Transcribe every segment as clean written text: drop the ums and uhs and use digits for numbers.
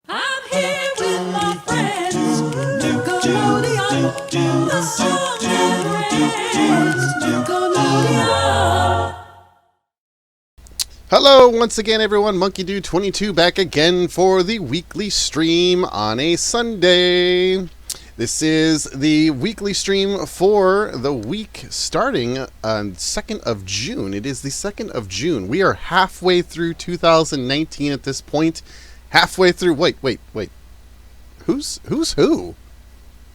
I'm here with my friends, Nickelodeon, the song that ends, Nickelodeon. Hello, once again, everyone. Monkey Dude 22 back again for the weekly stream on a Sunday. This is the weekly stream for the week starting on 2nd of June. It is the 2nd of June. We are halfway through 2019 at this point. Halfway through. Wait. Who's who?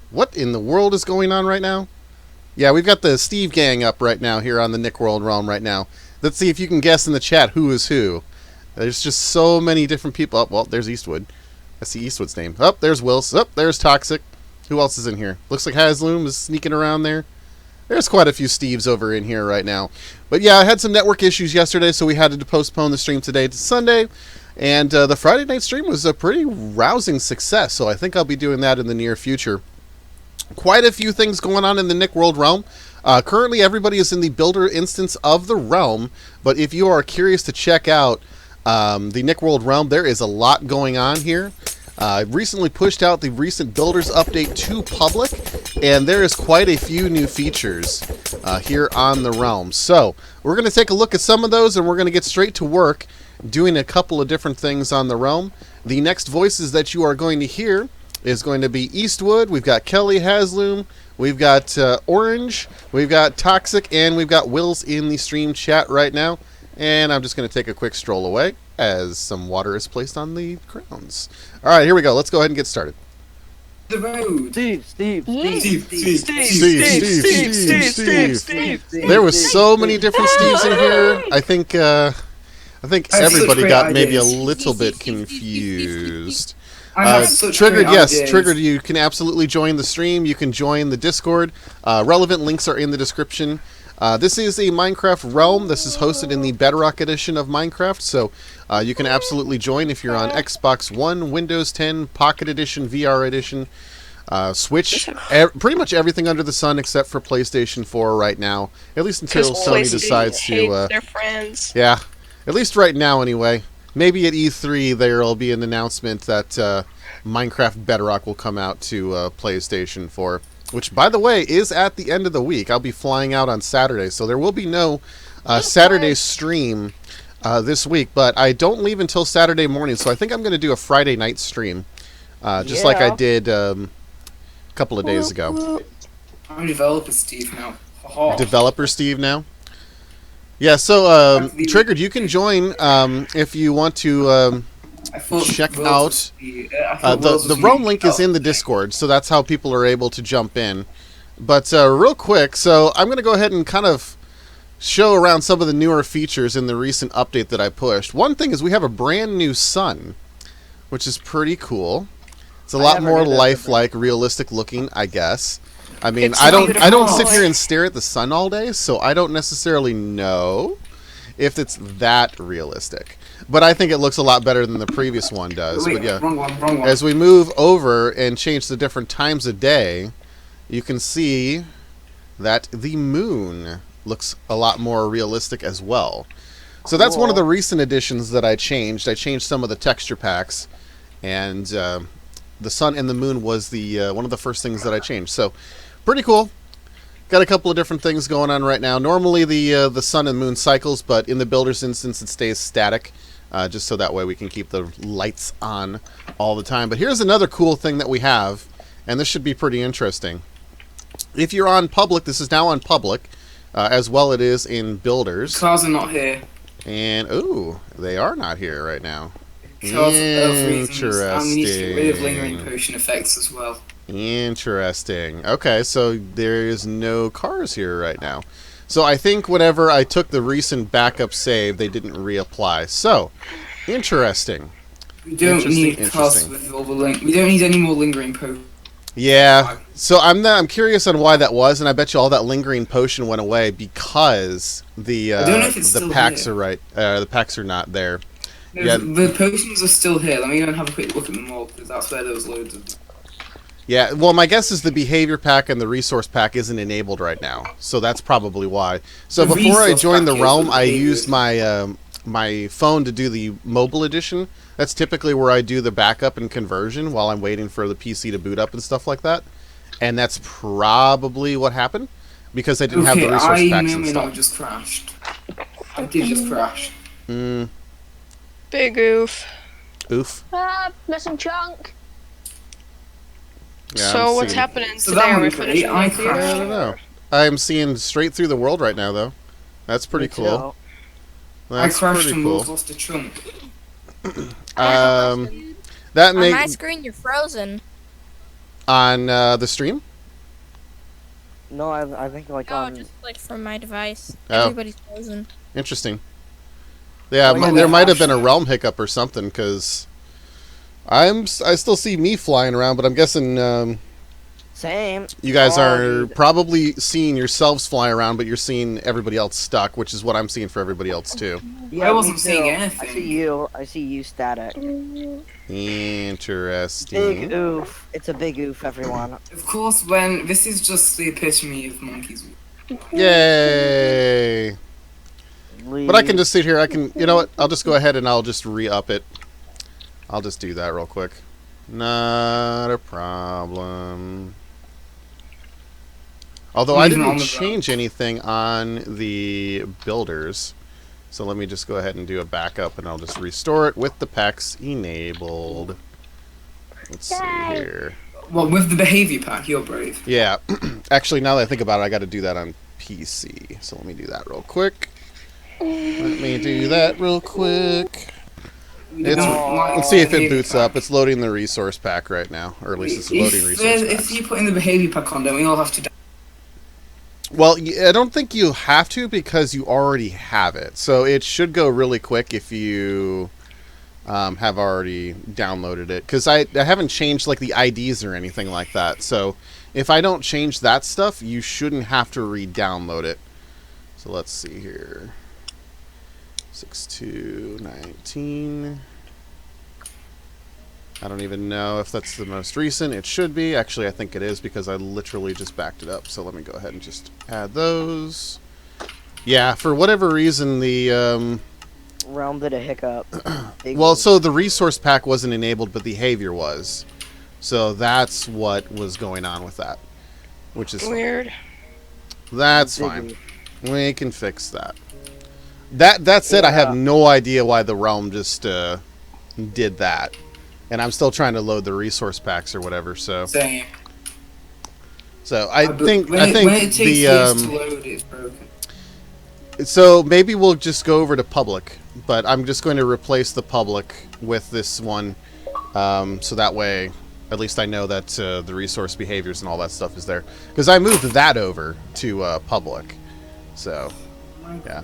What in the world is going on right now? Yeah, we've got the Steve gang up right now here on the Nick World Realm right now. Let's see if you can guess in the chat who is who. There's just so many different people. Oh, well, there's Eastwood. I see Eastwood's name. Oh, there's Wills. Oh, there's Toxic. Who else is in here? Looks like Hasloom is sneaking around there. There's quite a few Steves over in here right now. But yeah, I had some network issues yesterday, so we had to postpone the stream today to Sunday. And the Friday night stream was a pretty rousing success, so I think I'll be doing that in the near future. Quite a few things going on in the Nick World Realm. Currently, everybody is in the builder instance of the realm, but if you are curious to check out the Nick World Realm, there is a lot going on here. I recently pushed out the recent Builders Update to public, and there is quite a few new features here on the realm. So, we're going to take a look at some of those, and we're going to get straight to work doing a couple of different things on the realm. The next voices that you are going to hear is going to be Eastwood, we've got Kelly Hasloom, we've got Orange, we've got Toxic, and we've got Wills in the stream chat right now. And I'm just going to take a quick stroll away as some water is placed on the grounds. All right, here we go. Let's go ahead and get started. The road. Steve. There was so many different Steves in here. I think everybody got maybe a little bit confused. Triggered, yes, Triggered, you can absolutely join the stream. You can join the Discord. Relevant links are in the description. This is a Minecraft realm. This is hosted in the Bedrock edition of Minecraft, so you can absolutely join if you're on Xbox One, Windows 10, Pocket Edition, VR Edition, Switch, pretty much everything under the sun except for PlayStation 4 right now, at least until Sony decides to... their friends. Yeah, at least right now anyway. maybe at E3 there will be an announcement that Minecraft Bedrock will come out to PlayStation 4, which, by the way, is at the end of the week. I'll be flying out on Saturday, so there will be no Saturday stream this week, but I don't leave until Saturday morning, so I think I'm going to do a Friday night stream, just like I did a couple of days ago. I'm Developer Steve now. Ha-ha. Developer Steve now? Yeah, so, Triggered, you can join if you want to check out. The Rome link is in the Discord, so that's how people are able to jump in. But real quick, so I'm going to go ahead and kind of show around some of the newer features in the recent update that I pushed. One thing is we have a brand new sun, which is pretty cool. It's a lot more lifelike, realistic looking, I guess. I mean, I don't sit here and stare at the sun all day, so I don't necessarily know if it's that realistic. But I think it looks a lot better than the previous one does. But yeah, wrong one. as we move over and change the different times of day, you can see that the moon looks a lot more realistic as well. So that's one of the recent additions that I changed. I changed some of the texture packs, and the sun and the moon was the one of the first things that I changed. So pretty cool. Got a couple of different things going on right now. Normally the sun and moon cycles, but in the builder's instance it stays static, just so that way we can keep the lights on all the time. But here's another cool thing that we have, and this should be pretty interesting. If you're on public, this is now on public, as well it is in builders. Cars are not here. And, ooh, they are not here right now. Because of reasons. And we need to get rid of Interesting. lingering potion effects as well. Interesting. Okay, so there is no cars here right now. So I think whenever I took the recent backup save, they didn't reapply. So, interesting. We don't need cars with all the we don't need any more lingering potion. Yeah. So I'm curious on why that was, and I bet you all that lingering potion went away because the packs here. are right. The packs are not there. No, Yeah. the potions are still here. Let me go and have a quick look at them all, because that's where there was loads of them. Yeah, well, my guess is the behavior pack and the resource pack isn't enabled right now, so that's probably why. So The before I resource joined the pack is realm, the I behavior. used my my phone to do the mobile edition. That's typically where I do the backup and conversion while I'm waiting for the PC to boot up and stuff like that. And that's probably what happened because I didn't have the resource I packs may or and may not stuff. have just crashed. I did just crash. Big oof. Oof. Missing chunk. Yeah, So I'm what's seeing- happening So today? that Are we one's great. finishing I the I crashed. theater? don't know. I'm seeing straight through the world right now, though. That's pretty Me cool. too. I That's crashed pretty and cool. lost a chunk. That On my makes screen, you're frozen. on the stream. No, I think like Oh, on. just like from my device. Oh. Everybody's frozen. Interesting. Yeah, Oh, yeah, there we might have crashed. been a realm hiccup or something because I still see me flying around, but I'm guessing Same. you guys Oh, are dude. probably seeing yourselves fly around, but you're seing everybody else stuck, which is what I'm seeing for everybody else too. Yeah, I wasn't me seeing too. anything. I see you. I see you static. Interesting. Big oof. It's a big oof, everyone. Of course, when this is just the epitome of monkeys. Yay! But I can just sit here. You know what? I'll just go ahead and I'll just re-up it. I'll just do that real quick. Not a problem. Although I Even on didn't the change anything on the builders. So let me just go ahead and do a backup and I'll just restore it with the packs enabled. Let's see here. Well, with the behavior pack, you're brave. Yeah. Actually, now that I think about it, I got to do that on PC. So let me do that real quick. Let's see if it boots up. It's loading the resource pack right now. Or at least it's loading resource If packs. you put in the behavior pack on, then we all have to die. Well, I don't think you have to because you already have it. So it should go really quick if you have already downloaded it. Because I haven't changed like the IDs or anything like that. So if I don't change that stuff, you shouldn't have to re-download it. So let's see here. 6219. I don't even know if that's the most recent. It should be. Actually, I think it is because I literally just backed it up. So let me go ahead and just add those. Yeah, for whatever reason, the realm did a hiccup? Well, so the resource pack wasn't enabled, but the behavior was. So that's what was going on with that, which is Weird. That's Big fine. oof. We can fix that. That said, I have Yeah. no idea why the realm just did that, and I'm still trying to load the resource packs or whatever. So Same. I But think when I it, think when it takes years to load, it's broken. so maybe we'll just go over to public, but I'm just going to replace the public with this one, so that way at least I know that the resource behaviors and all that stuff is there, because I moved that over to public. So yeah,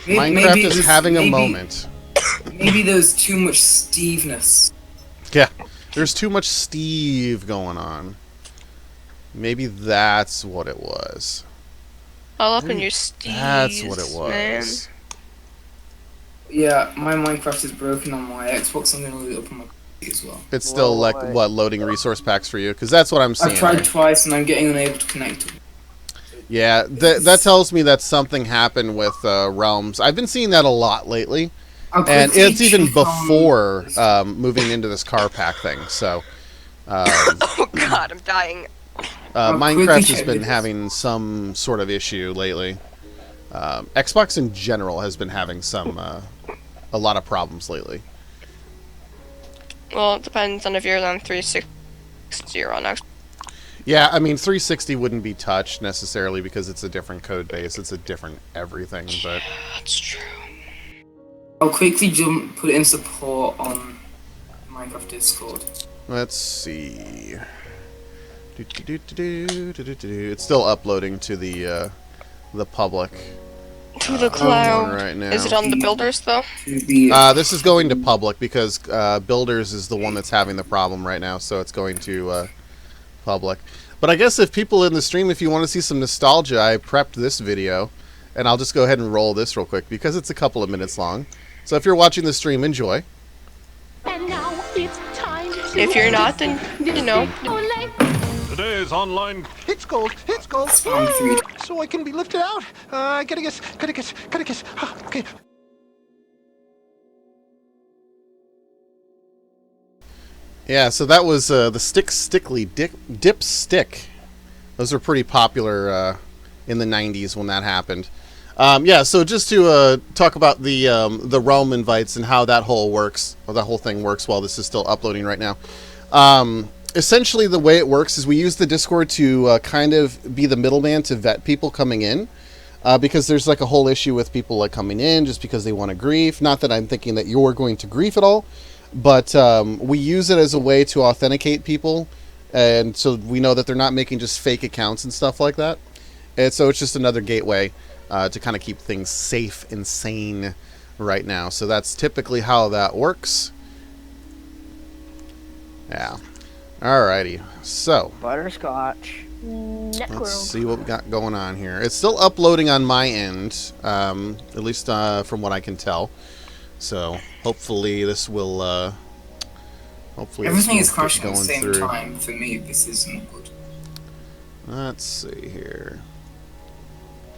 Minecraft is having a moment. Maybe there's too much Steveness. Yeah, there's too much Steve going on. Maybe that's what it was. All up in your steez. That's what it was. Man. Yeah, my Minecraft is broken on my Xbox. I'm gonna load it up on my PC as well. It's still Whoa, like wait. what, loading resource packs for you? Because that's what I'm seeing. I've tried twice and I'm getting unable to connect. Yeah, that tells me that something happened with Realms. I've been seeing that a lot lately, I'll and quickly it's even check on- before moving into this car pack thing. So Oh god, I'm dying. I'll quickly Minecraft has check been this. having some sort of issue lately. Xbox in general has been having a lot of problems lately. Well, it depends on if you're on 360 or on Xbox. Yeah, I mean 360 wouldn't be touched necessarily because it's a different code base. It's a different everything, but That's true. I'll quickly put it in support on Minecraft Discord. let's see. It's still uploading to the public To the cloud. right now. Is it on the builders though? To the This is going to public because Builders is the one that's having the problem right now, so it's going to public. But I guess if people in the stream, if you want to see some nostalgia, I prepped this video, and I'll just go ahead and roll this real quick because it's a couple of minutes long. So if you're watching the stream, enjoy. And now it's time to If you're not, then you know. Today's online. It's gold. It's gold. Spawn 3. So I can be lifted out. Gotta guess. Okay. Yeah, so that was the dip stick. Those were pretty popular in the 90s when that happened. Yeah, so just to talk about the realm invites and how that whole thing works while this is still uploading right now. Essentially, the way it works is we use the Discord to kind of be the middleman to vet people coming in. Because there's like a whole issue with people like coming in just because they want to grief. Not that I'm thinking that you're going to grief at all, but we use it as a way to authenticate people, and so we know that they're not making just fake accounts and stuff like that. And so it's just another gateway to kind of keep things safe and sane right now. So that's typically how that works. Yeah. Alrighty. So Butterscotch. let's see what we got going on here. It's still uploading on my end, at least from what I can tell. So hopefully this will. Hopefully Everything this is will crashing keep at the going same through. time. For me, this isn't good. Let's see here.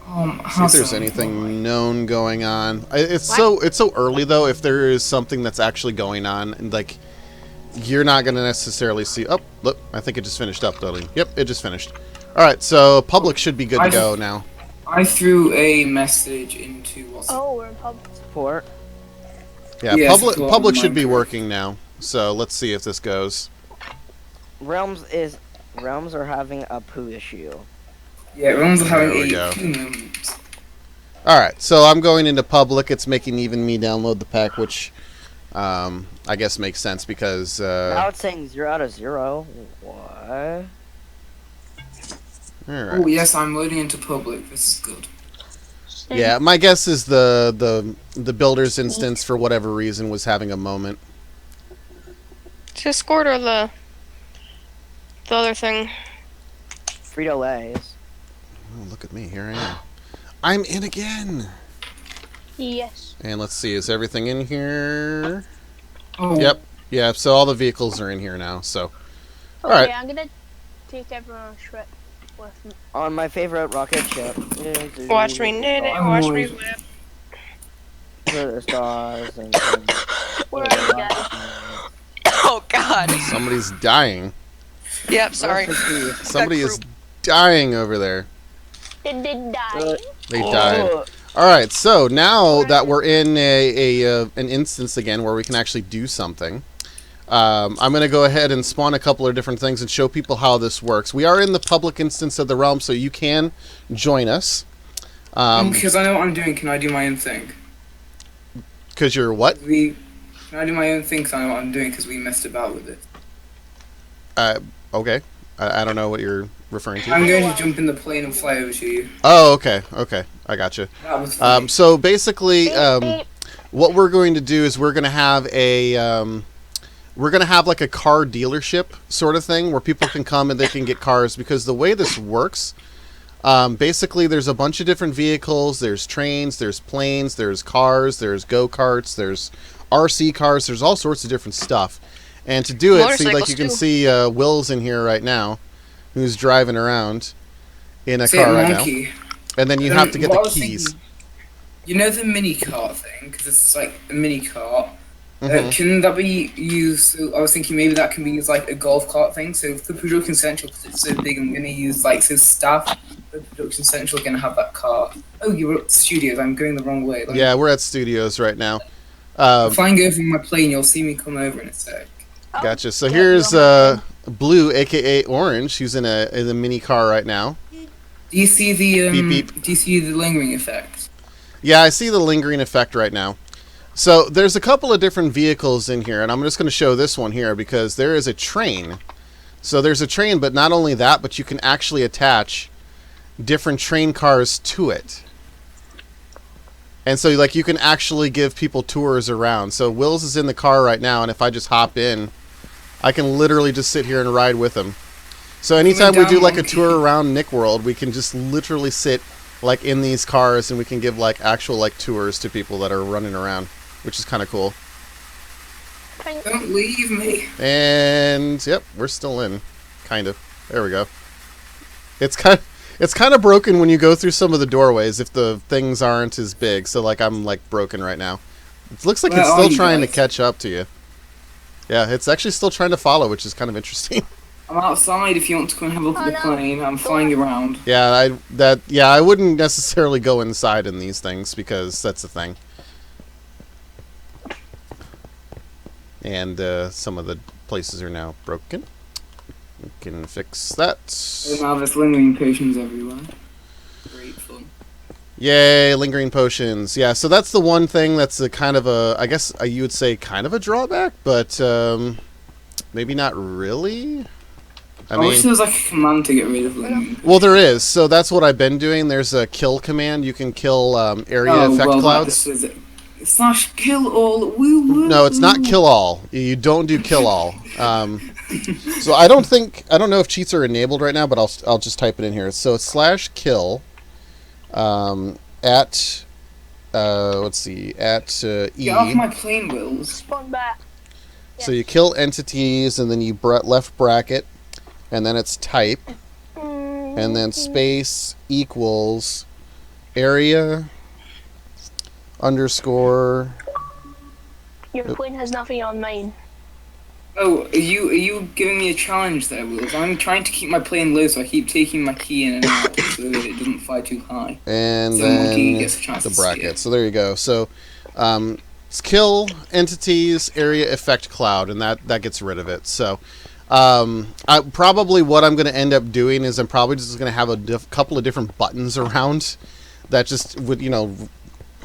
See if how's there's that? anything known going on. It's so early though. If there is something that's actually going on, and like you're not going to necessarily see. Oh, look! I think it just finished uploading. Yep, it just finished. All right, so public should be good to go now. I threw a message into what's Oh, we're in public. Support. Yeah, Yes, public it's all public should be Minecraft. working now. So let's see if this goes. Realms are having a poo issue. Yeah, everyone's having There we a go. few moments. All right, so I'm going into public. It's making even me download the pack, which I guess makes sense because Now it's saying 0 out of 0. What? all right. Oh yes, I'm loading into public. This is good. Yeah, my guess is the builder's instance for whatever reason was having a moment. Discord or the other thing. Frito-Lays. Oh, look at me, here I am. I'm in again. Yes. And let's see, is everything in here? Oh, Yep. Yeah, so all the vehicles are in here now. So, all Okay, right. I'm gonna take everyone on a trip with me. On my favorite rocket ship. Watch me knit it, I'm watch me always- whip. for the stars and Where are you guys? Oh God. Somebody's dying. Yep. Sorry. Somebody is dying over there. Did they die? They died. All right, so now that we're in an instance again where we can actually do something, I'm going to go ahead and spawn a couple of different things and show people how this works. We are in the public instance of the realm, so you can join us. Because I know what I'm doing, can I do my own thing? Because you're what? Can I do my own thing because I know what I'm doing because we messed about with it? Okay. I don't know what you're referring to. I'm going to jump in the plane and fly over to you. Oh, okay. Okay. I got you. That was funny. So basically, what we're going to do is we're going to have like a car dealership sort of thing where people can come and they can get cars, because the way this works, basically there's a bunch of different vehicles. There's trains, there's planes, there's cars, there's go-karts, there's RC cars, there's all sorts of different stuff. And to do it, see, like you can see Will's in here right now, who's driving around in a car right now. And then you have to get the keys. Thinking, you know the mini cart thing? Because it's like a mini cart. Mm-hmm. Can that be used? So I was thinking maybe that can be used like a golf cart thing. So for Production Central, because it's so big, I'm going to use like so staff for Production Central are going to have that car. Oh, you were at studios. I'm going the wrong way. Yeah, we're at studios right now. If I go from my plane, you'll see me come over in a sec. Gotcha. So here's Blue, aka Orange, who's in a mini car right now. Do you see the beep, beep. Do you see the lingering effect? Yeah, I see the lingering effect right now. So there's a couple of different vehicles in here, and I'm just going to show this one here because there is a train. So there's a train, but not only that, but you can actually attach different train cars to it. And so like you can actually give people tours around. So Will's is in the car right now, and if I just hop in, I can literally just sit here and ride with him. So anytime we do like a tour around Nick World, we can just literally sit like in these cars and we can give like actual like tours to people that are running around, which is kind of cool. Don't leave me. And yep, we're still in, kind of. There we go. It's kind of broken when you go through some of the doorways if the things aren't as big. So like I'm like broken right now. It looks like it's still trying to catch up to you. Yeah, it's actually still trying to follow, which is kind of interesting. I'm outside if you want to come and have a look at the plane. I'm flying around. Yeah, I wouldn't necessarily go inside in these things because that's the thing. And some of the places are now broken. We can fix that. And now there's lingering potions everywhere. Great fun. Yay, lingering potions. Yeah, so that's the one thing that's a kind of a, I guess you would say kind of a drawback, but maybe not really. I wish there was like a command to get rid of them. Well, there is. So that's what I've been doing. There's a kill command. You can kill area effect clouds. Slash kill all. Woo woo. No, it's not kill all. You don't do kill all. So I don't know if cheats are enabled right now, but I'll just type it in here. So it's slash kill at let's see, at E. Get off my plane, Wills. Spawn back. So you kill entities, and then you left bracket, and then it's type, and then space equals area underscore. Your plane has nothing on mine. Oh, are you giving me a challenge there, Wills? I'm trying to keep my plane low, so I keep taking my key in and out so that it doesn't fly too high. And so then monkey gets a chance the to bracket. So there you go. So it's kill entities area effect cloud, and that gets rid of it. So probably what I'm going to end up doing is I'm probably just going to have a couple of different buttons around that just would,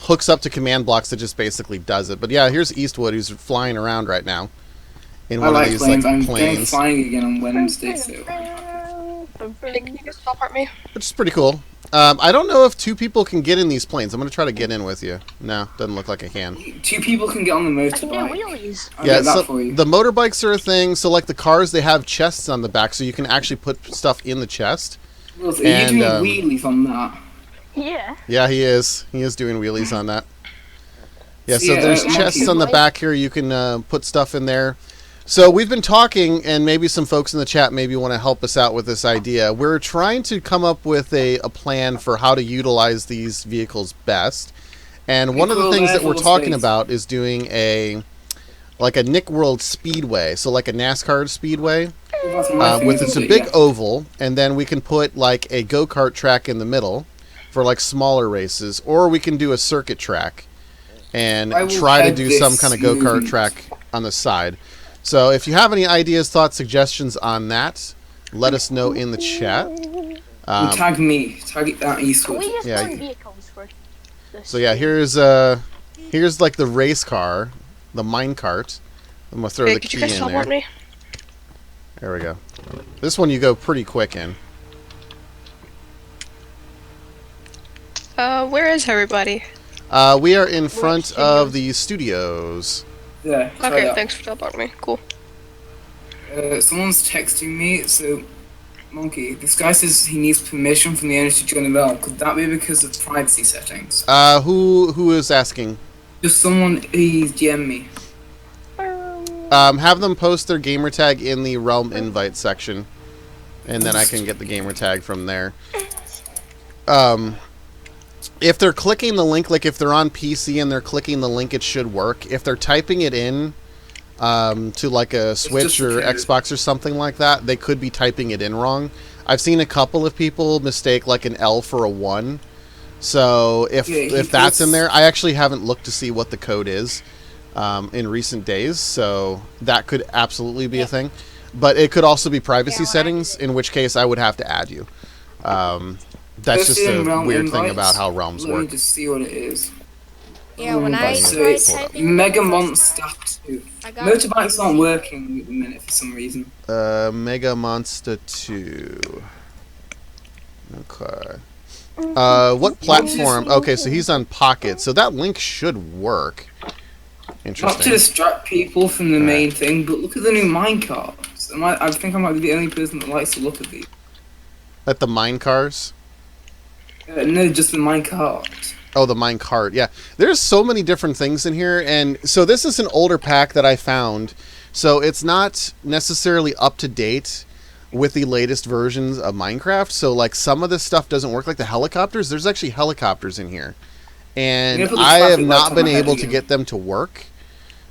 hooks up to command blocks that just basically does it. But yeah, here's Eastwood, who's flying around right now in one of these planes. like I'm planes. flying again on Wednesday, so. Can you just teleport me? Which is pretty cool. I don't know if two people can get in these planes. I'm going to try to get in with you. No, doesn't look like I can. Two people can get on the I can do motorbike. wheelies. I'll Yeah, get that so for you. the motorbikes are a thing. So like the cars, they have chests on the back, so you can actually put stuff in the chest. Wills, are and, you doing wheelies on that? Yeah. Yeah, he is. He is doing wheelies on that. Yeah, so Yeah, there's monkey. chests on the back here. You can put stuff in there. So we've been talking, and maybe some folks in the chat maybe want to help us out with this idea. We're trying to come up with a plan for how to utilize these vehicles best. And one of the Cool, things that full we're of talking space. about is doing a Nick World Speedway, so like a NASCAR Speedway. That's my With favorite it's a bit, big yeah. oval, and then we can put like a go-kart track in the middle for like smaller races, or we can do a circuit track and I will try to head do this some kind of go-kart movement. track on the side. So if you have any ideas, thoughts, suggestions on that, let us know in the chat. And tag me. Tag it at Can Eastwood. we just Yeah, run you- vehicles for this? So yeah, here's like the race car, the minecart. I'm gonna throw Hey, the could key you guys in teleport there. me? There we go. This one you go pretty quick in. Where is everybody? We are in front of the studios. Yeah. try Okay, that. thanks for teleporting me. Cool. Someone's texting me, so Monkey, this guy says he needs permission from the owner to join the realm. Could that be because of privacy settings? Who is asking? Just someone he's DM me. Have them post their gamer tag in the realm invite section, and then I can get the gamer tag from there. If they're clicking the link, like if they're on PC and they're clicking the link, it should work. If they're typing it in to like a Switch or Xbox or something like that, they could be typing it in wrong. I've seen a couple of people mistake like an L for a 1. So if that's in there, I actually haven't looked to see what the code is in recent days, so that could absolutely be a thing. But it could also be privacy settings, in which case I would have to add you. That's just a weird thing about how realms Let me work. just see what it is. Yeah, when I So tried it's typing Mega it the first Monster time, 2. I got Motorbikes aren't working at the minute for some reason. Mega Monster 2. Okay. What platform? Okay, so he's on Pocket, so that link should work. Not to Interesting. distract people from the Right. main thing, but look at the new minecarts. I think I might be the only person that likes to look at these. At the mine cars? No, just the minecart. Oh, the mine cart. Yeah. There's so many different things in here. And so this is an older pack that I found. So it's not necessarily up to date with the latest versions of Minecraft. So like some of this stuff doesn't work, like the helicopters. There's actually helicopters in here. And You know, put the I have traffic lights not on been my head able to again. get them to work.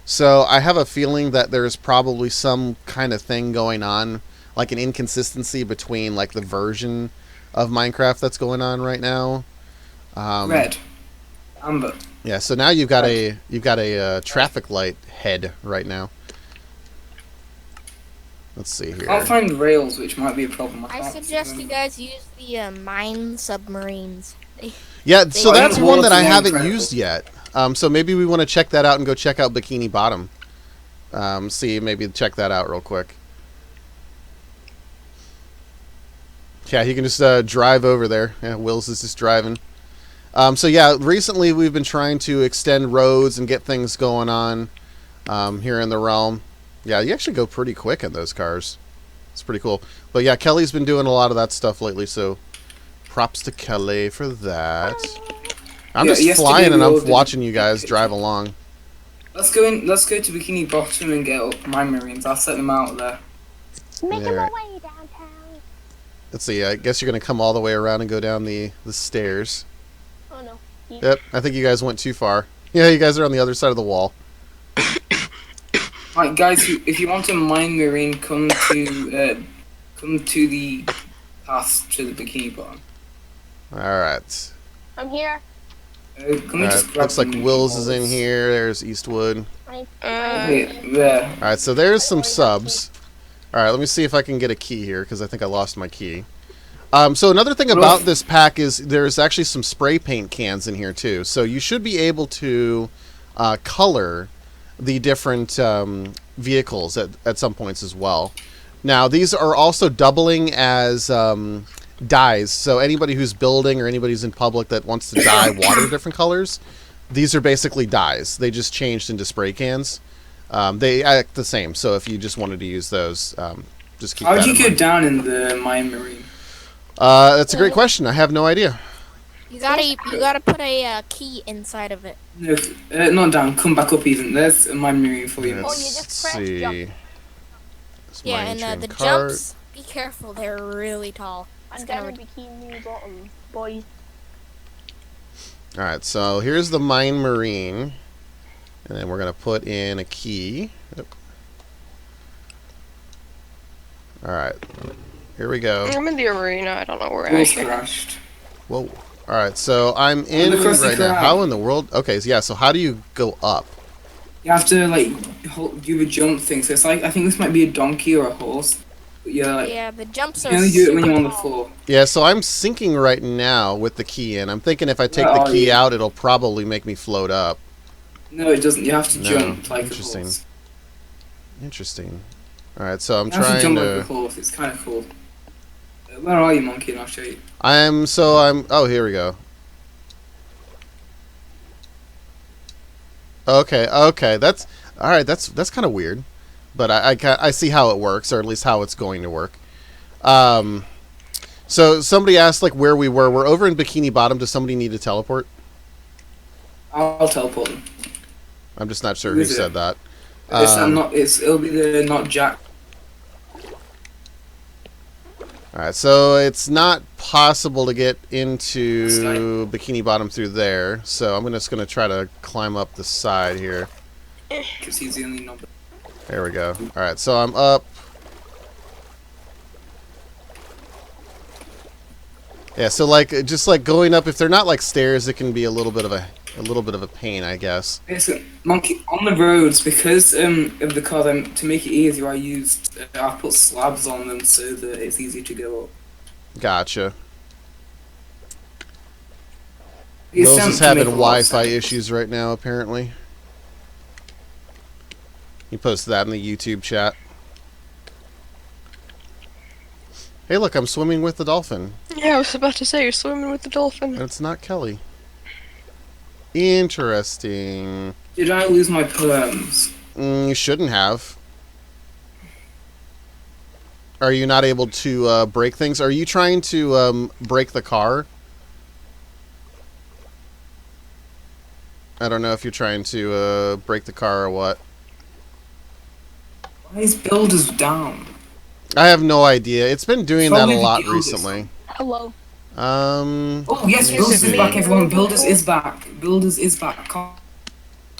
So I have a feeling that there's probably some kind of thing going on, like an inconsistency between like the version of Minecraft that's going on right now. Red. Amber. Yeah, so now you've got a traffic light head right now. Let's see I can't here. find rails, which might be a problem. I can't suggest see you them. guys use the mine submarines. Yeah, so they- that's I one want that I to haven't incredible. used yet. So maybe we want to check that out and go check out Bikini Bottom. Maybe check that out real quick. Yeah, you can just drive over there. Yeah, Wills is just driving. So yeah, recently we've been trying to extend roads and get things going on here in the realm. Yeah, you actually go pretty quick in those cars. It's pretty cool. But yeah, Kelly's been doing a lot of that stuff lately, so props to Kelly for that. I'm Yeah, just yesterday flying and we all I'm did watching you a guys picture. drive along. Let's go to Bikini Bottom and get my marines. I'll set them out there. Making Yeah, my right. way downtown. Let's see, I guess you're going to come all the way around and go down the stairs. Oh no. Yep, I think you guys went too far. Yeah, you guys are on the other side of the wall. Right, guys, if you want a mine marine, come to the path to the Bikini Bottom. Alright. I'm here. Can we just Alright, grab looks like some Wills is in balls? here. There's Eastwood. Wait, there. Alright, so there's some subs. Alright, let me see if I can get a key here, because I think I lost my key. So another thing about this pack is there's actually some spray paint cans in here too. So you should be able to color the different vehicles at some points as well. Now, these are also doubling as dyes. So anybody who's building or anybody who's in public that wants to dye water different colors, these are basically dyes. They just changed into spray cans. They act the same. So if you just wanted to use those, just keep How that would in you go mind. down in the mine marine? That's a great question. I have no idea. You gotta put a key inside of it. No, not down. Come back up even. There's a mine marine for you. you Let's just press see. jump. Yeah, This mining and train the cart. jumps. Be careful, they're really tall. It's And gonna then re- Bikini Bottom, boys. Alright, so here's the Mine Marine. And then we're going to put in a key. Alright. Here we go. I'm in the arena. I don't know where I Wolf am. crashed. Whoa. Alright, so I'm in the Krusty right now. Krab. How in the world? Okay, so yeah, so how do you go up? You have to like do a jump thing. So it's like I think this might be a donkey or a horse. But yeah, like, Yeah, the jumps you are can only do it when super you're on the tall. floor. Yeah, so I'm sinking right now with the key in. I'm thinking if I take Where the are key you? out, it'll probably make me float up. No, it doesn't. You have to No, jump like a interesting. horse. Interesting. Alright, so I'm You have to trying jump like a to... horse. It's kind of cool. Where are you, monkey? And I'll show you. Oh, here we go. Okay, that's... Alright, that's kind of weird. But I see how it works, or at least how it's going to work. So somebody asked like where we were. We're over in Bikini Bottom. Does somebody need to teleport? I'll teleport them. I'm just not sure Who who is it? said that. It'll be the not Jack. Alright, so it's not possible to get into Bikini Bottom through there. So I'm just going to try to climb up the side here. Because he's the only number. There we go. Alright, so I'm up. Yeah, so like just like going up, if they're not like stairs, it can be a little bit of a pain, I guess. Basically, monkey on the roads because of the car. To make it easier, I put slabs on them so that it's easy to go up. Gotcha. It's Bill's meant is to make having a lot of Wi-Fi sense. issues right now, apparently. You posted that in the YouTube chat. Hey, look, I'm swimming with the dolphin. Yeah, I was about to say, you're swimming with the dolphin. And it's not Kelly. Interesting. Did I lose my perms? You shouldn't have. Are you not able to break things? Are you trying to break the car? I don't know if you're trying to break the car or what. Why is builders down? I have no idea. It's been doing that a Probably the lot builders. recently. Hello. Oh yes, let me builders is see. back. Everyone, builders is back. Builders is back.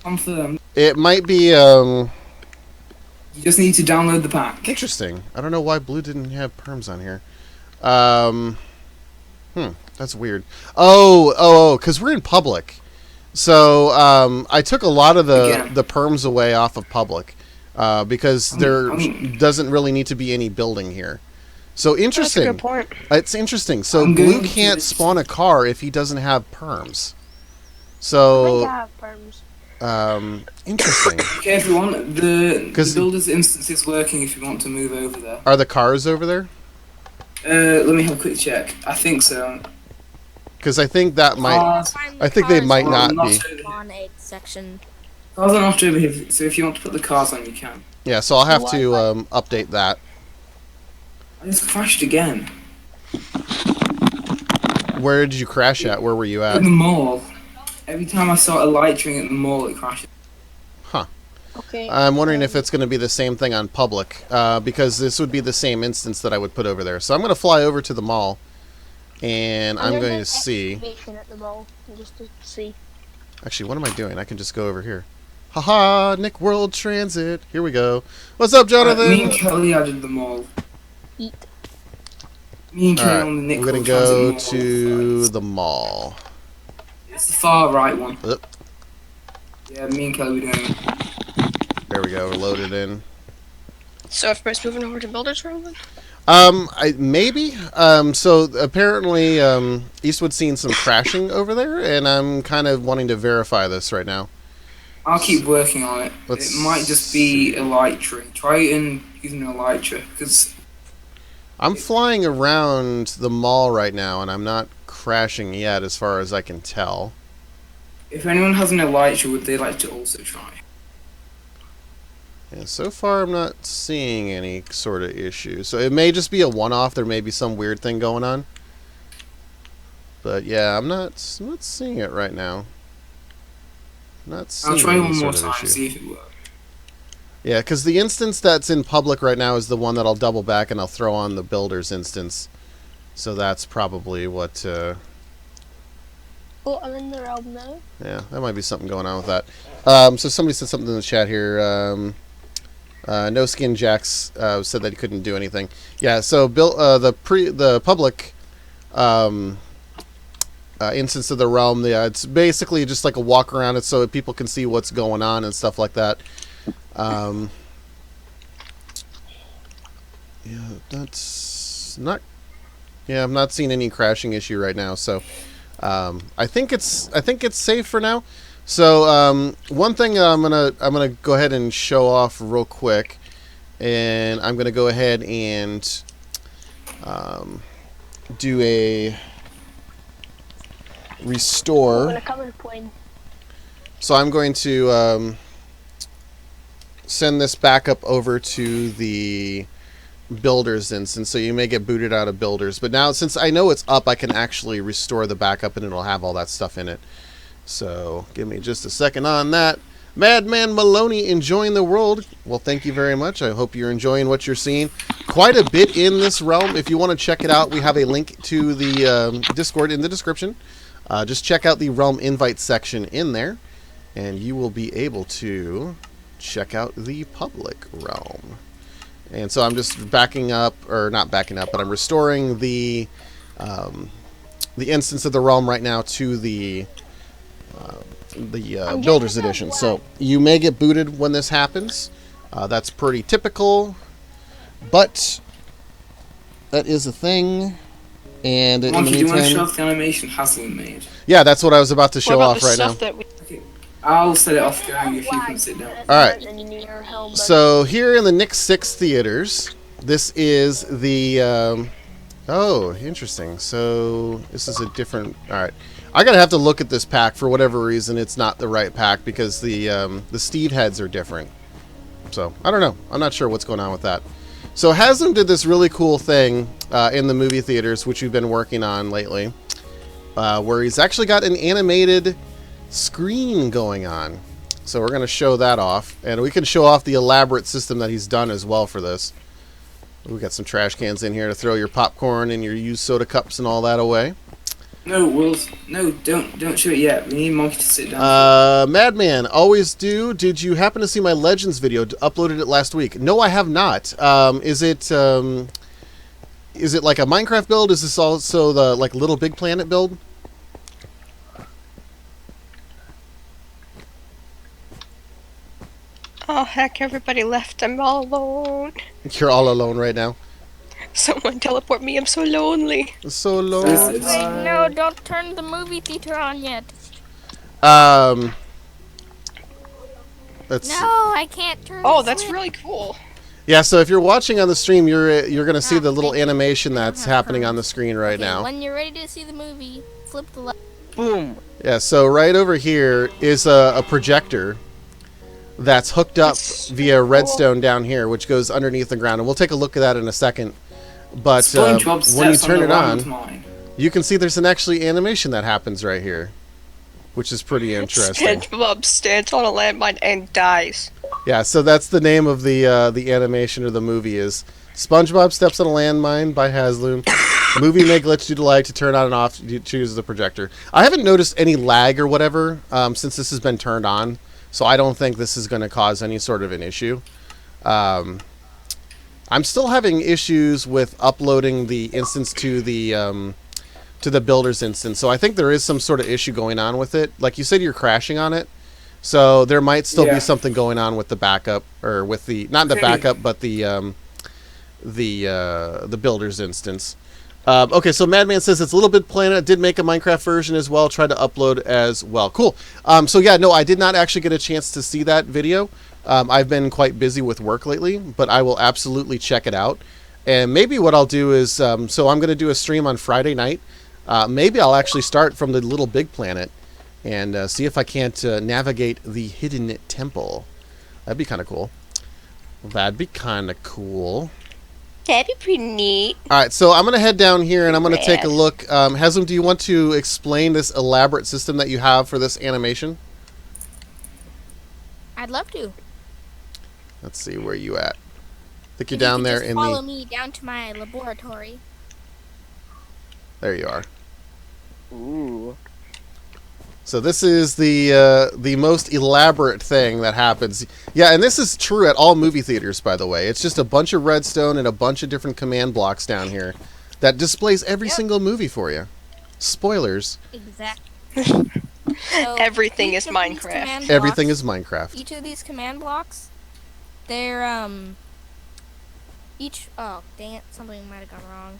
Confirmed. It might be You just need to download the pack. interesting. I don't know why Blue didn't have perms on here. That's weird. Oh, because we're in public. So I took a lot of Again. the perms away off of public because there doesn't really need to be any building here. So That's a interesting. good point. It's interesting. So I'm Blue going to- can't spawn a car if he doesn't have perms. I So have perms. interesting. Okay, everyone, the 'Cause- builders instance is working. If you want to move over there. Are the cars over there? Let me have a quick check. I think so. Because I think that might. Cars, I think they might not be. over here. On a section. Cars are not over here, so if you want to put the cars on, you can. Yeah, so I'll have to update that. I just crashed again. Where did you crash at? Where were you at? At the mall. Every time I saw a light ring at the mall, it crashed. Okay. I'm wondering if it's going to be the same thing on public, because this would be the same instance that I would put over there. So I'm going to fly over to the mall, and I'm going to see. Excavation at the mall, just to see. Actually, what am I doing? I can just go over here. Haha, Nick World Transit. Here we go. What's up, Jonathan? Me and Kelly added the mall. Eat. Me and Kelly Alright, on the Nick we're going to World go Transit to mall. the mall. It's the far right one. Oop. Yeah, me and Kelly were doing it. There we go. We're loaded in. So everybody's moving over to Builder's Room then? Maybe. So apparently, Eastwood's seen some crashing over there, and I'm kind of wanting to verify this right now. I'll keep working on it. Let's It might just be Elytra. Try it and using Elytra, because I'm flying around the mall right now, and I'm not crashing yet, as far as I can tell. if anyone has an Elytra, would they like to also try? Yeah, so far, I'm not seeing any sort of issue. So it may just be a one-off. There may be some weird thing going on. But yeah, I'm not seeing it right now. Not seeing I'll try any one more sort of time, issue. see if it works. Yeah, because the instance that's in public right now is the one that I'll double back and I'll throw on the builder's instance. So that's probably what Oh, I'm in the realm now. Yeah, that might be something going on with that. So somebody said something in the chat here. No Skin Jacks said that he couldn't do anything. Yeah, so the public instance of the realm, it's basically just like a walk around it so that people can see what's going on and stuff like that. Yeah, that's not. Yeah, I'm not seeing any crashing issue right now, so I think it's safe for now. So one thing I'm gonna go ahead and show off real quick, and I'm gonna go ahead and do a restore. I'm gonna come and plane. So I'm going to send this back up over to the Builders instance, so you may get booted out of Builders. But now, since I know it's up, I can actually restore the backup, and it'll have all that stuff in it. So give me just a second on that. Madman Maloney enjoying the world. Well, thank you very much. I hope you're enjoying what you're seeing. Quite a bit in this realm. If you want to check it out, we have a link to the Discord in the description. Just check out the realm invite section in there, and you will be able to check out the public realm. And so I'm just backing up, or not backing up, but I'm restoring the instance of the realm right now to the Builders Edition. So you may get booted when this happens. That's pretty typical, but that is a thing. And in the Monkey, do you want to meantime, show off the animation Haslin made? yeah, that's what I was about to show off right now. Okay, I'll set it off going if you can sit down. Alright, so here in the Nick 6 theaters, this is the, oh, interesting, so this is a different, alright, I gotta have to look at this pack. For whatever reason, it's not the right pack, because the Steve heads are different, so, I don't know, I'm not sure what's going on with that. So Haslam did this really cool thing in the movie theaters, which we've been working on lately, where he's actually got an animated screen going on. So we're going to show that off, and we can show off the elaborate system that he's done as well for this. We got some trash cans in here to throw your popcorn and your used soda cups and all that away. No, Wills, no, don't show it yet. We need Monkey to sit down. Madman, always do. Did you happen to see my Legends video? Uploaded it last week. No, I have not. Is it like a Minecraft build? Is this also the like Little Big Planet build? Oh heck, everybody left. I'm all alone. You're all alone right now. Someone teleport me, I'm so lonely. So lonely. No, don't turn the movie theater on yet. Let's see. No, I can't turn Oh, the that's switch. really cool. Yeah, so if you're watching on the stream, you're gonna see the little animation that's happening on the screen right now. When you're ready to see the movie, flip the left. Boom. Yeah, so right over here is a projector that's hooked up via redstone down here, which goes underneath the ground, and we'll take a look at that in a second. But when you turn it on, you can see there's an actually animation that happens right here, which is pretty interesting. SpongeBob stands on a landmine and dies. Yeah, so that's the name of the animation or the movie is SpongeBob Steps on a Landmine by Hasloom. Movie may glitch due to lag. To turn on and off, you choose the projector. I haven't noticed any lag or whatever since this has been turned on, so I don't think this is going to cause any sort of an issue. I'm still having issues with uploading the instance to the Builders instance, so I think there is some sort of issue going on with it. Like you said, you're crashing on it, so there might still be something going on with the backup, or with the not the backup, but the Builders instance. Okay, so Madman says it's a Little Big Planet. I did make a Minecraft version as well. Tried to upload as well. Cool. So yeah, no, I did not actually get a chance to see that video. I've been quite busy with work lately, but I will absolutely check it out. And maybe what I'll do is, so I'm going to do a stream on Friday night. Maybe I'll actually start from the Little Big Planet and see if I can't navigate the hidden temple. That'd be kind of cool. That'd be kind of cool. That'd be pretty neat. All right, so I'm going to head down here and I'm going to take a look. Haslam, do you want to explain this elaborate system that you have for this animation? I'd love to. Let's see, where you at? I think you're down there in follow the... me down to my laboratory. There you are. Ooh. So this is the most elaborate thing that happens. Yeah, and this is true at all movie theaters, by the way. It's just a bunch of redstone and a bunch of different command blocks down here that displays every single movie for you. Spoilers. Exactly. So Everything each is of these Minecraft. command Everything blocks- is Minecraft. Each of these command blocks, they're each. Oh, dang it! Something might have gone wrong.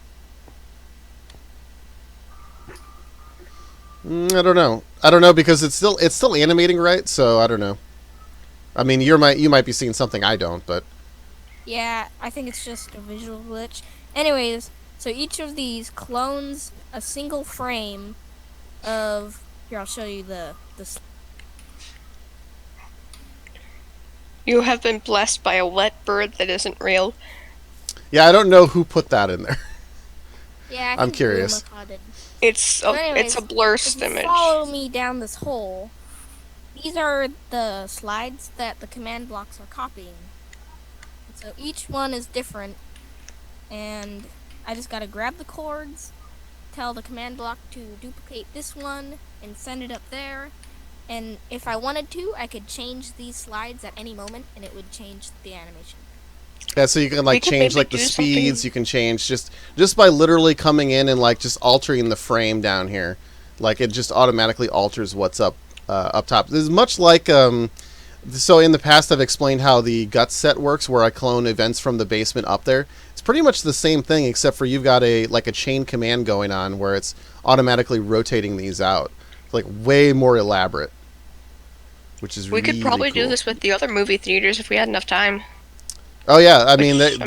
I don't know. I don't know because it's still animating, right? So I don't know. I mean, you might be seeing something I don't, but Yeah, I think it's just a visual glitch. Anyways, so each of these clones a single frame of. Here, I'll show you the. You have been blessed by a wet bird that isn't real. yeah, I don't know who put that in there. Yeah, I I'm think curious. Lumaka did. It's But a anyways, blurst If you image. follow me down this hole, these are the slides that the command blocks are copying. So each one is different, and I just gotta grab the cords, tell the command block to duplicate this one, and send it up there. And if I wanted to, I could change these slides at any moment, and it would change the animation. Yeah, so you can like We could change maybe like the do speeds. something- You can change just by literally coming in and like just altering the frame down here. Like it just automatically alters what's up top. This is much like so in the past I've explained how the Guts set works, where I clone events from the basement up there. It's pretty much the same thing, except for you've got a chain command going on where it's automatically rotating these out. It's like way more elaborate, which is We really could probably cool. do this with the other movie theaters if we had enough time. Oh yeah, I mean, Which,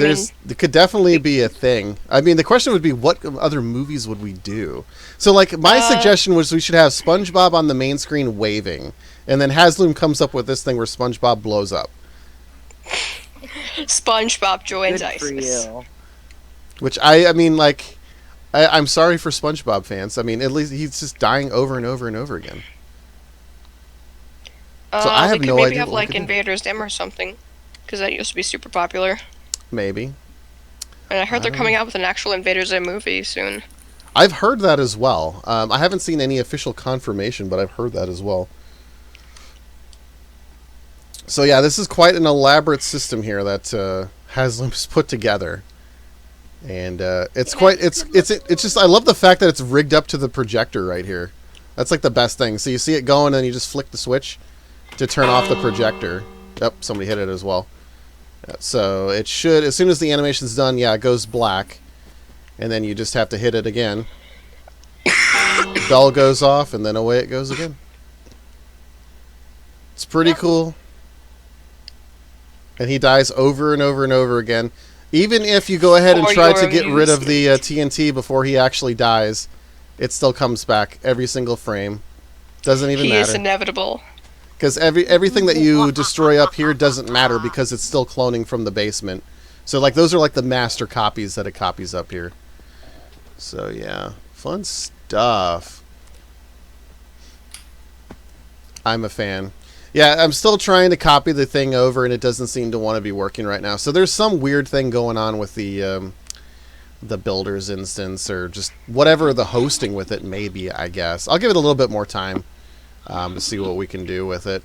there could definitely be a thing. I mean, the question would be, what other movies would we do? So, like, my suggestion was we should have SpongeBob on the main screen waving, and then Haslam comes up with this thing where SpongeBob blows up, SpongeBob joins Good for ISIS. you. which I mean, like, I'm sorry for SpongeBob fans. I mean, at least he's just dying over and over and over again. So I have we could no maybe idea have what we like could do. Invader's Dim or something, because that used to be super popular. Maybe. And I heard they're don't coming out with an actual Invader's Dim movie soon. I've heard that as well. I haven't seen any official confirmation, but I've heard that as well. So yeah, this is quite an elaborate system here that Haslam's put together, and it's just I love the fact that it's rigged up to the projector right here. That's like the best thing. So you see it going, and you just flick the switch to turn off the projector. Yep, somebody hit it as well. So it should, as soon as the animation's done, yeah, it goes black, and then you just have to hit it again. The bell goes off, and then away it goes again. It's pretty cool. And he dies over and over and over again. Even if you go ahead and For try your to get rid of the amusement. TNT before he actually dies, it still comes back every single frame. Doesn't even He is matter. inevitable. Because everything that you destroy up here doesn't matter because it's still cloning from the basement. So like those are like the master copies that it copies up here. So yeah, fun stuff. I'm a fan. Yeah, I'm still trying to copy the thing over, and it doesn't seem to want to be working right now. So there's some weird thing going on with the builder's instance, or just whatever the hosting with it may be, I guess. I'll give it a little bit more time to see what we can do with it.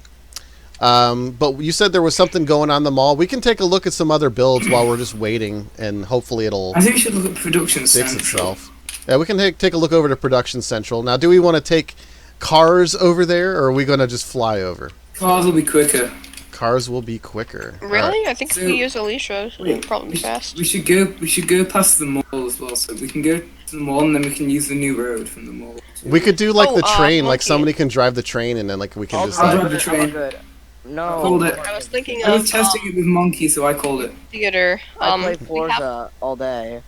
But you said there was something going on in the mall. We can take a look at some other builds while we're just waiting, and hopefully it'll I think we should look at Production fix Central. itself. Yeah, we can take a look over to Production Central. Now, do we want to take cars over there, or are we going to just fly over? Cars will be quicker. Cars will be quicker. Really? Alright. I think if So- we use Alicia, it'll probably be fast. We should go past the mall as well. So we can go to the mall and then we can use the new road from the mall. We could do like Oh, the train, like Monkey. somebody can drive the train, and then like we can I'll just I'll like, drive the train. Good. No. Called it. I was thinking I of was testing it with Monkey, so I called it. theater. I play we have- Forza all day,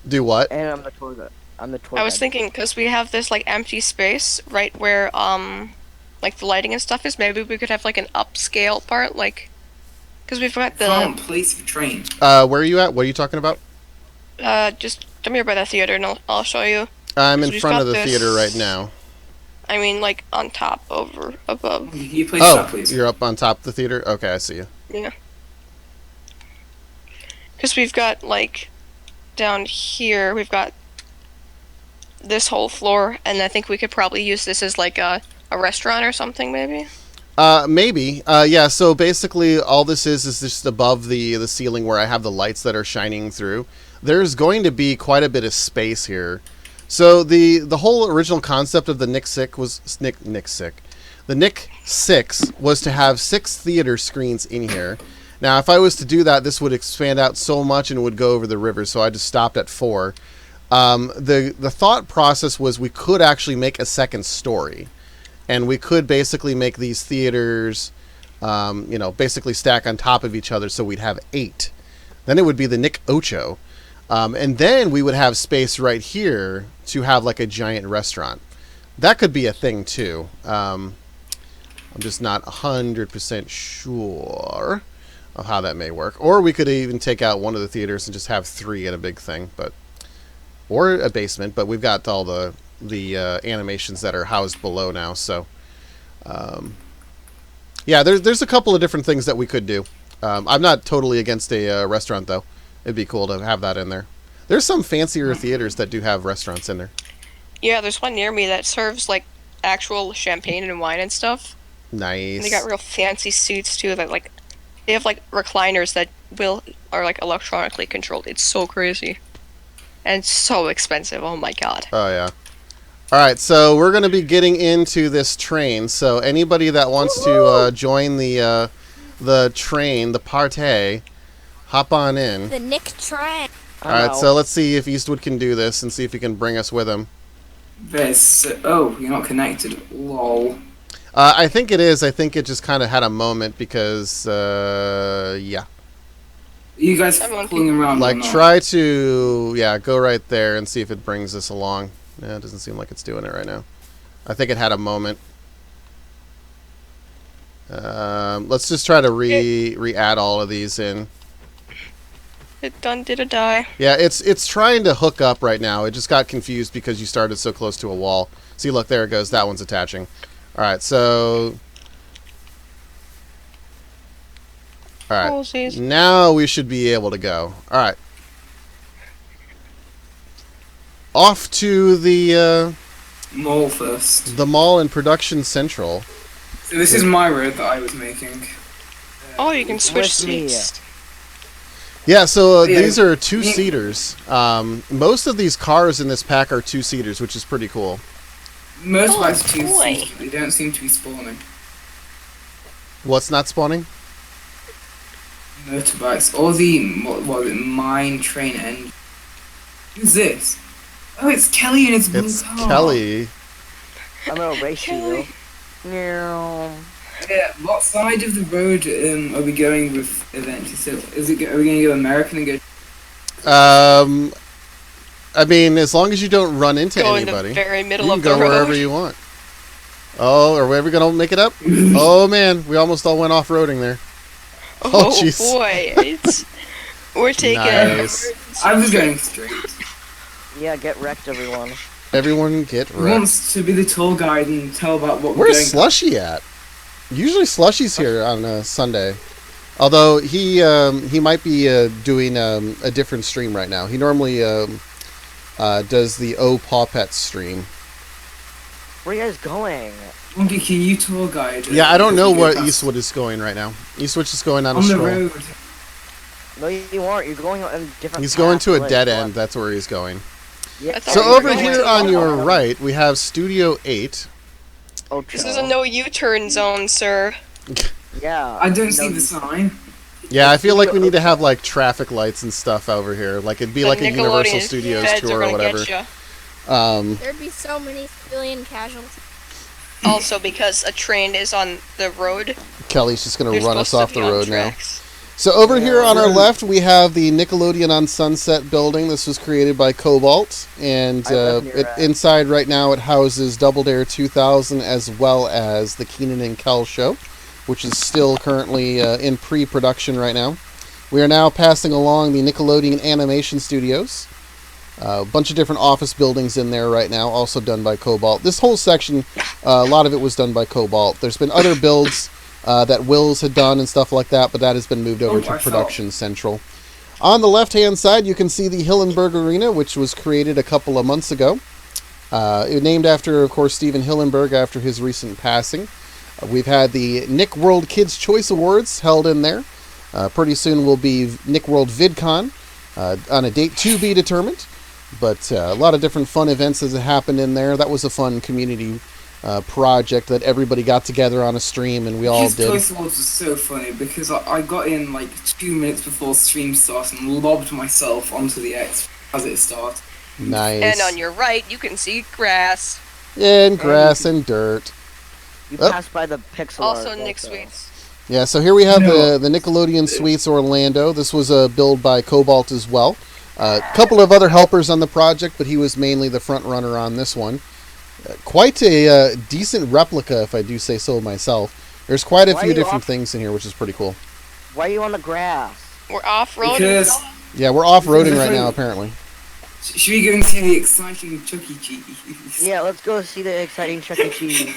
do what? and I'm the tour guide. I was thinking because we have this like empty space right where like the lighting and stuff is. Maybe we could have like an upscale part, like because we've got Found the place for train. Where are you at? What are you talking about? just come here by the theater and I'll show you. I'm in So we've front got of the this- theater right now. I mean like on top, over, above. You place Oh, that, please. you're up on top of the theater? Okay, I see you. Yeah. Because we've got like down here, we've got this whole floor, and I think we could probably use this as like a a restaurant or something, maybe? Maybe. Yeah, so basically all this is just above the ceiling where I have the lights that are shining through. There's going to be quite a bit of space here. So the whole original concept of the Nick 6 was to have 6 theater screens in here. Now, if I was to do that, this would expand out so much and would go over the river, so I just stopped at 4. The thought process was we could actually make a second story. And we could basically make these theaters, basically stack on top of each other, so we'd have 8. Then it would be the Nick Ocho. And then we would have space right here to have like a giant restaurant. That could be a thing too. I'm just not 100% sure of how that may work. Or we could even take out one of the theaters and just have 3 in a big thing, or a basement. But we've got all the animations that are housed below now. So, yeah, there's a couple of different things that we could do. I'm not totally against a restaurant though. It'd be cool to have that in there. There's some fancier theaters that do have restaurants in there. Yeah, there's one near me that serves like actual champagne and wine and stuff. Nice. And they got real fancy seats too. That like they have like recliners that are like electronically controlled. It's so crazy, and so expensive. Oh my god. Oh yeah. All right, so we're going to be getting into this train. So anybody that wants to join the train, the party, hop on in. The Nick train. All right, so let's see if Eastwood can do this and see if he can bring us with him. Oh, you're not connected. Lol. I think it is. I think it just kind of had a moment because, yeah. You guys pulling around? Like, try to, go right there and see if it brings us along. Yeah, it doesn't seem like it's doing it right now. I think it had a moment. Let's just try to re-add all of these in. It done did a die. Yeah, it's trying to hook up right now. It just got confused because you started so close to a wall. See, look, there it goes. That one's attaching. All right, so... All right, now we should be able to go. All right. Off to the... mall first. The mall in Production Central. So this is my road that I was making. Oh, you can switch seats. Yeah, so these are 2-seaters. Most of these cars in this pack are 2-seaters, which is pretty cool. Most bikes are 2-seaters. They don't seem to be spawning. What's not spawning? Motorbikes. Or the mine train engine. Who's this? Oh, it's Kelly and his blue car. It's Kelly. I'm gonna race you. Yeah, what side of the road are we going with eventually? So, are we going to go American and go? I mean, as long as you don't run into anybody, in the very middle you can of the go road. wherever you want. Oh, are we ever going to make it up? Oh man, we almost all went off-roading there. Oh jeez. Boy, we're taking. Nice. I was going straight. Yeah, get wrecked, everyone. Everyone get wrecked. Who wants to be the tour guide and tell about what Where's we're going? Slushy at? Usually Slushy's here on a Sunday. Although he might be doing a different stream right now. He normally does the O Paw Pets stream. Where are you guys going? Monkey, can you tour guide? Yeah, I don't know where Eastwood is going right now. Eastwood's just going on a stroll. On the road. No, you aren't. You're going on a different He's going path, to a like, dead end. That's where he's going. Yeah. So over here on your right, we have Studio 8. This is a no U-turn zone, sir. Yeah. I don't see the sign. Yeah, I feel like we need to have like traffic lights and stuff over here. Like it'd be like a Universal Studios tour or whatever. There'd be so many civilian casualties. Also, because a train is on the road. Kelly's just gonna run us off the road now. Tracks. So over here on our left, we have the Nickelodeon on Sunset building. This was created by Cobalt, and inside right now it houses Double Dare 2000 as well as the Keenan and Kel show, which is still currently in pre-production right now. We are now passing along the Nickelodeon Animation Studios. A bunch of different office buildings in there right now, also done by Cobalt. This whole section, a lot of it was done by Cobalt. There's been other builds that Wills had done and stuff like that, but that has been moved over to Production Central. On the left-hand side, you can see the Hillenberg Arena, which was created a couple of months ago. Named after, of course, Steven Hillenburg after his recent passing. We've had the Nick World Kids' Choice Awards held in there. Pretty soon will be Nick World VidCon on a date to be determined. But a lot of different fun events has happened in there. That was a fun community project that everybody got together on a stream and we all His did. Choice Awards was so funny because I got in like 2 minutes before stream started and lobbed myself onto the X as it started. Nice. And on your right, you can see grass. And grass and dirt. You Oh. passed by the pixel Also art Nick also. Sweets. Yeah, so here we have the Nickelodeon Suites Orlando. This was a build by Cobalt as well. A couple of other helpers on the project, but he was mainly the front runner on this one. Quite a decent replica, if I do say so myself. There's quite a Why few are you different off- things in here, which is pretty cool. Why are you on the grass? We're off-roading. Because Yeah, we're off-roading right now, apparently. should we go and see the exciting Chuck E. Cheese? Yeah, let's go see the exciting Chuck E. Cheese.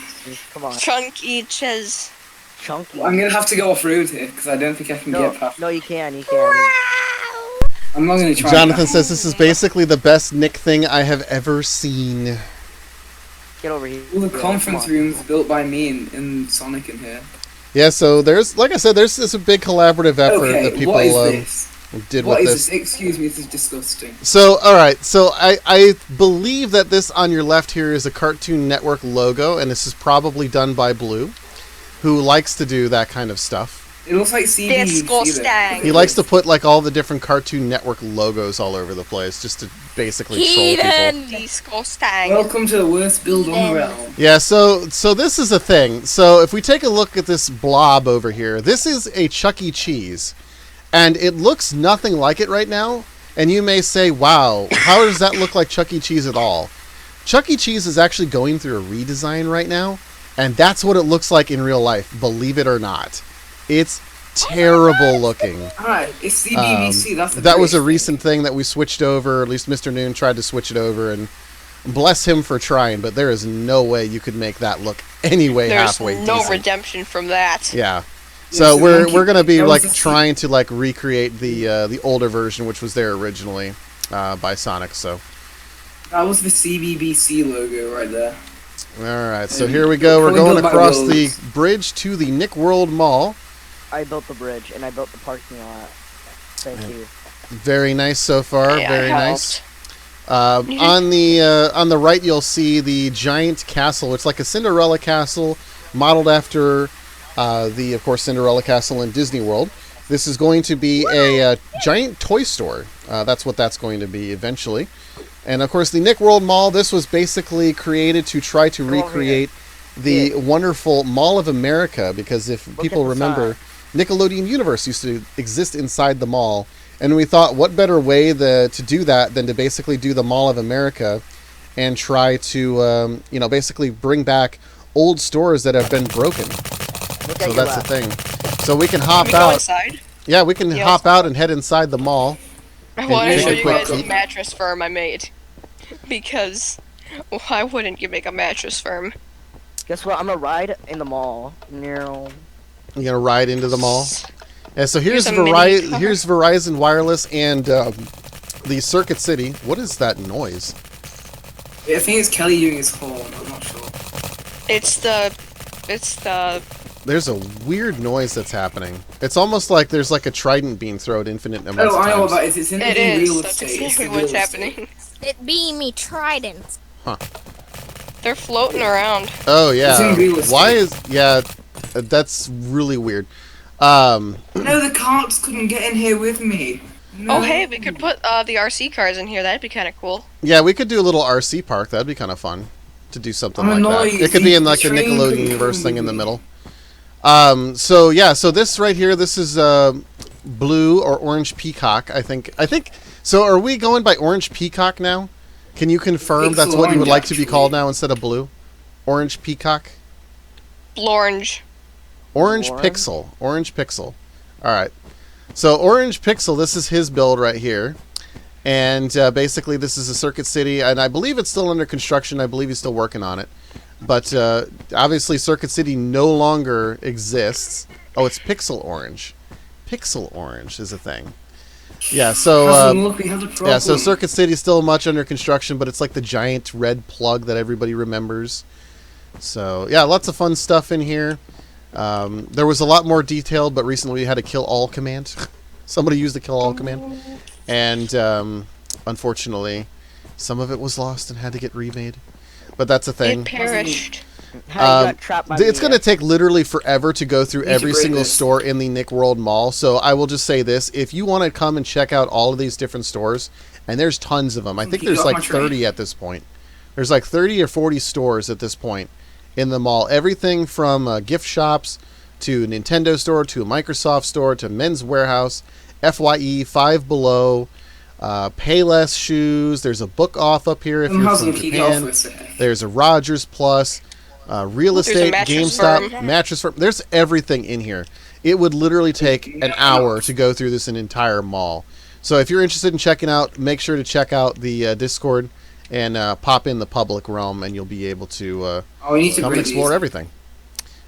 Come on. Chunky Ches. Chunky. I'm gonna have to go off road here because I don't think I can get past. No, you can. You can. I'm not gonna try. Jonathan says this is basically the best Nick thing I have ever seen. Get over here. All the Yeah, conference come on. rooms built by me in Sonic in here. Yeah, so there's, like I said, there's this a big collaborative effort Okay, that people what is this? did What with is this. this? Excuse me, this is disgusting. So, alright, so I believe that this on your left here is a Cartoon Network logo, and this is probably done by Blue, who likes to do that kind of stuff. It looks like CBBC. Disgusting. He likes to put like all the different Cartoon Network logos all over the place, just to basically troll people. Heathen! Disgusting. Welcome to the worst build on the realm. Yeah, so this is a thing. So if we take a look at this blob over here, this is a Chuck E. Cheese. And it looks nothing like it right now. And you may say, wow, how does that look like Chuck E. Cheese at all? Chuck E. Cheese is actually going through a redesign right now. And that's what it looks like in real life, believe it or not. It's terrible looking. Alright, it's CBBC. That's the That was a great recent thing that we switched over. At least Mr. Noon tried to switch it over. And bless him for trying. But there is no way you could make that look anyway There's halfway no decent. redemption from that. Yeah. Yeah, So so we're gonna be that like was the- trying to like recreate the older version, which was there originally by Sonic. So That was the CBBC logo right there. all right, so And here we go. We're probably going built by across the Wills. bridge to the Nick World Mall. I built the bridge and I built the parking lot. Thank you. Very nice so far. Yeah, Very I nice. helped. On the right, you'll see the giant castle. It's like a Cinderella castle, modeled after of course, Cinderella Castle in Disney World. This is going to be a giant toy store. That's what that's going to be eventually. And of course, the Nick World Mall. This was basically created to try to recreate the wonderful Mall of America. Because if people the remember, Nickelodeon Universe used to exist inside the mall. And we thought, what better way to do that than to basically do the Mall of America and try to, basically bring back old stores that have been broken. Look So at that's the thing. So we can hop Can we go out. inside? Yeah, we can Yeah, hop let's out and head inside the mall. I want take to show a you quick guys the peek. Mattress Firm I made. Because why wouldn't you make a Mattress Firm? Guess what? I'm gonna ride in the mall. No. You're gonna ride into the mall. Yeah, so here's Here's a mini car. here's Verizon Wireless and the Circuit City. What is that noise? I think it's Kelly doing his horn. I'm not sure. It's the There's a weird noise that's happening. It's almost like there's like a trident being thrown infinite amounts Oh, of I know times. what that is. It's in it the real is. That's estate. It's exactly the what's real estate. happening. It be me trident. They're floating around. Oh yeah. in real estate. Why is that's really weird. No, the carts couldn't get in here with me. No. Oh hey, we could put the RC cars in here. That'd be kind of cool. Yeah, we could do a little RC park. That'd be kind of fun to do something I'm like annoyed. that. It could be in The like the train Nickelodeon couldn't universe come thing with in the me. middle. So this right here, this is blue or orange peacock. I think. So are we going by orange peacock now? Can you confirm It's that's what you would orange, like to be actually. called now instead of blue? Orange peacock. Orange. Orange Orange? Pixel. Orange Pixel. All right. So Orange Pixel, this is his build right here. And basically this is a Circuit City, and I believe it's still under construction. I believe he's still working on it. But obviously Circuit City no longer exists. Oh, it's Pixel Orange. Pixel Orange is a thing. Yeah, so We have a problem. yeah, so Circuit City is still much under construction, but it's like the giant red plug that everybody remembers. So yeah, lots of fun stuff in here. There was a lot more detailed, but recently we had a kill all command. Somebody used the kill all command, and unfortunately, some of it was lost and had to get remade. But that's a thing. It perished. How you got trapped by It's the, going to take literally forever to go through need to every break single this. store in the Nick World Mall. So I will just say this. If you want to come and check out all of these different stores, and there's tons of them. I think Keep there's off like my train. 30 at this point. There's like 30 or 40 stores at this point in the mall. Everything from gift shops to a Nintendo store to a Microsoft store to Men's Warehouse, FYE, Five Below, Payless shoes. There's a book off up here if you're How's from the key off Japan. for a sec? There's a Rogers Plus, real There's a estate, Mattress GameStop, Firm. Mattress Firm. There's everything in here. It would literally take an hour to go through this entire mall. So if you're interested in checking out, make sure to check out the Discord and pop in the public realm, and you'll be able to We need to come and break explore these. everything.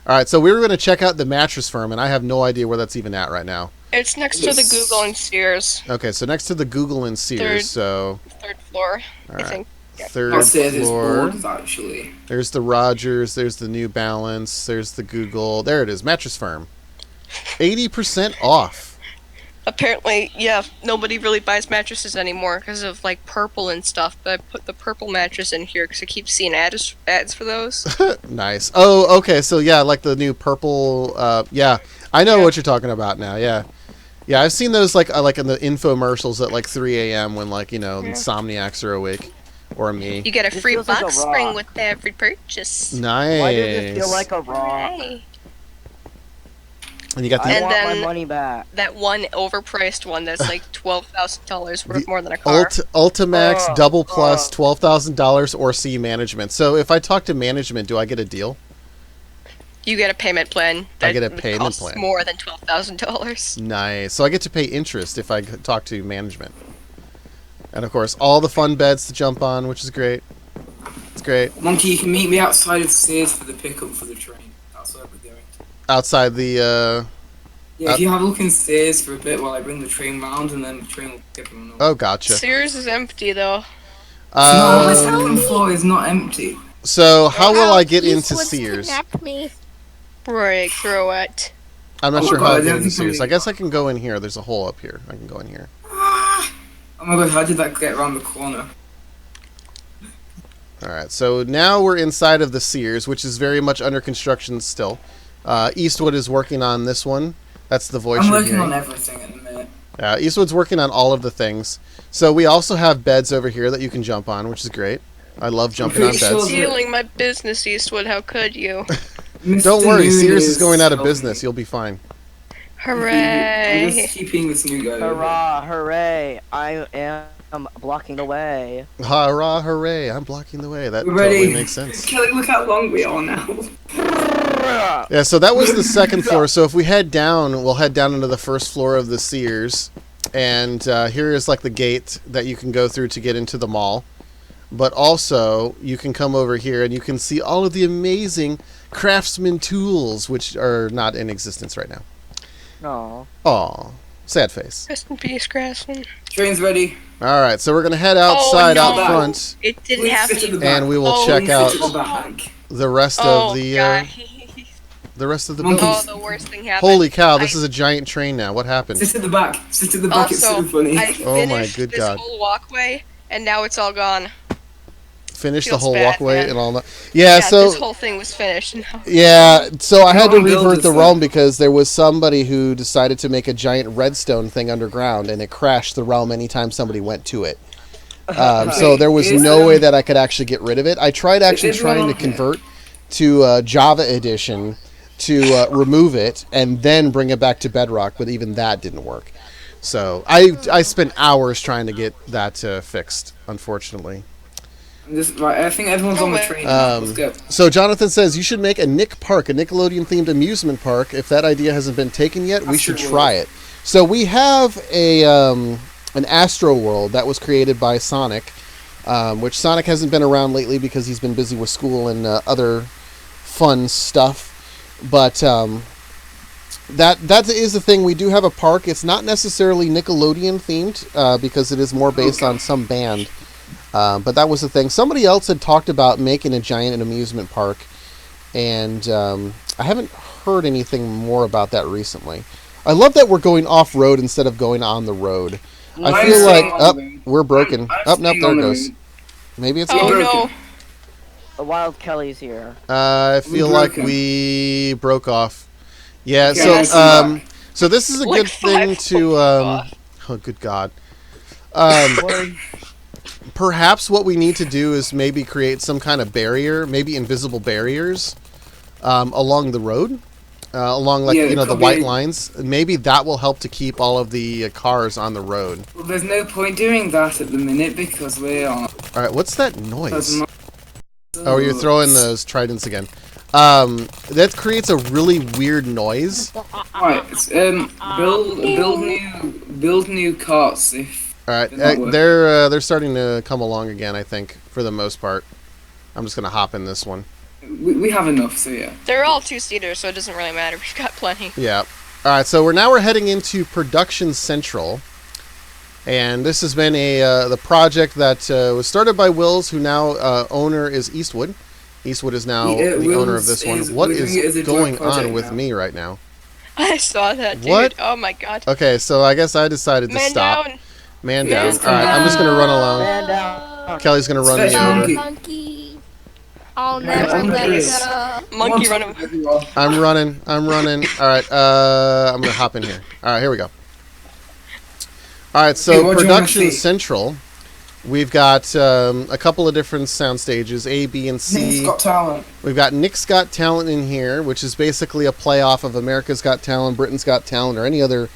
All right, so we were going to check out the Mattress Firm, and I have no idea where that's even at right now. It's next to the Google and Sears. Okay, so next to the Google and Sears, Third. so Third floor, All I right. think. third Upstairs is floor. boards, actually. There's the Rogers, there's the New Balance, there's the Google. There it is, Mattress Firm. 80% off. Apparently, yeah, nobody really buys mattresses anymore because of like purple and stuff. But I put the purple mattress in here because I keep seeing ads for those. Nice. Oh, okay. So yeah, like the new purple. Yeah, I know what you're talking about now. Yeah, yeah. I've seen those like in the infomercials at like 3 a.m. when like insomniacs are awake, or me. You get a This free feels like a box raw. spring with every purchase. Nice. Why does it feel like a raw? Hooray. And you got the I And want then- my money back. That one overpriced one that's like $12,000 worth The more than a car. Ultimax Double Plus $12,000 or C management. So if I talk to management, do I get a deal? You get a payment plan. That get a payment costs plan. more than $12,000. Nice. So I get to pay interest if I talk to management. And of course, all the fun beds to jump on, which is great. It's great. Monkey, you can meet me outside of Sears for the pickup for the train. That's where we're going. Outside the. Yeah, if you have a look in Sears for a bit while I bring the train round, and then the train will pick them up. Oh, gotcha. Sears is empty though. No, the second floor is not empty. So how will I get into Eastwood's Sears? kidnapped me. Break through it. I'm not Oh, sure God, how I I get don't into think Sears. I'm I guess I can go in here. There's a hole up here. I can go in here. Oh my god, how did that get around the corner? All right. So now we're inside of the Sears, which is very much under construction still. Eastwood is working on this one. That's the voice I'm you're working hearing. on everything at the minute. Eastwood's working on all of the things. So we also have beds over here that you can jump on, which is great. I love jumping on pretty sure beds. Stealing my business, Eastwood. How could you? Don't worry, Mr. Sears Moon is going out of helping business. me. You'll be fine. I'm Hooray! just keeping this new guy. over. Hurrah, hooray, I am blocking the way. Hurrah, hooray, I'm blocking the way. That We're ready. totally makes sense. Kelly, look how long we are now. Yeah, so that was the second floor. So if we head down, we'll head down into the first floor of the Sears. And here is like the gate that you can go through to get into the mall. But also, you can come over here and you can see all of the amazing craftsman tools, which are not in existence right now. No. Aw, sad face. Rest in peace, Grassman. Train's ready. All right, so we're going to head outside no. out front, It didn't Please happen. sit to the back. and we will Oh, check Please out sit to the back. the rest Oh, of the God. the rest of the Monkey. building. Oh, the worst thing happened. Holy cow, this I- is a giant train now. What happened? Sit to the back. Sit to the back. It's so Also, funny. I Oh my finished good this God. whole walkway, and now it's all gone. Finish the feels whole bad, walkway man. and all that. Yeah, This so whole thing was finished. And now yeah, so I had to Don't build revert this the thing. realm because there was somebody who decided to make a giant redstone thing underground, and it crashed the realm anytime somebody went to it. So there was Is no there- way that I could actually get rid of it. I tried actually Is trying to there- convert to Java Edition to remove it and then bring it back to Bedrock, but even that didn't work. So I spent hours trying to get that fixed, unfortunately. Right, I think everyone's on the train. now. Let's go. So Jonathan says you should make a Nick Park, a Nickelodeon-themed amusement park. If that idea hasn't been taken yet, we should Astro try World. it. So we have an Astro World that was created by Sonic, which Sonic hasn't been around lately because he's been busy with school and other fun stuff. But that is the thing. We do have a park. It's not necessarily Nickelodeon themed because it is more based on some band. But that was the thing. Somebody else had talked about making a giant amusement park, and I haven't heard anything more about that recently. I love that we're going off-road instead of going on the road. I feel like, we're broken. Nope, there it goes. Maybe it's Oh broken. no. The Wild Kelly's here. I feel like we broke off. Yeah, Okay, so this is a Like good thing 5 to... off. oh, good God. What are you- Perhaps what we need to do is maybe create some kind of barrier, maybe invisible barriers along the road, along the white lines. Maybe that will help to keep all of the cars on the road. Well, there's no point doing that at the minute because we are. All right, what's that noise? Oh, Oh, you're throwing those tridents again. That creates a really weird noise. Right, build new carts. All right, They're not they're starting to come along again. I think for the most part. I'm just gonna hop in this one. We have enough, so yeah. They're all 2-seaters, so it doesn't really matter. We've got plenty. Yeah. All right, so we're heading into Production Central, and this has been the project that was started by Wills, who now owner is Eastwood. Eastwood is now the owner of this one. What is going on with me right now? I saw that, dude. What? Oh my god. Okay, so I guess I decided to Man stop. down. Man down. Yes, All right, I'm just gonna run along. Man down. Kelly's gonna run me Special over. monkey. Monkey. I'll never let go. Monkey running. I'm running. All right, I'm gonna hop in here. All right, here we go. All right, so Okay, what do you wanna Production see? Central, we've got a couple of different sound stages, A, B, and C. Nick's Got Talent. We've got Nick's Got Talent in here, which is basically a play off of America's Got Talent, Britain's Got Talent, or any other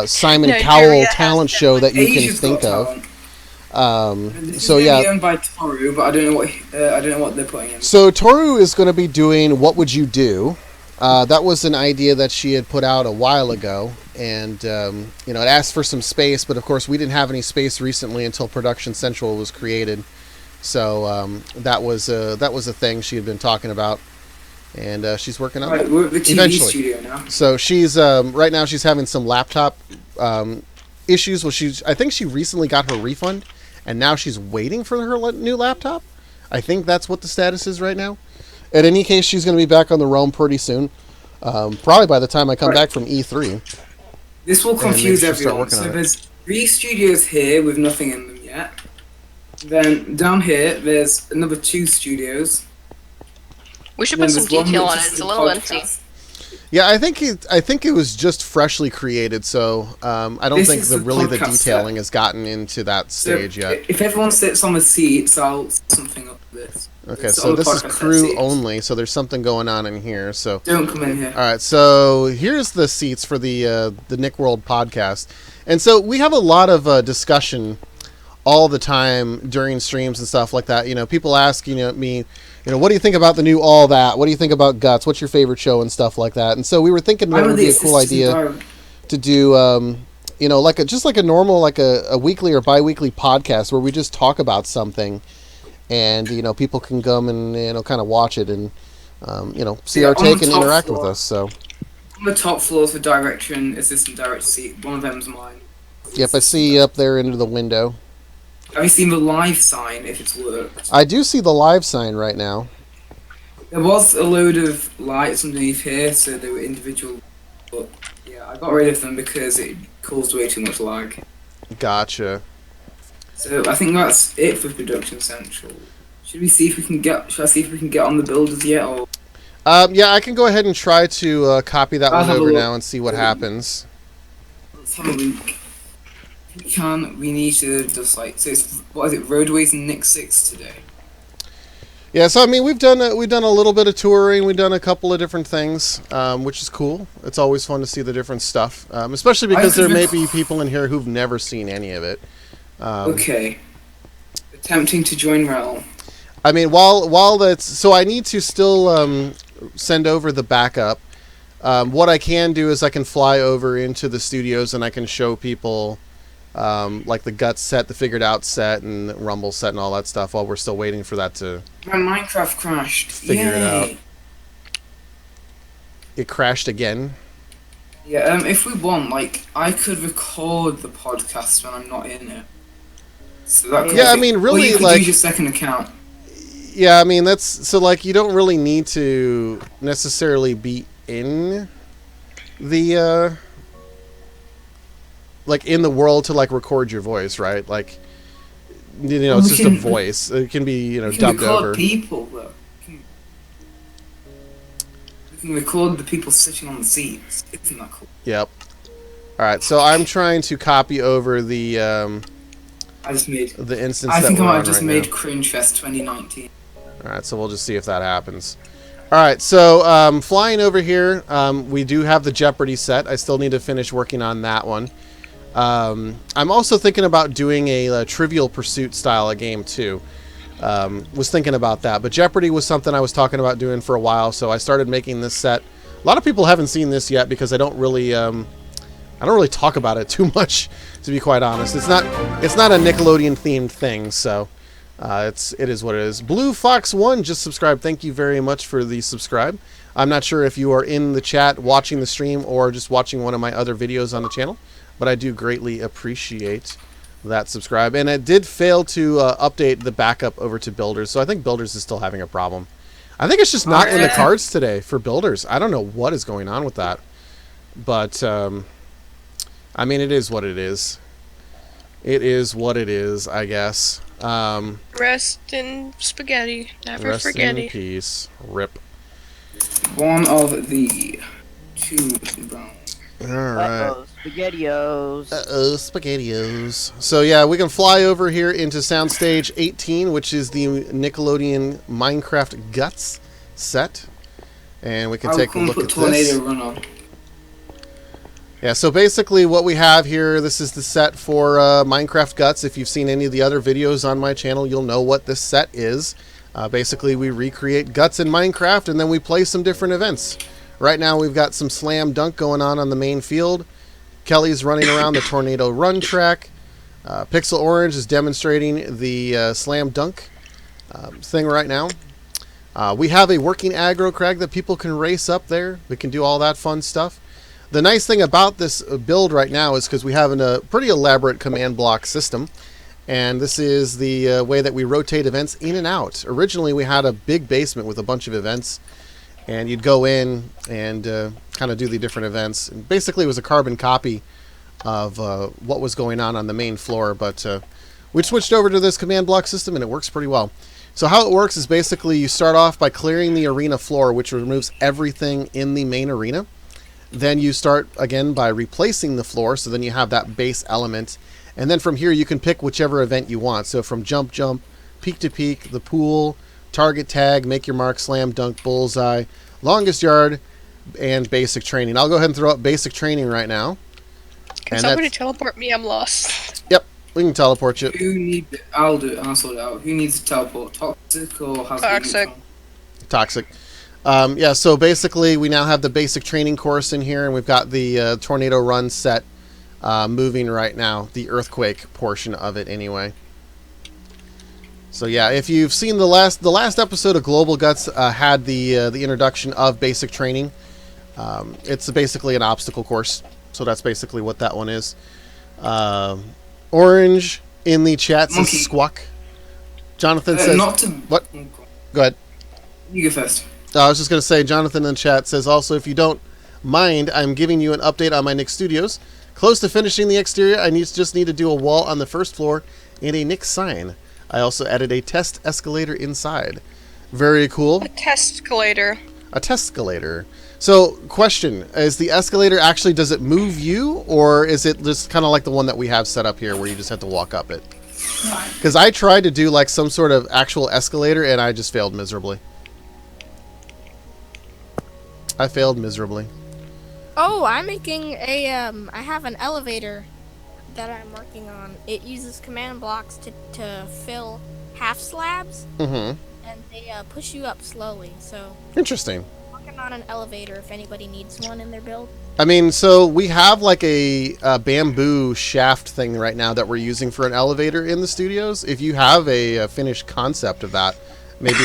Simon Nigeria Cowell has talent show that you can Asia's think Got of. Talent. This So is yeah, owned by Toru, but I don't know what they're putting in. so Toru is going to be doing What Would You Do? That was an idea that she had put out a while ago, and it asked for some space, but of course we didn't have any space recently until Production Central was created. So that was a thing she had been talking about, and she's working on Right, it we're at the TV eventually. studio now. So she's right now she's having some laptop issues. Well, I think she recently got her refund, and now she's waiting for her new laptop. I think that's what the status is right now. In any case, she's going to be back on the roam pretty soon. Probably by the time I come back from E3. This will And maybe confuse she'll start everyone. working So on it. there's 3 studios here with nothing in them yet. Then down here, there's another 2 studios. We should Then put some there's one detail which on it. is It's a the little empty. podcast. Yeah, I think it was just freshly created, so I don't This think is the the really podcast detailing has gotten into that So stage yet. if everyone sits on the seats, I'll set something up with this. Okay, It's so all this is podcast crew seats. only, so there's something going on in here. So Don't come in here. all right, so here's the seats for the Nick World podcast, and so we have a lot of discussion all the time during streams and stuff like that. People ask me, what do you think about the new All That? What do you think about Guts? What's your favorite show and stuff like that? And so we were thinking that it would be a cool idea to do, just like a normal, like a weekly or bi-weekly podcast where we just talk about something, and people can come and kind of watch it and see Yeah, our on the take and top interact floor. with us. So. On the top floor is the assistant director seat. One of them's mine. Yep, I see you up there into the window. Have you seen the live sign, if it's worked? I do see the live sign right now. There was a load of lights underneath here, so they were individual. But yeah, I got rid of them because it caused way too much lag. Gotcha. So I think that's it for Production Central. Should I see if we can get on the builders yet, or Yeah, I can go ahead and try to copy that I'll one have a over look. now and see what happens. let's have a look. If we need to just so it's, what is it, Roadways and Nick 6 today? Yeah, so I mean, we've done a little bit of touring. We've done a couple of different things, which is cool. It's always fun to see the different stuff, especially because there may be people in here who've never seen any of it. Okay. Attempting to join Realm. I mean, while that's so, I need to still send over the backup. What I can do is I can fly over into the studios and I can show people like the Guts set, the Figured Out set, and the Rumble set, and all that stuff while we're still waiting for that to My Minecraft crashed. Figure it Yay. out. It crashed again. Yeah, if we want, like, I could record the podcast when I'm not in it. So that could Yeah, I be- mean, or really, you could like- use your second account. Yeah, I mean, that's... So, like, you don't really need to necessarily be in the, like, in the world to, like, record your voice, right? Like, you know, it's We just a can- voice. It can be, you know, We can dubbed record over. people, though. We can record the people sitting on the seats. Isn't that cool? Yep. All right, so I'm trying to copy over the I just made. instance I that think we're I might on have just right made now. Cringe Fest 2019. All right, so we'll just see if that happens. All right, so flying over here, we do have the Jeopardy set. I still need to finish working on that one. I'm also thinking about doing a Trivial Pursuit style of game too. Was thinking about that, but Jeopardy was something I was talking about doing for a while, so I started making this set. A lot of people haven't seen this yet because I don't really talk about it too much, to be quite honest. It's not a Nickelodeon themed thing, so it is what it is. Blue Fox 1 just subscribed. Thank you very much for the subscribe. I'm not sure if you are in the chat watching the stream or just watching one of my other videos on the channel, but I do greatly appreciate that subscribe. And it did fail to update the backup over to Builders, so I think Builders is still having a problem. I think it's just not in the cards today for Builders. I don't know what is going on with that, but I mean, it is what it is. It is what it is, I guess. Rest in spaghetti. Never Rest forget in it. peace. Rip. One of the two brown. All right. Uh-oh, SpaghettiOs. Uh-oh, SpaghettiOs. So yeah, we can fly over here into Soundstage 18, which is the Nickelodeon Minecraft Guts set. And we can I'll take a come look put at Tornado this. Run on. Yeah, so basically what we have here, this is the set for Minecraft Guts. If you've seen any of the other videos on my channel, you'll know what this set is. Basically, we recreate Guts in Minecraft, and then we play some different events. Right now, we've got some slam dunk going on the main field. Kelly's running around the Tornado Run track. Pixel Orange is demonstrating the slam dunk thing right now. We have a working aggro crag that people can race up there. We can do all that fun stuff. The nice thing about this build right now is because we have a pretty elaborate command block system. And this is the way that we rotate events in and out. Originally, we had a big basement with a bunch of events. And you'd go in and kind of do the different events. And basically, it was a carbon copy of what was going on the main floor. But we switched over to this command block system, and it works pretty well. So how it works is basically you start off by clearing the arena floor, which removes everything in the main arena. Then you start, again, by replacing the floor, so then you have that base element. And then from here, you can pick whichever event you want. So from jump, jump, peak to peak, the pool, target tag, make your mark, slam dunk, bullseye, longest yard, and basic training. I'll go ahead and throw up basic training right now. Can And somebody that's- teleport me? I'm lost. Yep, we can teleport you. Who need? I'll do it. I'll sort it out. Who needs to teleport? Toxic or has Toxic. Toxic. Yeah, so basically we now have the basic training course in here, and we've got the Tornado Run set moving right now, the earthquake portion of it anyway. So yeah, if you've seen the last episode of Global Guts had the introduction of basic training. It's basically an obstacle course, so that's basically what that one is. Orange in the chat says Monkey. squawk. Jonathan says not to. what? Go ahead. You go first. I was just going to say, Jonathan in chat says also, if you don't mind, I'm giving you an update on my Nick Studios. Close to finishing the exterior, I just need to do a wall on the first floor and a Nick sign. I also added a test escalator inside. Very cool. A test escalator. A test escalator. So, question, is the escalator actually, does it move you, or is it just kind of like the one that we have set up here where you just have to walk up it? Because I tried to do like some sort of actual escalator and I just failed miserably. I failed miserably. Oh, I'm making a, I have an elevator that I'm working on. It uses command blocks to fill half slabs, Mm-hmm. and they push you up slowly. So, Interesting. working on an elevator if anybody needs one in their build. I mean, so we have like a bamboo shaft thing right now that we're using for an elevator in the studios. If you have a finished concept of that, maybe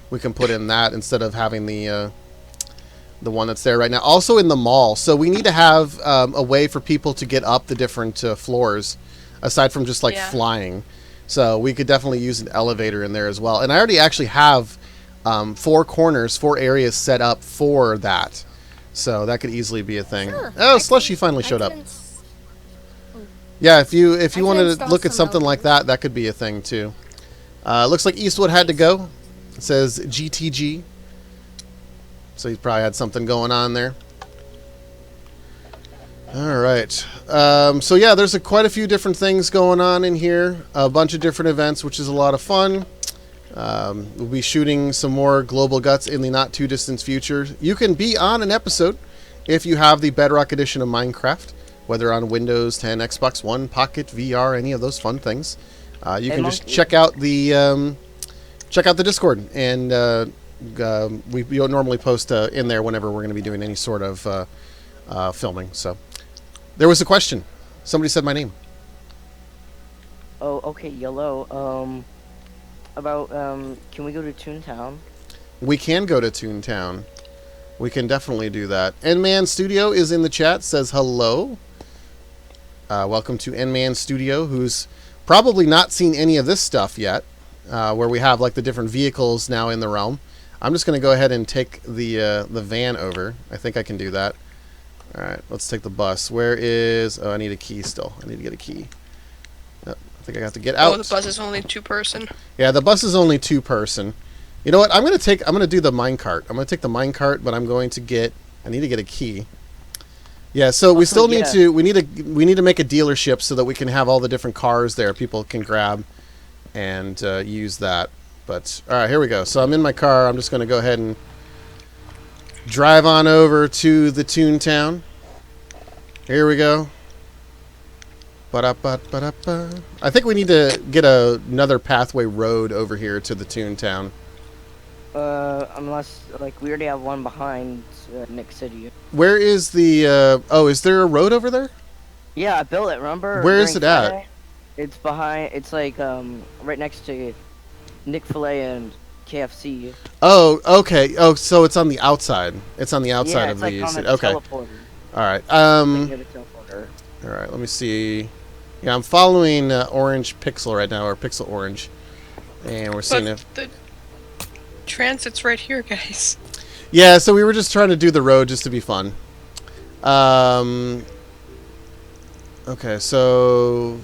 we can put in that instead of having the the one that's there right now. Also in the mall. So we need to have a way for people to get up the different floors, aside from just like flying. So we could definitely use an elevator in there as well. And I already actually have 4 corners, 4 areas set up for that. So that could easily be a thing. Sure. Oh, Slushy finally showed up. Yeah, if you wanted to look at something like that, that could be a thing too. Looks like Eastwood had to go. It says GTG. So he's probably had something going on there. All right. So yeah, there's quite a few different things going on in here. A bunch of different events, which is a lot of fun. We'll be shooting some more Global Guts in the not too distant future. You can be on an episode if you have the Bedrock edition of Minecraft, whether on Windows 10, Xbox One, Pocket, VR, any of those fun things. You can just check out the Discord, and we normally post in there whenever we're going to be doing any sort of filming. So there was a question. Somebody said my name. Oh, okay, Yellow. About, can we go to Toontown? We can go to Toontown. We can definitely do that. Nman Studio is in the chat, says hello. Welcome to Nman Studio, who's probably not seen any of this stuff yet, where we have like the different vehicles now in the realm. I'm just going to go ahead and take the van over. I think I can do that. All right, let's take the bus. Where is... Oh, I need a key still. I need to get a key. Oh, I think I have to get out. Oh, the bus is only 2-person. Yeah, the bus is only 2-person. You know what? I'm going to do the minecart. I'm going to take the minecart, but I'm going to get... I need to get a key. Yeah, so we still need to... We need to make a dealership so that we can have all the different cars there. People can grab and use that. But, all right, here we go. So I'm in my car. I'm just going to go ahead and drive on over to the Toontown. Here we go. Ba-da-ba-ba-da-ba. I think we need to get another pathway road over here to the Toontown. Unless, like, we already have one behind Nick City. Where is the, oh, is there a road over there? Yeah, I built it, remember? Where is it at? It's behind, it's like, right next to Nick Filet and KFC. Oh, okay. Oh, so it's on the outside. It's on the outside of the city. Okay. Teleporter. All right. All right, let me see. Yeah, I'm following Orange Pixel right now, or Pixel Orange. And we're seeing if... the transit's right here, guys. Yeah, so we were just trying to do the road just to be fun. Okay, so...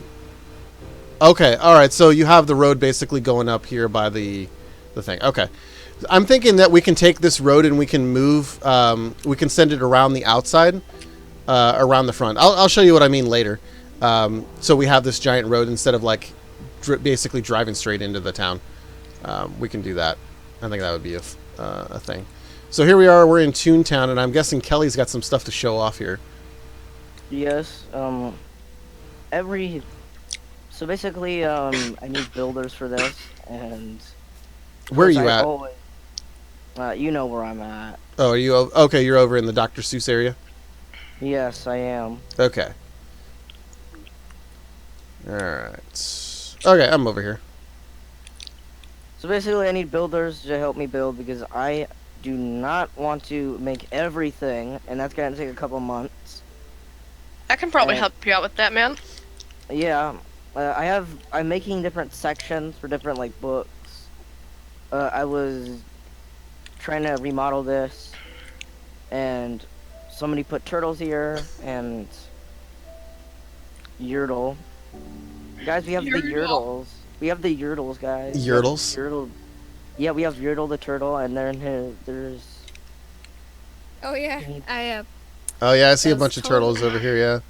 Okay, alright, so you have the road basically going up here by the thing. Okay. I'm thinking that we can take this road and we can move... we can send it around the outside, around the front. I'll show you what I mean later. So we have this giant road instead of, like, basically driving straight into the town. We can do that. I think that would be a thing. So here we are, we're in Toontown, and I'm guessing Kelly's got some stuff to show off here. Yes, so basically, I need builders for this, and... Where are you at? Always, you know where I'm at. Oh, are you... Okay, you're over in the Dr. Seuss area? Yes, I am. Okay. Alright. Okay, I'm over here. So basically, I need builders to help me build, because I do not want to make everything, and that's going to take a couple months. I can probably help you out with that, man. Yeah, I'm making different sections for different, like, books. I was trying to remodel this, and somebody put turtles here, and Yertle. Guys, we have the Yertles. We have the Yertles, guys. Yertles? Yertle. Yeah, we have Yertle the turtle, and then there's... Oh yeah, Oh yeah, I see a bunch of turtles over here,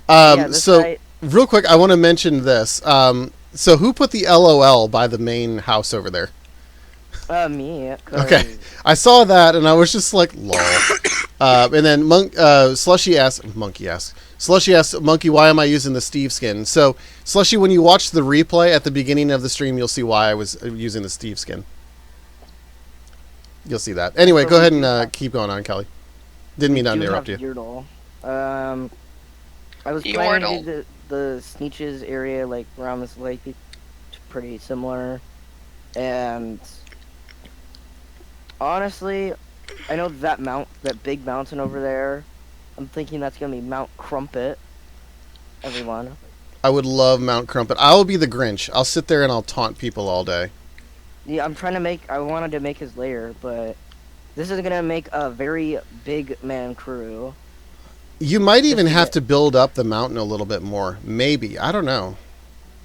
yeah. So, real quick, I want to mention this. So who put the LOL by the main house over there? Me. Okay, I saw that and I was just like, lol. And then Slushy asked, Monkey, why am I using the Steve skin? So, Slushy, when you watch the replay at the beginning of the stream, you'll see why I was using the Steve skin. You'll see that. Anyway, go ahead and keep going on, Kelly. Didn't mean to interrupt you. Yertle. I was planning to do the Sneeches area, like, around this lake. It's pretty similar. And honestly, I know that big mountain over there. I'm thinking that's gonna be Mount Crumpet. Everyone. I would love Mount Crumpet. I will be the Grinch. I'll sit there and I'll taunt people all day. Yeah, I wanted to make his lair, but this is gonna make a very big man crew. You might even have to build up the mountain a little bit more. Maybe. I don't know.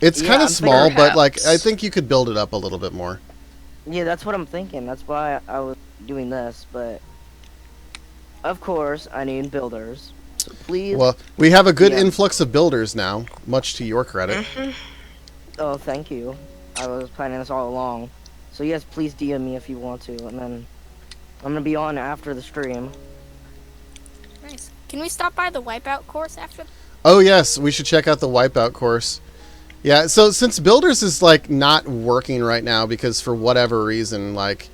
It's Yeah, kind of I'm small, thinking but like I think you could build it up a little bit more. Yeah, that's what I'm thinking. That's why I was doing this, but of course I need builders. So please. Well, we have a good Yeah. influx of builders now, much to your credit. Oh, thank you. I was planning this all along. So yes, please DM me if you want to, and then I'm gonna be on after the stream. Nice. Can we stop by the Wipeout course after? Oh yes, we should check out the Wipeout course. Yeah, so since Builders is like not working right now because for whatever reason, like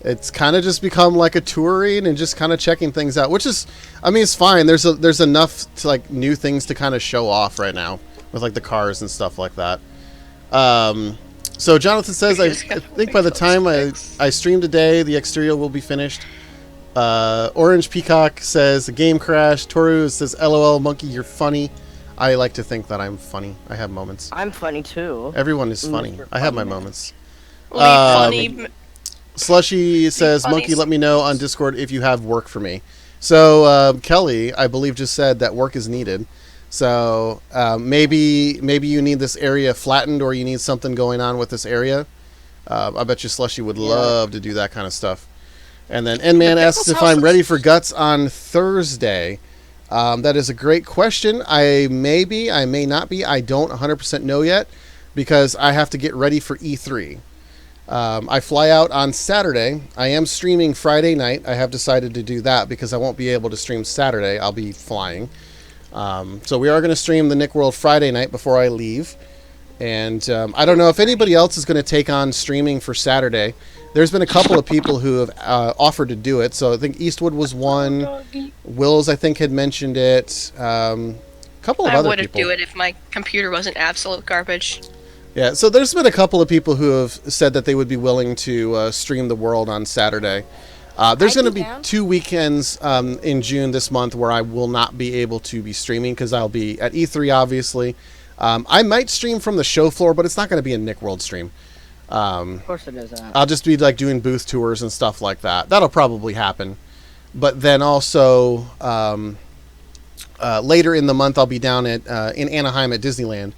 it's kind of just become like a touring and just kind of checking things out, which is, I mean, it's fine. There's enough to like new things to kind of show off right now with like the cars and stuff like that. So Jonathan says, I think by the time I stream today, the exterior will be finished. Orange Peacock says, the game crashed. Toru says, LOL, Monkey, you're funny. I like to think that I'm funny. I have moments. I'm funny too. Everyone is funny. I have my moments. Funny. Slushy says, funny Monkey, let me know on Discord if you have work for me. So Kelly, I believe, just said that work is needed. So maybe you need this area flattened, or you need something going on with this area. I bet you Slushy would love to do that kind of stuff. And then N-Man asks if I'm ready for Guts on Thursday. That is a great question. I may be, I may not be. I don't 100% know yet because I have to get ready for E3. I fly out on Saturday. I am streaming Friday night. I have decided to do that because I won't be able to stream Saturday. I'll be flying. So we are going to stream the Nick World Friday night before I leave. And I don't know if anybody else is going to take on streaming for Saturday. There's been a couple of people who have offered to do it. So I think Eastwood was one. Wills, I think, had mentioned it. A couple of I other wouldn't people. do it if my computer wasn't absolute garbage. Yeah, so there's been a couple of people who have said that they would be willing to stream the world on Saturday. There's going to be 2 weekends in June this month where I will not be able to be streaming because I'll be at E3, obviously. I might stream from the show floor, but it's not going to be a Nick World stream. Of course it isn't. I'll just be like doing booth tours and stuff like that. That'll probably happen. But then also later in the month, I'll be down at in Anaheim at Disneyland.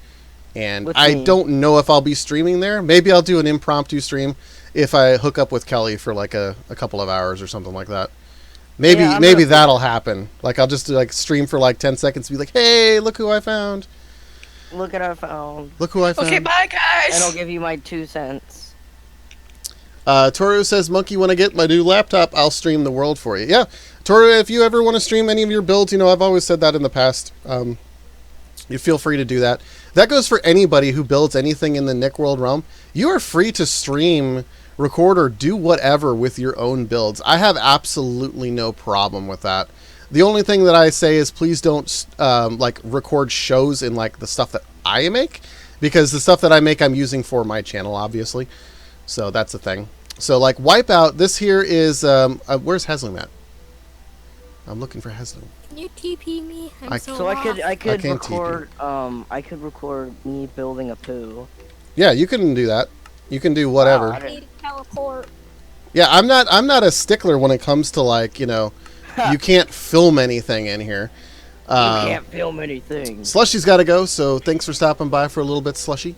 And I don't know if I'll be streaming there. Maybe I'll do an impromptu stream if I hook up with Kelly for like a couple of hours or something like that. Maybe that'll happen. Like I'll just like stream for like 10 seconds and be like, hey, look who I found. Look at I found. Look who I found. Okay, bye guys. And I'll give you my 2 cents. Toru says, Monkey, when I get my new laptop, I'll stream the world for you. Yeah, Toru, if you ever want to stream any of your builds, you know, I've always said that in the past. You feel free to do that. That goes for anybody who builds anything in the Nick World realm. You are free to stream, record, or do whatever with your own builds. I have absolutely no problem with that. The only thing that I say is please don't like record shows in like the stuff that I make, because the stuff that I make I'm using for my channel, obviously. So that's the thing. So like Wipeout, this here is where's Heslin at? I'm looking for Heslin. Can you TP me? I could record I could record me building a poo. Yeah, you can do that. You can do whatever. I need to teleport. Yeah, I'm not a stickler when it comes to like, you know, you can't film anything in here. You can't film anything. Slushy's got to go, so thanks for stopping by for a little bit, Slushy.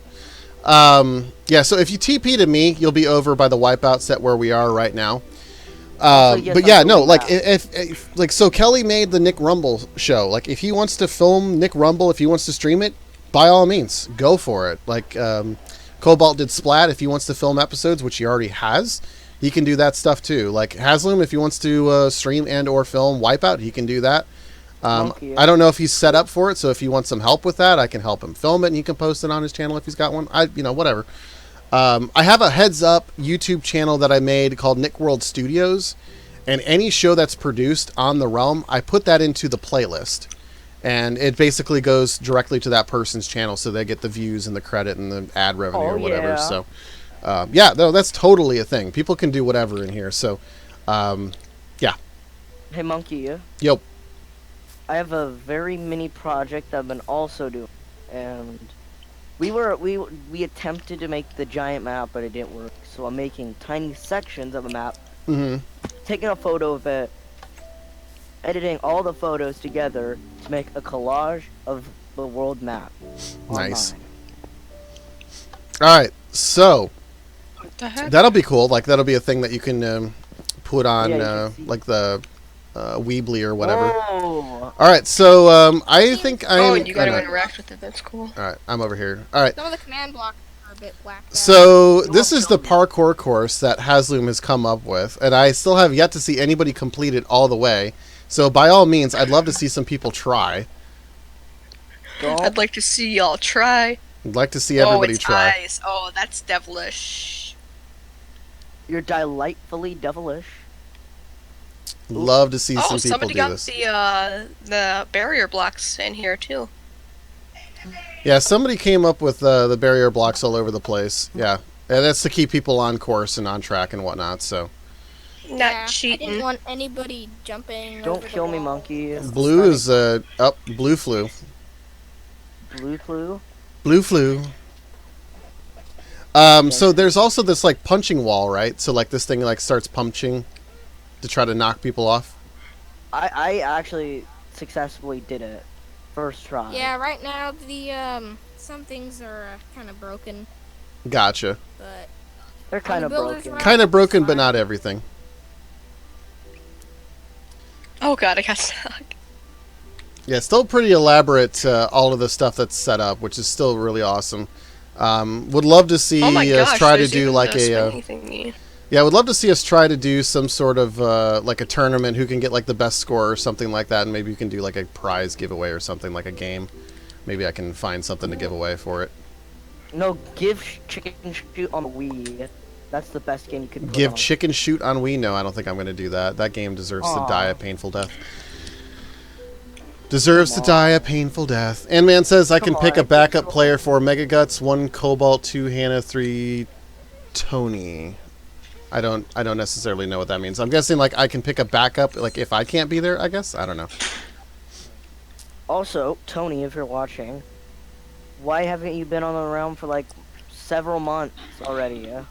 Yeah, so if you TP to me, you'll be over by the Wipeout set where we are right now. But yeah, no, like if like so Kelly made the Nick Rumble show. Like if he wants to film Nick Rumble, if he wants to stream it, by all means, go for it. Like Cobalt did Splat. If he wants to film episodes, which he already has, he can do that stuff too. Like Haslam, if he wants to stream and or film Wipeout, he can do that. I don't know if he's set up for it, so if he wants some help with that, I can help him film it, and he can post it on his channel if he's got one. Whatever. I have a heads up YouTube channel that I made called Nick World Studios, and any show that's produced on the realm, I put that into the playlist, and it basically goes directly to that person's channel, so they get the views and the credit and the ad revenue or whatever. Yeah. So, yeah, no, that's totally a thing. People can do whatever in here. So, Hey, Monkey. Yep. I have a very mini project that I've been also doing, and we attempted to make the giant map, but it didn't work. So I'm making tiny sections of a map, taking a photo of it, editing all the photos together to make a collage of the world map. Nice. Online. All right, so What the heck? that'll be cool. Like that'll be a thing that you can put on Yeah, you can see. like the Weebly or whatever. Oh, All right, so I think I'm. Oh, and you gotta no. interact with it. That's cool. All right, I'm over here. All right. Some of the command blocks are a bit whacked out. So this is the parkour course that Hasloom has come up with, and I still have yet to see anybody complete it all the way. So by all means, I'd love to see some people try. I'd like to see y'all try. I'd like to see everybody oh, it's try. eyes. Oh, that's devilish. you're delightfully devilish. Love to see Oh, some people somebody do got this. the barrier blocks in here too. Yeah, somebody came up with the barrier blocks all over the place. Yeah, and that's to keep people on course and on track and whatnot. So Not Yeah, I cheating. didn't want anybody jumping. Don't over the kill me, wall. Monkey. blue is up. Blue flew. Blue clue. Blue flew. So there's also this like punching wall, right? So like this thing like starts punching to try to knock people off. I actually successfully did it. First try. Yeah, right now the some things are kind of broken, Gotcha. but They're kind of builders broken. right- Kind of broken, Fine. but not everything. Oh god, I got stuck. Yeah, still pretty elaborate. All of the stuff that's set up, which is still really awesome. Would love to see Oh my us gosh, try to there's do even like the a. spinny thingy. Yeah, I would love to see us try to do some sort of like a tournament. Who can get like the best score or something like that, and maybe you can do like a prize giveaway or something like a game. Maybe I can find something to give away for it. No, give chicken shoot on the Wii. That's the best game you could put Give on. chicken shoot on Wii? No, I don't think I'm going to do that. That game deserves to Aw. die a painful death. Deserves to die a painful death. And man says I can Come pick a on, backup come player for Mega Guts, 1 Cobalt, 2 Hannah, 3 Tony. I don't necessarily know what that means. I'm guessing like I can pick a backup like if I can't be there, I guess. I don't know. Also, Tony, if you're watching, why haven't you been on the realm for like several months already? Yeah.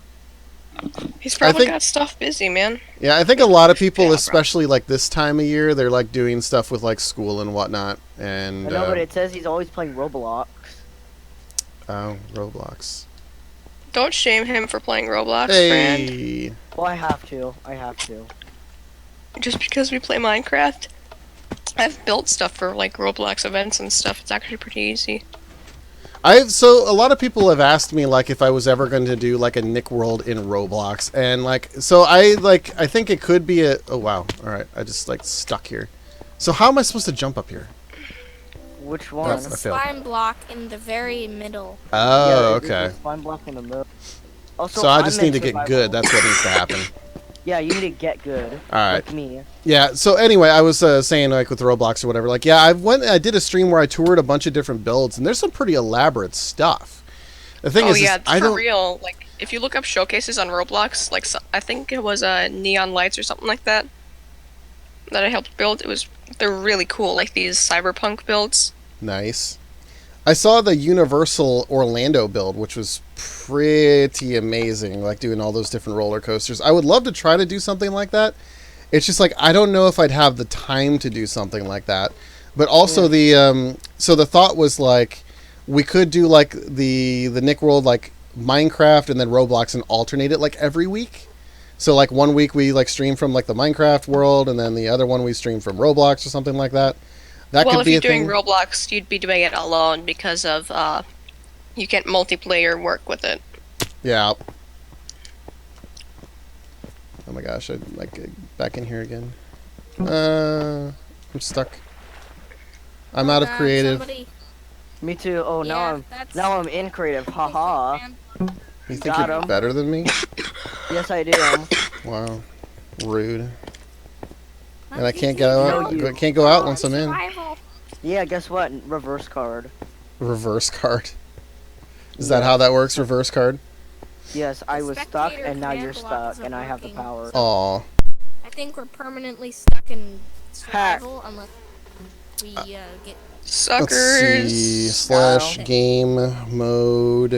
He's probably think- got stuff busy, man. Yeah, I think a lot of people, Yeah, bro. especially like this time of year, they're like doing stuff with like school and whatnot. And I know, but it says he's always playing Roblox. oh, Roblox. Don't shame him for playing Roblox, friend. Hey. Well, I have to. I have to. Just because we play Minecraft. I've built stuff for like Roblox events and stuff. It's actually pretty easy. So a lot of people have asked me like if I was ever going to do like a Nick World in Roblox, and like so I think it could be a. Oh wow! All right, I just like stuck here. So how am I supposed to jump up here? Which one? there's I a failed. slime block in the very middle. Oh, Yeah, okay. there's a spine block in the middle. Also, So I I'm just need in to get survival. good. That's what needs to happen. Yeah, you need to get good. All right. Like me. Yeah. So anyway, I was saying like with Roblox or whatever. Like yeah, I did a stream where I toured a bunch of different builds, and there's some pretty elaborate stuff. The thing Oh is, yeah, I for don't. real. Like, if you look up showcases on Roblox, like I think it was Neon Lights or something like that that I helped build. They're really cool, like these cyberpunk builds. Nice. I saw the Universal Orlando build, which was pretty amazing, like doing all those different roller coasters. I would love to try to do something like that. It's just like I don't know if I'd have the time to do something like that. But also so the thought was like we could do like the Nick World like Minecraft and then Roblox and alternate it like every week. So like one week we like stream from like the Minecraft world, and then the other one we stream from Roblox or something like that. That Well, could if be you're a doing thing. Roblox, you'd be doing it alone because of you can't multiplayer work with it. Yeah. Oh my gosh, I'd like back in here again. I'm stuck. I'm out of creative. Somebody, Me too. Oh, yeah, that's- now I'm in creative. Haha. You think Got you're 'em. better than me? Yes, I do. Wow, rude. And I Monkey can't get King, out. No, you- Can't go out once I'm in. survival. Yeah, guess what? Reverse card. Reverse card. Is that how that works? Reverse card. Yes, I was stuck, Spectator and now command you're blocks stuck, are and I have the working. power. Aw. I I think we're permanently stuck in survival unless we get. Let's Suckers. see. Slash game mode.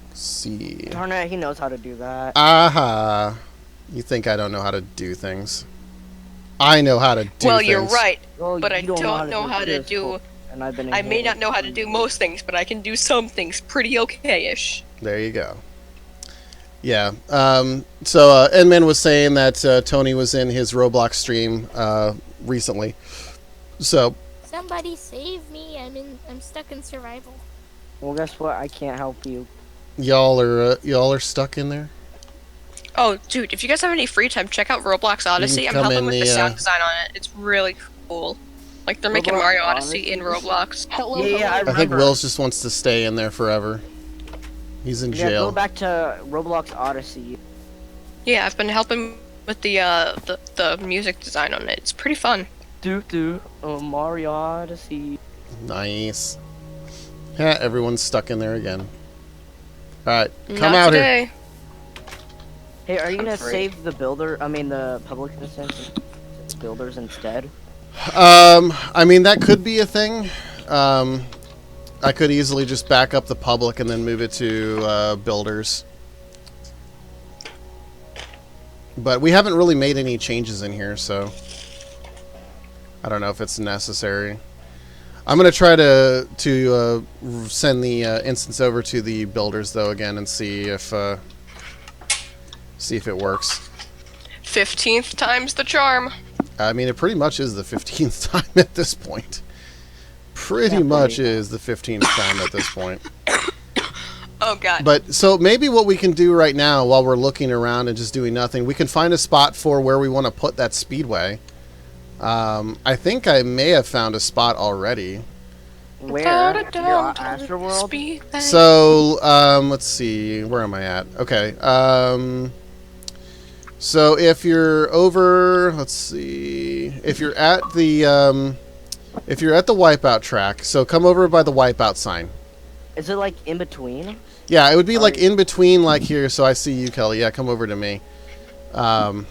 Let's see. Darn it, he knows how to do that. Aha. You think I don't know how to do things? I know how to do Well, things. you're right, Well, but I you don't know how to this, do. and I've been I may not inhaling know how to do most things, but I can do some things pretty okay-ish. There you go. Yeah. So Endman was saying that Tony was in his Roblox stream recently. So Somebody save me! I'm stuck in survival. Well, guess what? I can't help you. y'all are stuck in there. Oh, dude, if you guys have any free time, check out Roblox Odyssey. I'm come helping in with the the, sound design on it. It's really cool. Like, they're making Roblox Mario Odyssey? Odyssey in Roblox. Hello, Yeah, I I think remember. Wills just wants to stay in there forever. He's in Yeah, jail. go back to Roblox Odyssey. Yeah, I've been helping with the music design on it. It's pretty fun. Mario Odyssey. Nice. Yeah, everyone's stuck in there again. Alright, come Not out here. today. Hey, are you gonna free. save the public instance builders instead? I mean, that could be a thing. I could easily just back up the public and then move it to builders. But we haven't really made any changes in here, so I don't know if it's necessary. I'm gonna try to send the instance over to the builders though again and see if it works. 15th time's the charm. I mean, it pretty much is the 15th time at this point. Pretty much is the 15th time at this point. Oh god. But so maybe what we can do right now while we're looking around and just doing nothing, we can find a spot for where we want to put that speedway. I think I may have found a spot already. Where? Astroworld? Speedway. So, let's see. Where am I at? Okay. So if you're over, let's see. If you're at the wipeout track, so come over by the wipeout sign. Is it like in between? Yeah, it would be like in between, like here. So I see you, Kelly. Yeah, come over to me. I'm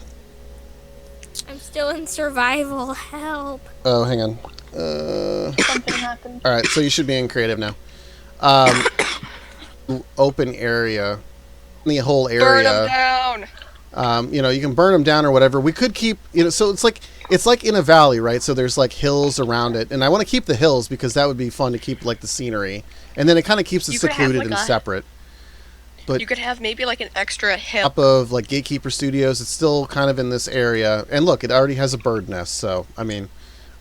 still in survival. Help! Oh, hang on. Something happened. All right, so you should be in creative now. Open area, the whole area. Burn them down. You can burn them down or whatever. We could keep, so it's like in a valley, right? So there's like hills around it, and I want to keep the hills because that would be fun to keep like the scenery, and then it kind of keeps it You could have, secluded like, and separate. But You could have maybe like an extra hill. top of like Gatekeeper Studios, it's still kind of in this area, and look, it already has a bird nest. So I mean,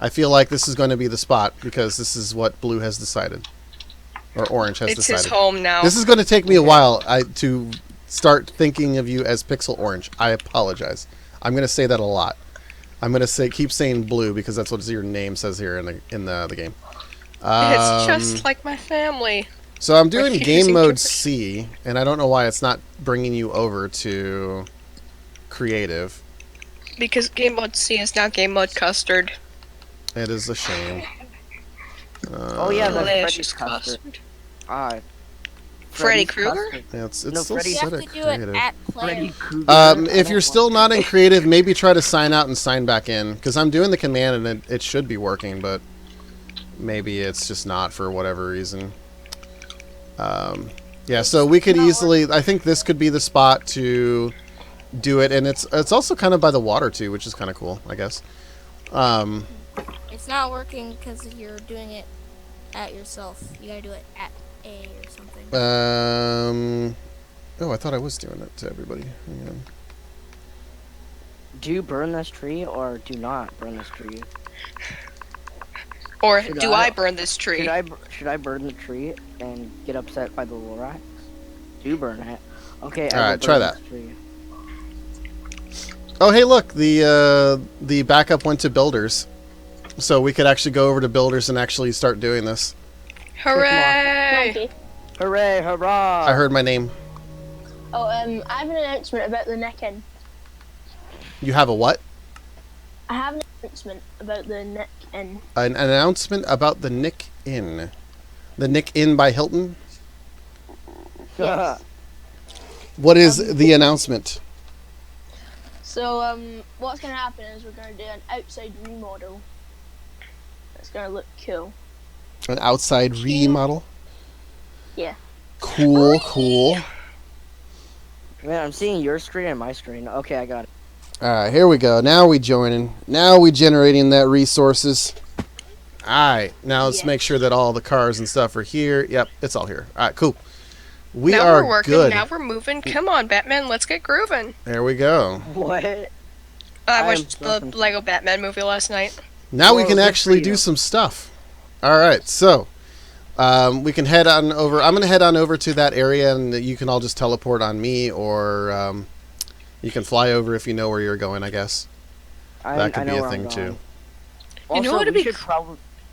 I feel like this is going to be the spot because this is what Blue has decided, or Orange has It's decided. his home now. This is going to take me a while to start thinking of you as Pixel Orange. I apologize. I'm going to say that a lot. I'm going to keep saying Blue because that's what your name says here in the game. It's just like my family. So I'm doing Refusing game to mode proceed. C, and I don't know why it's not bringing you over to creative. Because game mode C is now game mode custard. It is a shame. Oh yeah, the Delicious Freddy's custard. custard. Ah, Freddy Freddy's Krueger? custard. Yeah, it's No, still Freddy- You set have at to do creative. it at player. Freddy Krueger. If you're still not in creative, maybe try to sign out and sign back in. Because I'm doing the command and it should be working, but maybe it's just not for whatever reason. Yeah, so we could easily... I think this could be the spot to do it. And it's also kind of by the water, too, which is kind of cool, I guess. It's not working because you're doing it at yourself. You gotta do it at A or something. Oh, I thought I was doing it to everybody. Hang on. Do you burn this tree or do not burn this tree? Or Should do I- I burn this tree? Should I burn the tree and get upset by the Lorax? Do burn it. Okay. I Alright, will try burn that. this tree. Oh, hey, look, the backup went to builders, so we could actually go over to builders and actually start doing this. Hooray! Monkey. Hooray! Hurrah! I heard my name. Oh, I have an announcement about the neck in. You have a what? I have an announcement about the neck in. An announcement about the Nick Inn. The Nick Inn by Hilton. Yes. What is the announcement? So what's gonna happen is we're gonna do an outside remodel. It's gonna look cool. An outside remodel. Yeah. Cool, cool. Man, I'm seeing your screen and my screen. Okay, I got it. All right, here we go. Now we joining. Now we generating that resources. All right, now let's make sure that all the cars and stuff are here. Yep, it's all here. All right, cool. We now are we're working. good. Now we're moving. Come on, Batman. Let's get grooving. There we go. What? I watched the Lego Batman movie last night. Now we Whoa, can good actually for you. do some stuff. All right, so we can head on over. I'm going to head on over to that area, and you can all just teleport on me, or you can fly over if you know where you're going, I guess. That could be a thing, too. You know Also, what?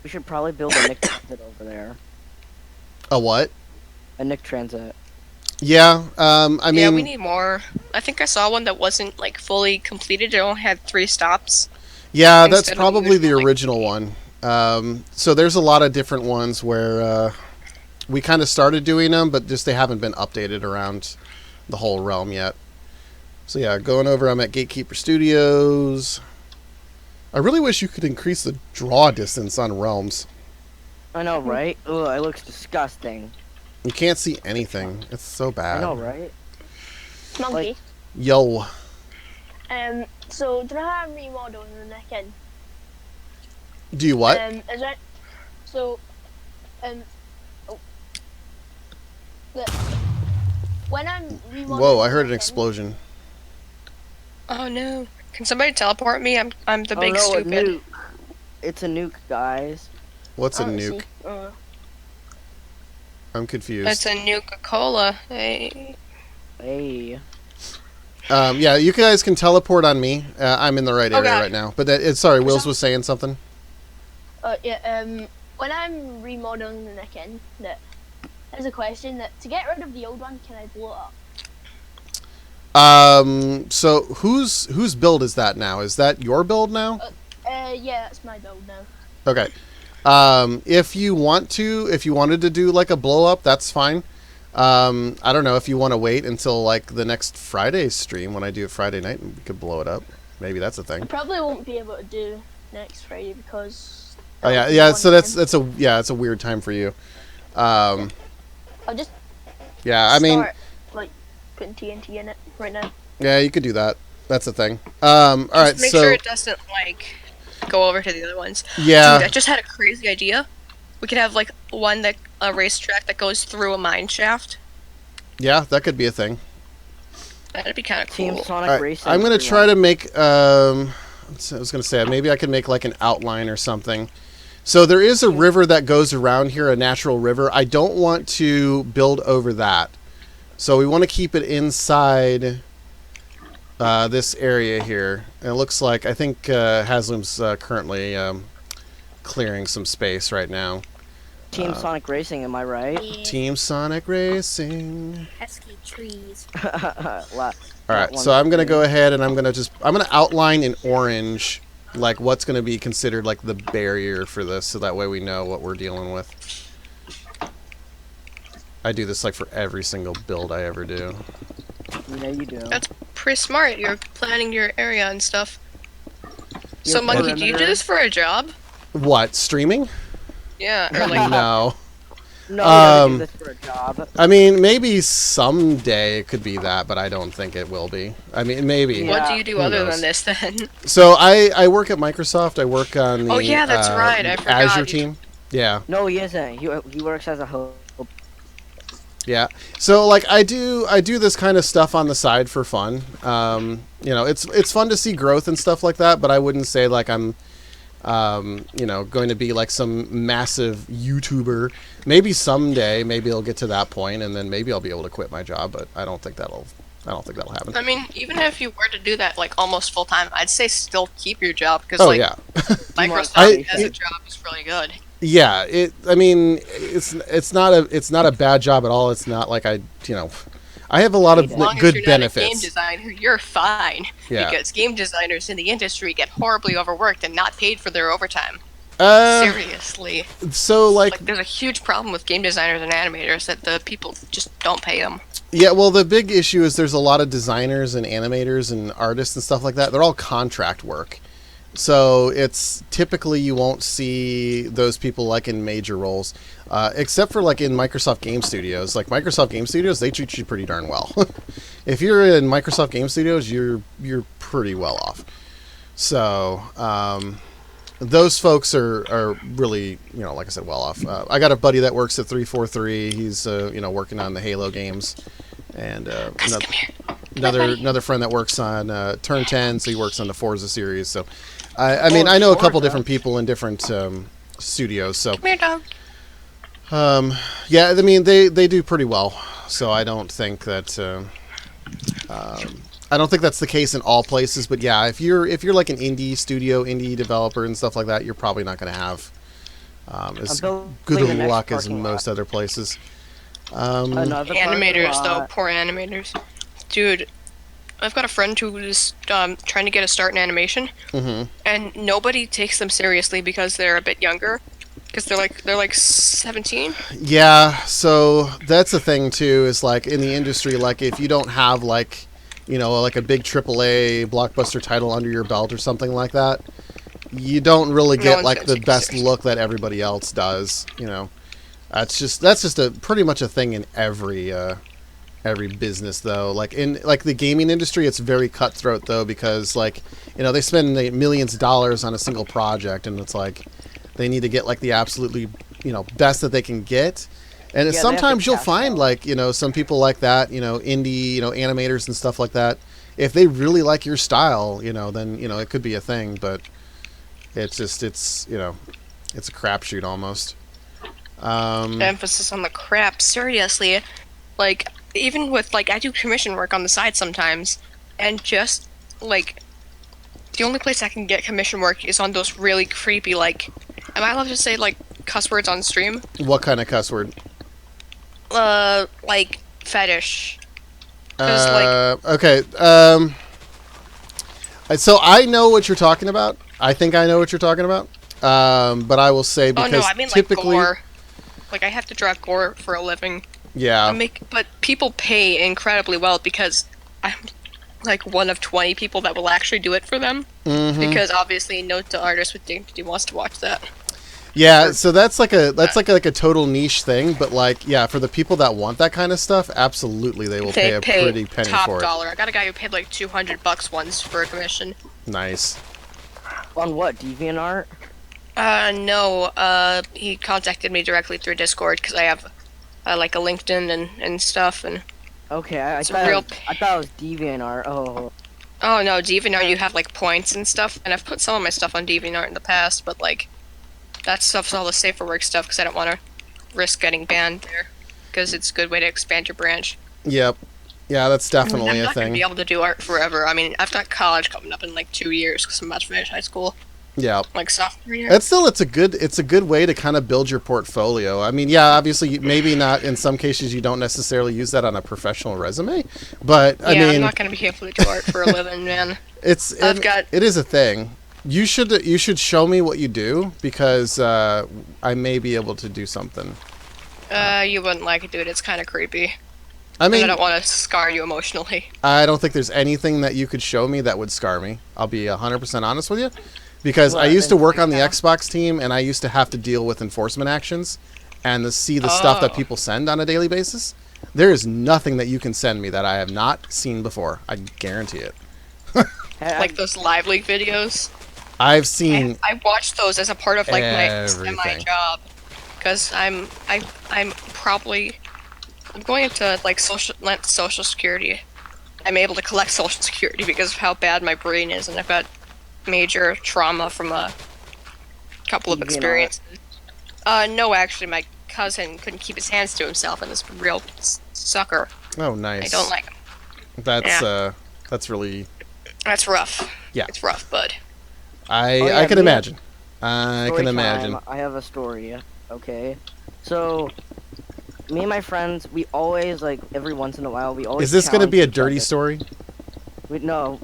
we should probably build a Nick Transit over there. A what? A Nick Transit. Yeah, I mean... Yeah, we need more. I think I saw one that wasn't, like, fully completed. It only had 3 stops. Yeah, that's instead of probably the usual, like, original one. So there's a lot of different ones where we kind of started doing them, but just they haven't been updated around the whole realm yet. So yeah, going over, I'm at Gatekeeper Studios. I really wish you could increase the draw distance on realms. I know, right? Ugh, it looks disgusting. You can't see anything. It's so bad. I know, right? Monkey. Like- Yo. So do you know how I'm remodeling the neck in? Do you what? Is that so? When I'm remodeling. Whoa, I heard an the neck in- explosion. Oh no! Can somebody teleport me? I'm the big oh, no, stupid. A nuke. It's a nuke, guys. What's a Oh, nuke? see. I'm confused. It's a Nuka-Cola. Hey. Hey. Yeah, you guys can teleport on me. I'm in the right area God. right now. But sorry, Wills was saying something. When I'm remodeling the neck in, there's a question that to get rid of the old one, can I blow it up? So whose build is that now? Is that your build now? Yeah, that's my build now. Okay. If you wanted to do like a blow up, that's fine. I don't know if you want to wait until like the next Friday's stream when I do it Friday night and we could blow it up. Maybe that's a I thing. probably won't be able to do next Friday because. Oh yeah. So it's a weird time for you. I'll just. Yeah, I mean. Start, like putting TNT in it right now. Yeah, you could do that. That's a thing. All right. Just make so sure it doesn't like go over to the other ones. yeah. Dude, I just had a crazy idea. We could have like a racetrack that goes through a mine shaft. Yeah, that could be a thing. That'd be kind of Team cool. Sonic All right, Racing. I'm gonna try to make. I was gonna say maybe I could make like an outline or something. So there is a river that goes around here, a natural river. I don't want to build over that, so we want to keep it inside this area here. And it looks like I think Haslam's currently clearing some space right now. Team Sonic Racing, am I right? Yeah. Team Sonic Racing. Pesky trees. All right, so I'm gonna go ahead and I'm gonna outline in orange like what's gonna be considered like the barrier for this, so that way we know what we're dealing with. I do this like for every single build I ever do. Yeah, you do. That's pretty smart. You're planning your area and stuff. So, Your Monkey, do you do perimeter. this for a job? What, streaming? Yeah, or like No. No, you gotta do this for a job. I mean, maybe someday it could be that, but I don't think it will be. I mean, maybe. Yeah. what do you do who other knows? than this then? So I work at Microsoft. I work on the Oh, yeah, that's right. I forgot. Azure team. Yeah. No, he isn't. He works as a host. Yeah. So like I do this kind of stuff on the side for fun. You know, it's fun to see growth and stuff like that, but I wouldn't say like I'm you know, going to be like some massive YouTuber. Maybe someday, maybe it'll get to that point and then maybe I'll be able to quit my job, but I don't think that'll happen. I mean, even if you were to do that like almost full time, I'd say still keep your job because Oh like yeah. Microsoft as a job is really good. Yeah, I mean, it's not a bad job at all. It's not like I have a lot of As long as good you're not a game benefits. designer, you're fine. Yeah. Because game designers in the industry get horribly overworked and not paid for their overtime. Seriously. So like There's a huge problem with game designers and animators that the people just don't pay them. yeah, well, the big issue is there's a lot of designers and animators and artists and stuff like that. They're all contract work. So it's typically you won't see those people like in major roles, except for like in Microsoft Game Studios. Like Microsoft Game Studios, they treat you pretty darn well. If you're in Microsoft Game Studios, you're pretty well off. So those folks are really, you know, like I said, well off. I got a buddy that works at 343. He's you know, working on the Halo games, and another friend that works on Turn 10, so he works on the Forza series. So I mean, I know a couple different people in different studios. So Come here, dog. yeah, I mean they do pretty well. So I don't think that I don't think that's the case in all places. But yeah, if you're like an indie studio, indie developer and stuff like that, you're probably not going to have as good of luck as in most other places. Animators, though, poor animators. Dude, I've got a friend who's trying to get a start in animation, and nobody takes them seriously because they're a bit younger. Because they're like 17. Yeah, so that's the thing too. Is like in the industry, like if you don't have like, you know, like a big AAA blockbuster title under your belt or something like that, you don't really get like the best look that everybody else does. You know, that's just a pretty much a thing in every business though. Like in like the gaming industry, it's very cutthroat though, because like, you know, they spend millions of dollars on a single project, and it's like they need to get like the absolutely, you know, best that they can get. And Yeah, sometimes you'll find like, you know, some people like that, you know, indie, you know, animators and stuff like that. If they really like your style, you know, then, you know, it could be a thing, but it's just, you know, it's a crapshoot almost. Emphasis on the crap. Seriously, like even with like I do commission work on the side sometimes, and just like the only place I can get commission work is on those really creepy, like, am I allowed to say like cuss words on stream? What kind of cuss word? Like fetish. Okay. So I know what you're talking about. I think I know what you're talking about. But I will say because oh no, I mean typically, like gore. Like I have to draw gore for a living. yeah. But people pay incredibly well because I'm like one of 20 people that will actually do it for them. Because obviously Note to Artist with Dignity wants to watch that. Yeah, so that's like a total niche thing, but like, yeah, for the people that want that kind of stuff, absolutely they will pay a pretty penny top for it. dollar. I got a guy who paid like $200 once for a commission. Nice. On what, DeviantArt? No, he contacted me directly through Discord because I have like a LinkedIn and stuff, and Okay, I It's thought real it was DeviantArt. Oh. oh no, DeviantArt you have like points and stuff, and I've put some of my stuff on DeviantArt in the past, but like that stuff's all the safer work stuff because I don't want to risk getting banned there, because it's a good way to expand your branch. Yep. Yeah, that's definitely I'm a not gonna thing. be able to do art forever. I mean, I've got college coming up in like 2 years because I'm about to finish high school. Yeah. Like sophomore year. It's a good way to kind of build your portfolio. I mean, yeah, obviously maybe not in some cases you don't necessarily use that on a professional resume, but I mean, I'm not gonna be able to do art for a living, man. it is a thing. You should show me what you do, because I may be able to do something. You wouldn't like it, dude. It's kind of creepy. I mean, I don't want to scar you emotionally. I don't think there's anything that you could show me that would scar me. I'll be 100% honest with you, because I used to work on the Xbox team, and I used to have to deal with enforcement actions and to see the stuff that people send on a daily basis. There is nothing that you can send me that I have not seen before. I guarantee it. Like those live leak videos. I've seen. I watched those as a part of like my everything. semi-job, because I'm going into like social security. I'm able to collect social security because of how bad my brain is, and I've got major trauma from a couple of experiences. No, actually, my cousin couldn't keep his hands to himself, and this real sucker. Oh, nice. I don't like him. That's really. That's rough. Yeah. It's rough, bud. I can imagine. I can imagine. Time. I have a story. Okay, so me and my friends, we always like every once in a while we always. Is this going to be a challenge each dirty other. story? No,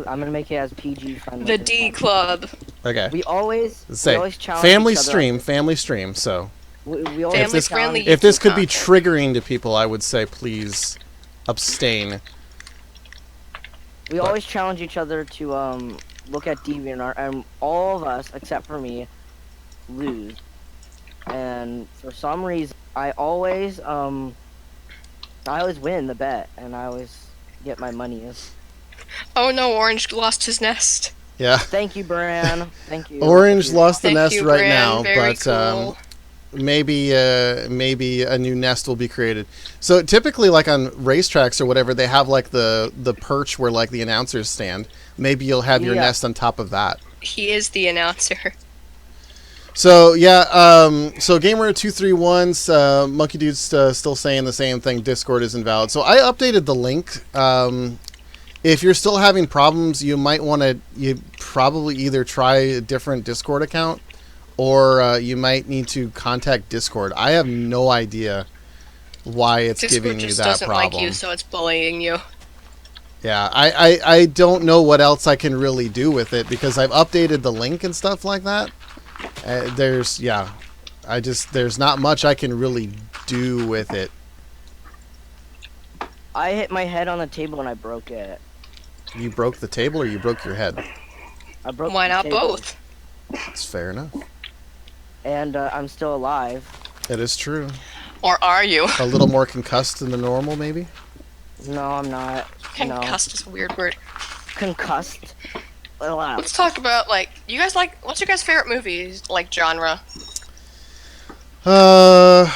I'm gonna make it as PG friendly. The D Club. Okay. We always Say challenge family each other. stream. So We always Family this- friendly. if this could be content. triggering to people, I would say please abstain. We always challenge each other to look at DeviantArt, and all of us, except for me, lose. And for some reason, I always win the bet, and I always get my money. Oh no, Orange lost his nest. Yeah. Thank you, Bran. Thank you. Orange lost the Thank nest you, right Bran. now, Very but cool. maybe a new nest will be created. So typically, like on racetracks or whatever, they have like the perch where like the announcers stand. Maybe you'll have your Yeah. nest on top of that. He is the announcer. So yeah, so Gamer231's Monkey Dude's still saying the same thing. Discord is invalid. So I updated the link. If you're still having problems, you might want to. You probably either try a different Discord account, or you might need to contact Discord. I have no idea why it's Discord giving you just that doesn't problem. like you, so it's bullying you. Yeah, I don't know what else I can really do with it because I've updated the link and stuff like that. There's not much I can really do with it. I hit my head on the table and I broke it. You broke the table or you broke your head? I broke. Why the not table. both? It's fair enough. And I'm still alive. It is true. Or are you? A little more concussed than the normal, maybe? No, I'm not. No. Concussed is a weird word. Concussed. Wow. Let's talk about, like, you guys like, what's your guys' favorite movies, like, genre? I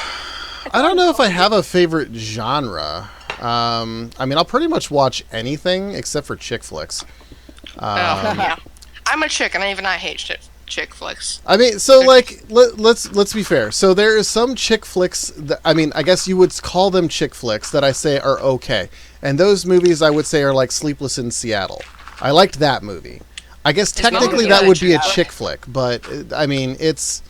don't know if I have a favorite genre. I mean, I'll pretty much watch anything except for chick flicks. Oh, yeah. I'm a chick, and even I hate chick flicks. I mean, so like, let's be fair. So there is some chick flicks that, I mean, I guess you would call them chick flicks that I say are okay, and those movies I would say are like Sleepless in Seattle. I liked that movie. I guess technically that would be a chick flick, but I mean, it's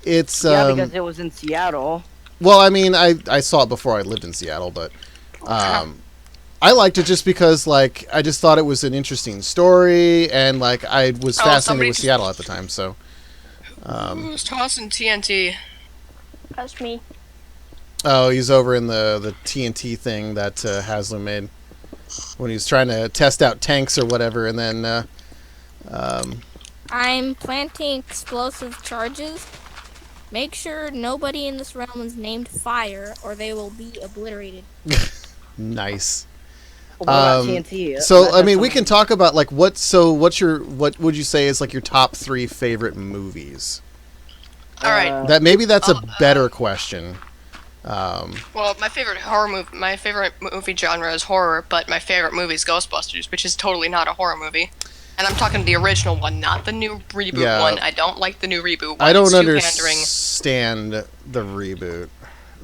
Yeah, because it was in Seattle. well, I mean, I saw it before I lived in Seattle, but I liked it just because, like, I just thought it was an interesting story, and, like, I was fascinated with Seattle at the time, so. Who's tossing TNT? That's me. Oh, he's over in the TNT thing that Haslam made when he was trying to test out tanks or whatever, and then, I'm planting explosive charges. Make sure nobody in this realm is named Fire, or they will be obliterated. nice. What about TNT? So, I mean, we can talk about, like, what would you say is, like, your top 3 favorite movies? Alright. Maybe that's a better question. Well, my favorite movie genre is horror, but my favorite movie is Ghostbusters, which is totally not a horror movie. And I'm talking the original one, not the new reboot one. I don't like the new reboot one. I don't It's too understand the reboot.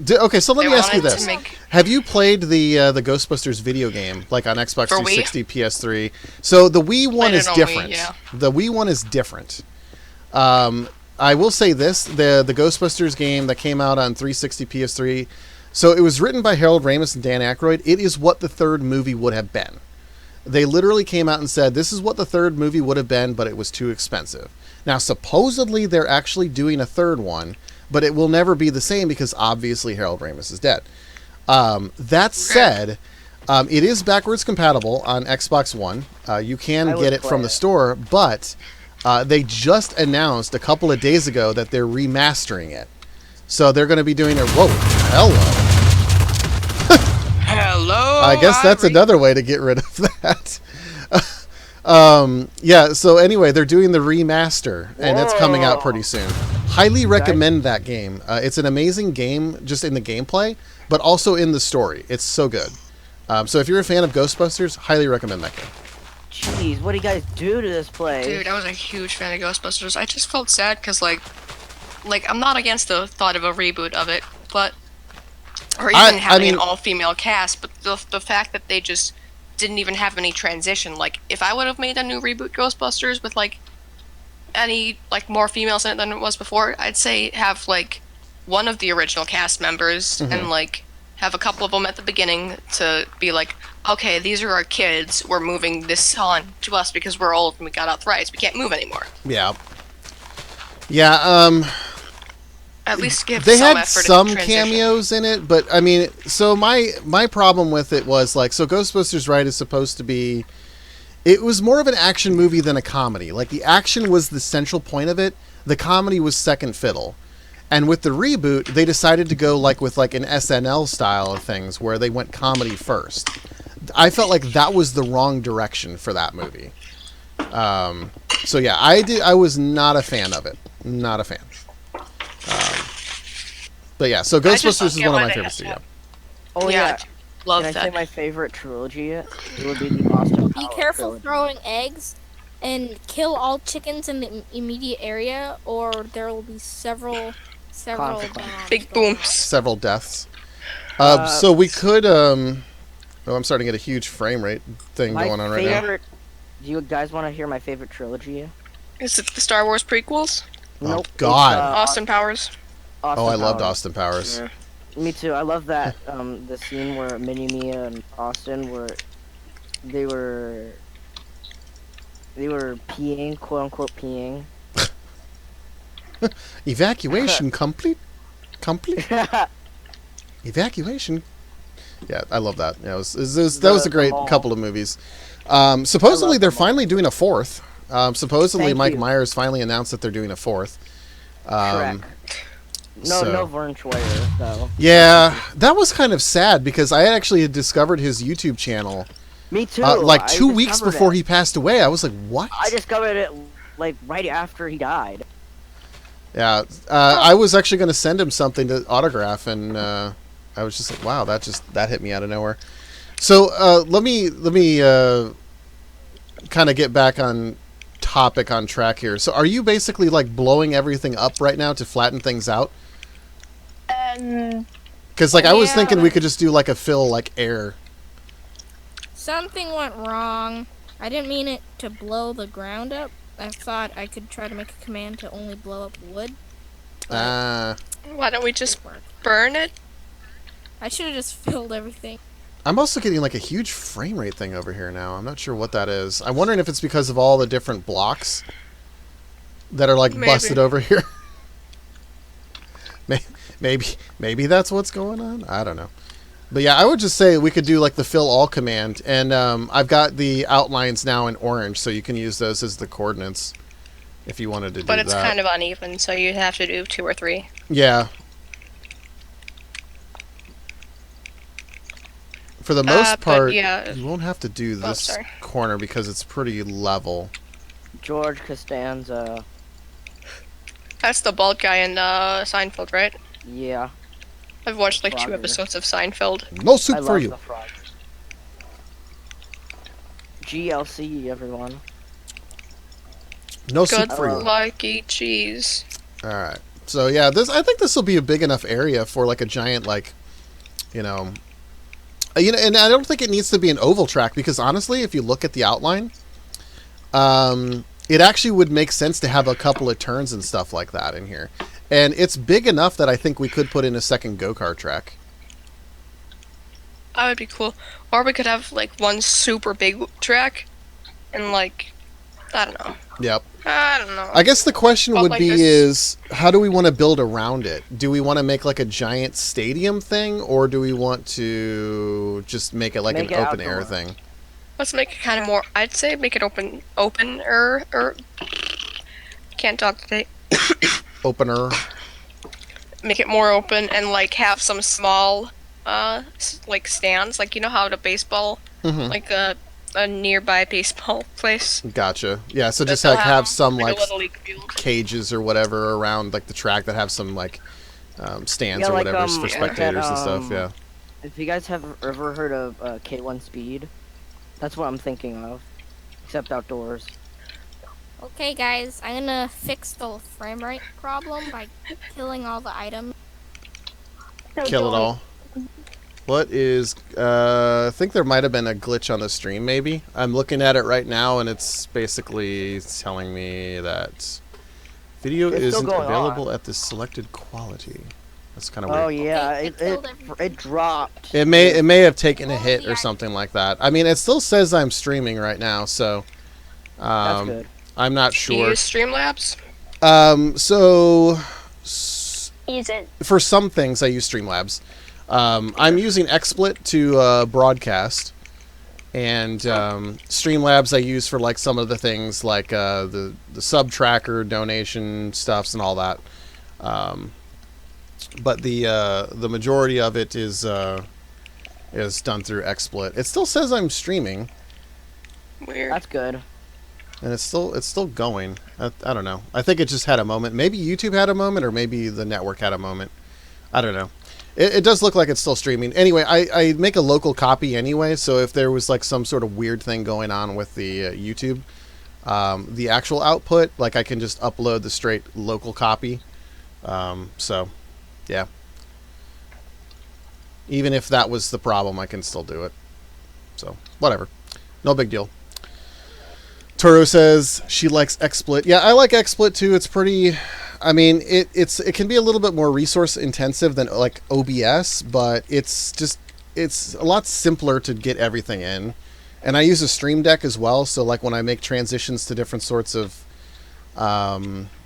Okay, so let me ask you wanted this: to make- have you played the Ghostbusters video game, like on Xbox For Wii? 360, PS3? So the Wii one Played it is on Wii, different. yeah. The Wii one is different. I will say this: the Ghostbusters game that came out on 360, PS3. So it was written by Harold Ramis and Dan Aykroyd. It is what the third movie would have been. They literally came out and said, this is what the third movie would have been, but it was too expensive. Now, supposedly, they're actually doing a third one, but it will never be the same because obviously Harold Ramis is dead. That said, it is backwards compatible on Xbox One. You can get it from the store, but they just announced a couple of days ago that they're remastering it. So they're going to be doing a... Whoa, hello. Hello. I guess that's another way to get rid of that. Yeah, so anyway, they're doing the remaster, and it's coming out pretty soon. Highly recommend that game. It's an amazing game just in the gameplay, but also in the story. It's so good. So if you're a fan of Ghostbusters, highly recommend that game. Jeez, what do you guys do to this place? Dude, I was a huge fan of Ghostbusters. I just felt sad because, like, I'm not against the thought of a reboot of it, but or even having an all-female cast, but the fact that they just didn't even have any transition. Like, if I would have made a new reboot Ghostbusters with, like, any, like, more females in it than it was before, I'd say have, like, one of the original cast members and, like, have a couple of them at the beginning to be like, okay, these are our kids. We're moving this on to us because we're old and we got arthritis. We can't move anymore. Yeah. Yeah. At least give They some had effort some in transition. cameos in it, but I mean, so my problem with it was like, so Ghostbusters, right, is supposed to be. It was more of an action movie than a comedy. Like, the action was the central point of it. The comedy was second fiddle. And with the reboot, they decided to go like with like an SNL style of things where they went comedy first. I felt like that was the wrong direction for that movie. So yeah, I was not a fan of it. Not a fan. But yeah, so Ghostbusters is one of my favorites too. Yeah. Oh yeah. Love Can I that. say my favorite trilogy? It would be the Austin Be Powers careful trilogy. throwing eggs and kill all chickens in the immediate area, or there will be several Consequences. bombs Big going booms. Several deaths. So we could. Oh, I'm starting to get a huge frame rate thing My going on right now. favorite. Do you guys want to hear my favorite trilogy? Is it the Star Wars prequels? Oh, Nope. God. Austin Powers? Austin Oh, I loved Powers. Austin Powers. Yeah. Me too. I love that the scene where Minnie, Mia, and Austin were peeing, quote unquote peeing. Evacuation complete. Evacuation. Yeah, I love that. Yeah, that was a great couple of movies. Supposedly they're finally doing a fourth. Supposedly Thank Mike you. Myers finally announced that they're doing a fourth. Shrek. No, so- no Vern Troyer though. Yeah, that was kind of sad because I actually had discovered his YouTube channel Me too. like I 2 weeks discovered before it. he passed away. I was like, what? I discovered it like right after he died. Yeah, I was actually going to send him something to autograph, and I was just like, wow, that hit me out of nowhere. So let me kind of get back on topic, on track here. So are you basically like blowing everything up right now to flatten things out? Because like I was Yeah. thinking we could just do like a fill like air. Something went wrong. I didn't mean it to blow the ground up. I thought I could try to make a command to only blow up wood. Uh, Why don't we just Didn't work. burn it? I should have just filled everything. I'm also getting like a huge frame rate thing over here now. I'm not sure what that is. I'm wondering if it's because of all the different blocks that are like Maybe. busted over here. Maybe that's what's going on. I don't know. But yeah, I would just say we could do like the fill all command, and I've got the outlines now in orange, so you can use those as the coordinates if you wanted to do But that. it's kind of uneven, so you'd have to do 2 or 3. Yeah. For the most but part, yeah. you won't have to do Oh, this sorry. corner because it's pretty level. George Costanza. That's the bald guy in Seinfeld, right? Yeah. I've watched like 2 Frogger. episodes of Seinfeld. No I soup love for you. the frog. GLC, everyone. No soup Good for you. like eat cheese. All right. So yeah, I think this will be a big enough area for like a giant like, you know, and I don't think it needs to be an oval track because honestly, if you look at the outline, it actually would make sense to have a couple of turns and stuff like that in here. And it's big enough that I think we could put in a second go-kart track. That would be cool. Or we could have like one super big track, and like, I don't know. Yep. I don't know. I guess the question But would like be this- is how do we want to build around it? Do we want to make like a giant stadium thing, or do we want to just make it like Make an it open air outdoor. thing? Let's make it kind of more. I'd say make it open, or can't talk today. Opener. Make it more open and like have some small, like stands. Like you know how the baseball, Mhm. like a nearby baseball place. Gotcha. Yeah. So just They'll like have some a like little league field. cages or whatever around like the track that have some like stands Yeah, or like, whatever for like spectators that, and stuff. Yeah. If you guys have ever heard of K1 Speed, that's what I'm thinking of. Except outdoors. Okay, guys, I'm gonna fix the frame rate problem by killing all the items. Kill it all. What is? I think there might have been a glitch on the stream. Maybe I'm looking at it right now, and it's basically telling me that video It's still isn't going available at the selected quality. That's kind of weird. Oh yeah, Okay, it killed it dropped. It may have taken a hit or something like that. I mean, it still says I'm streaming right now, so That's good. I'm not Do you sure. use Streamlabs? So Use it. for some things, I use Streamlabs. I'm using XSplit to broadcast, and Streamlabs I use for like some of the things like the sub tracker, donation stuffs, and all that. But the majority of it is done through XSplit. It still says I'm streaming, Weird. That's good. and it's still going. I don't know. I think it just had a moment. Maybe YouTube had a moment, or maybe the network had a moment. I don't know. It does look like it's still streaming. Anyway, I make a local copy anyway, so if there was like some sort of weird thing going on with the YouTube, the actual output, like I can just upload the straight local copy. So, yeah. Even if that was the problem, I can still do it. So, whatever. No big deal. Toro says she likes XSplit. Yeah, I like XSplit too. It's pretty... I mean, it can be a little bit more resource intensive than like OBS, but it's a lot simpler to get everything in. And I use a Stream Deck as well, so like when I make transitions to different sorts of different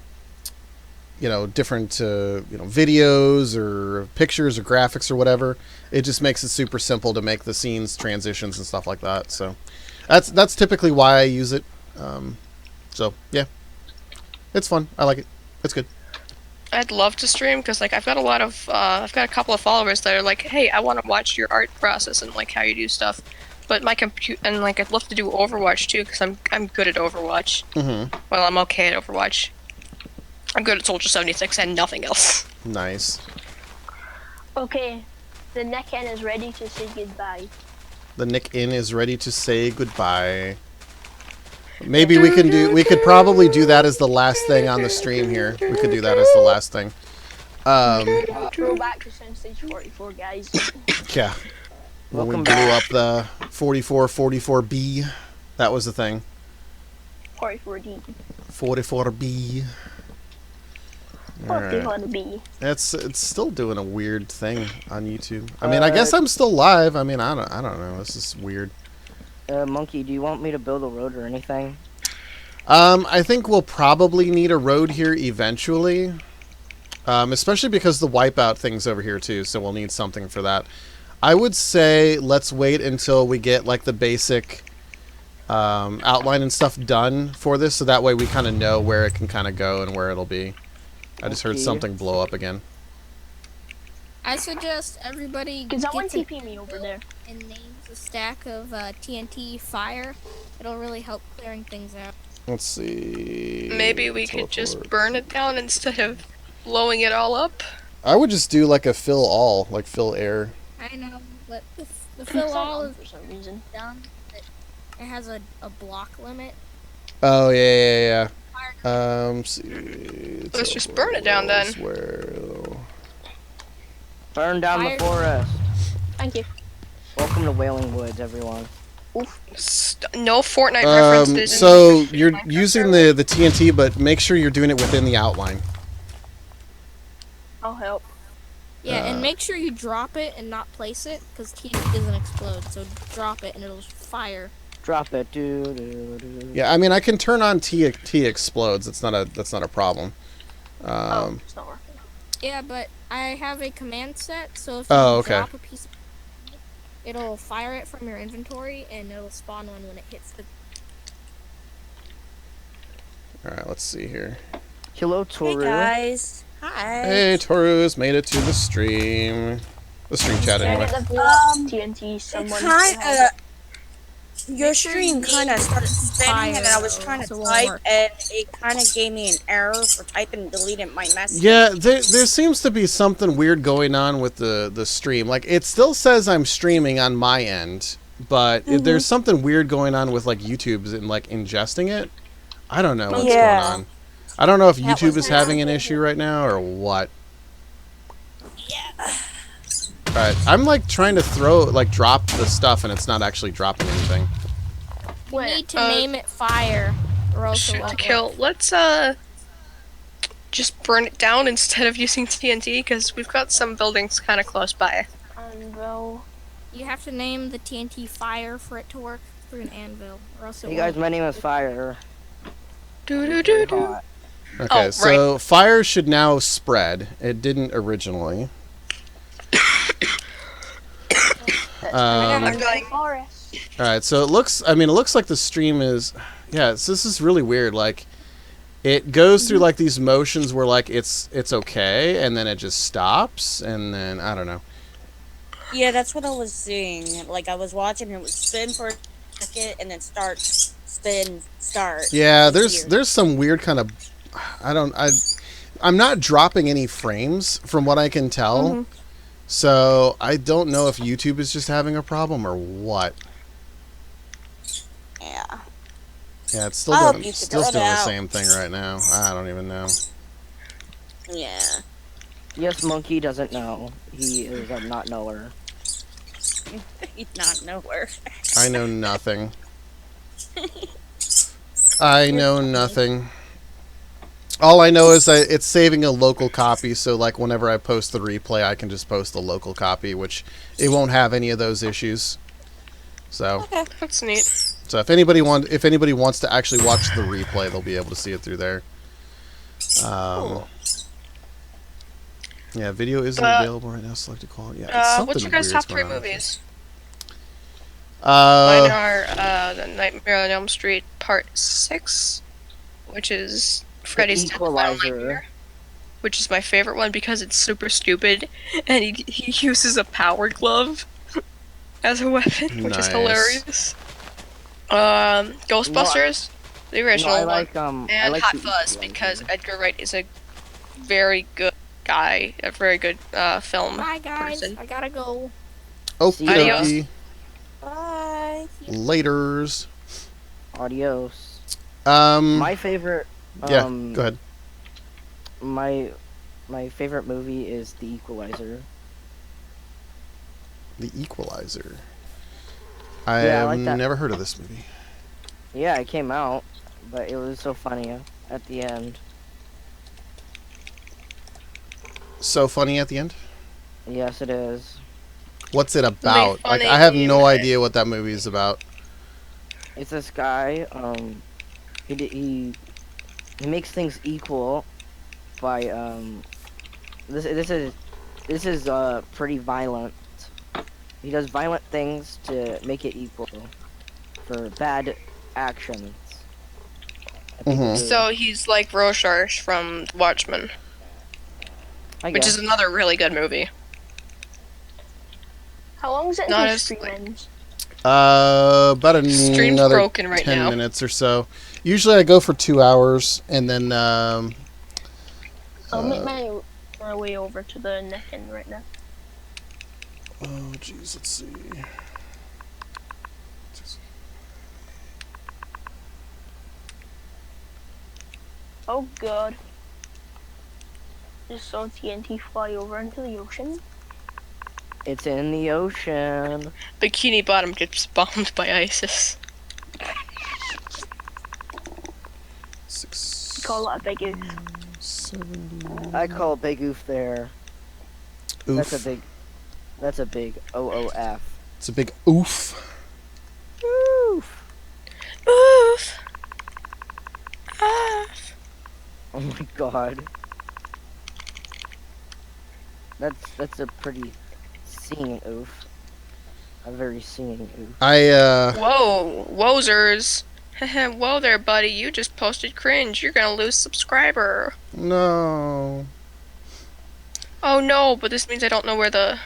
videos or pictures or graphics or whatever, it just makes it super simple to make the scenes transitions and stuff like that. So that's typically why I use it. So yeah, it's fun. I like it. It's good. I'd love to stream because like I've got a couple of followers that are like, hey, I want to watch your art process and like how you do stuff. But my computer, and like I'd love to do Overwatch too because I'm good at Overwatch. Mm-hmm. Well, I'm okay at Overwatch. I'm good at Soldier 76 and nothing else. Nice. Okay, the neck end is ready to say goodbye. The Nick In is ready to say goodbye. Maybe we could probably do that as the last thing on the stream here. We could do that as the last thing. Throw back to Soundstage 44, guys. Yeah. When we Welcome blew back. up the 44B, that was the thing. 44D. 44B. Alright. 44B. It's still doing a weird thing on YouTube. I mean, I guess I'm still live. I mean, I don't know. This is weird. Monkey, do you want me to build a road or anything? I think we'll probably need a road here eventually. Especially because the wipeout thing's over here too, so we'll need something for that. I would say let's wait until we get like the basic outline and stuff done for this, so that way we kind of know where it can kind of go and where it'll be. I just heard something blow up again. I suggest everybody Cause that one gets an TP me over there. and names a stack of TNT fire. It'll really help clearing things out. Let's see. Maybe we could just burn it down instead of blowing it all up. I would just do like a fill all, like fill air. I know, but the It's fill not all on is for some reason. done. It has a block limit. Oh yeah. Fire See. Let's just burn it down then. Burn down the forest. Thank you. Welcome to Wailing Woods, everyone. No Fortnite references. So you're using the TNT, but make sure you're doing it within the outline. I'll help. Yeah, and make sure you drop it and not place it, because TNT doesn't explode. So drop it and it'll fire. Drop it. Yeah, I mean I can turn on T explodes. That's not a problem. It's not working. Yeah, but I have a command set, so if you drop a piece of it'll fire it from your inventory, and it'll spawn one when it hits the... All right, let's see here. Hello, Toru. Hey guys. Hi. Hey, Toru's made it to the stream. The stream chat anyway. TNT. Someone. Your stream kind of started spinning, and I was trying to type, and it kind of gave me an error for typing and deleting my message. Yeah, there seems to be something weird going on with the stream. Like, it still says I'm streaming on my end, but there's something weird going on with, like, YouTube's and, like, ingesting it. I don't know what's going on. I don't know if YouTube is having an issue right now or what. Yeah. Alright, I'm, like, trying to drop the stuff, and it's not actually dropping anything. You need to name it fire, or else it Shoot to won't kill. work. Let's just burn it down instead of using TNT, because we've got some buildings kind of close by. Anvil. You have to name the TNT fire for it to work through an anvil, or else it Hey guys, won't. my name is Fire. Do. Hot. Okay, Oh, so fire should now spread. It didn't originally. I'm going. Forest. All right, so it looks like the stream is, yeah. So this is really weird. Like, it goes through like these motions where like it's okay, and then it just stops, and then I don't know. Yeah, that's what I was seeing. Like, I was watching and it would spin for a second and then start, spin, start. Yeah, It was weird. there's some weird kind of, I'm not dropping any frames from what I can tell. So I don't know if YouTube is just having a problem or what. Yeah. Yeah, it's still I'll doing, beat the still girl doing the out. same thing right now. I don't even know. Yeah. Yes, Monkey doesn't know. He is a not knower. He's not nowhere. I know nothing. I know nothing. All I know is that it's saving a local copy, so like whenever I post the replay, I can just post the local copy, which it won't have any of those issues. So Okay, that's neat. So if anybody wants to actually watch the replay, they'll be able to see it through there. Yeah, video isn't available right now. Selected quality. Yeah, it's What's your guys' weird's top 3 going on. movies? Mine are The Nightmare on Elm Street Part 6, which is Freddy's Death Final Equalizer. Nightmare, which is my favorite one because it's super stupid, and he uses a power glove as a weapon, which is Nice. hilarious. Ghostbusters, the original I like one, I and like Hot the Fuzz, Equalizer. because Edgar Wright is a very good guy, a very good film Bye guys, person. I gotta go. Okie Adios. dokie. Bye. Laters. Adios. My My favorite. yeah. Go ahead. My favorite movie is The Equalizer. The Equalizer. I Yeah, I have like that. never heard of this movie. Yeah, it came out, but it was so funny at the end. So funny at the end. Yes, it is. What's it about? Like funny I have to no you. idea what that movie is about. It's this guy. He makes things equal by This is pretty violent. He does violent things to make it equal for bad actions. I think Mhm. it's a- So he's like Rorschach from Watchmen, I which guess. is another really good movie. How long is it Not until as, stream like- ends? About Stream's another broken right 10 now. minutes or so. Usually I go for 2 hours, and then I'll make my way over to the Nicken right now. oh jeez, let's see. Oh god. Just saw TNT fly over into the ocean. It's in the ocean. Bikini Bottom gets bombed by ISIS. 6, Call that a big oof. 70. I call Big Oof there. Oof. That's a big OOF. It's a big oof. Oof. Oof! Ah! Oh my god. That's a pretty singing oof. A very singing oof. Whoa, wozers. Whoa there, buddy, you just posted cringe. You're gonna lose subscriber. No. Oh no, but this means I don't know where the...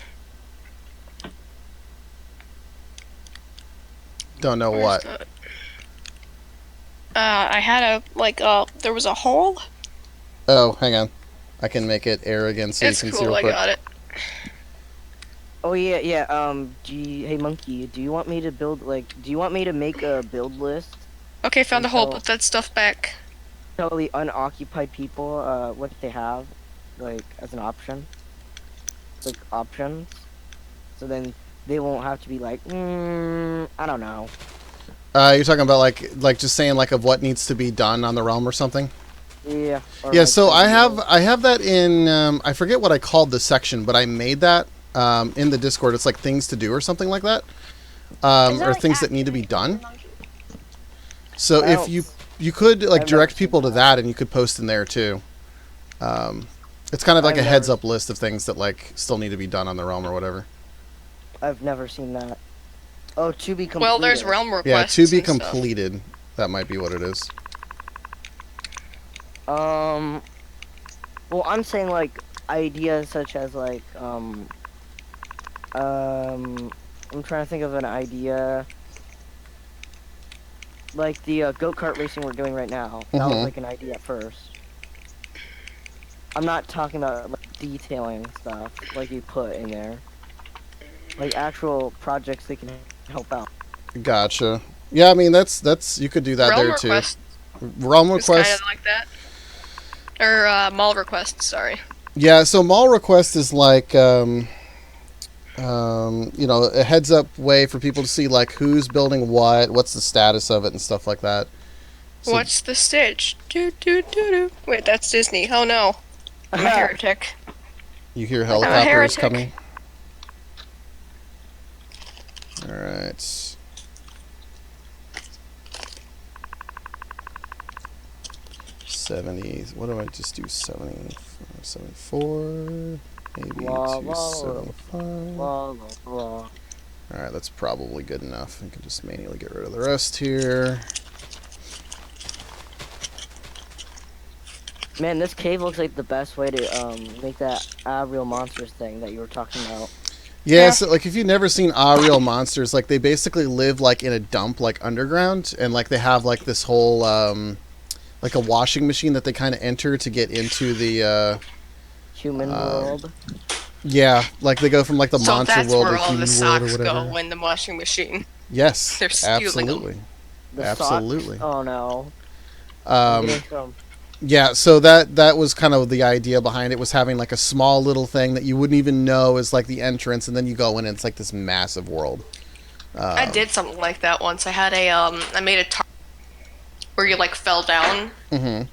Don't know where's what. the- I had there was a hole. Oh, hang on. I can make it air again so It's you can see cool, real I quick. got it. Oh yeah. Hey Monkey, do you want me to make a build list? Okay, found a hole, Until- put that stuff back. Tell the unoccupied people what they have, like as an option, like options, so then they won't have to be like, I don't know. You're talking about like just saying like of what needs to be done on the realm or something? Yeah. or Yeah, like so the I have that in I forget what I called the section, but I made that in the Discord. It's like things to do or something like that, Is that or like things that need to be activate done. monkey? So I if don't- you could like I've never direct seen people to that, and you could post in there too. It's kind of like I've a heads never- up list of things that like still need to be done on the realm or whatever. I've never seen that. Oh, to be completed. Well, there's realm Yeah, requests. to be and stuff. completed. That might be what it is. Well, I'm saying like ideas such as like I'm trying to think of an idea. Like the go-kart racing we're doing right now. That was Mhm. like an idea at first. I'm not talking about like detailing stuff like you put in there. Like actual projects that can help out. Gotcha. Yeah, I mean that's you could do that Realm there too. requests Realm is kind request. of like that. Or mall requests, sorry. Yeah, so mall request is like you know, a heads up way for people to see like who's building what's the status of it and stuff like that. So, What's the stitch? Do do do do. Wait, that's Disney. Oh no. I'm a heretic. you hear a helicopters heretic. coming. All right. What do I just do? 74, maybe Blah, to blah, 75. Blah, blah, blah. Alright, that's probably good enough. I can just manually get rid of the rest here. Man, this cave looks like the best way to make that real monsters thing that you were talking about. Yeah, so like if you've never seen Real Monsters, like they basically live like in a dump like underground, and like they have like this whole like a washing machine that they kind of enter to get into the Human world. yeah, like they go from like the So monster that's world where to all human the world or socks whatever. go in the washing machine. Yes, They're stealing 'em. absolutely. The Absolutely. Socks? Oh no. I'm Um, getting some. yeah, so that was kind of the idea behind it, was having like a small little thing that you wouldn't even know is like the entrance, and then you go in and it's like this massive world. I did something like that once. I had I made a where you like fell down Mm-hmm.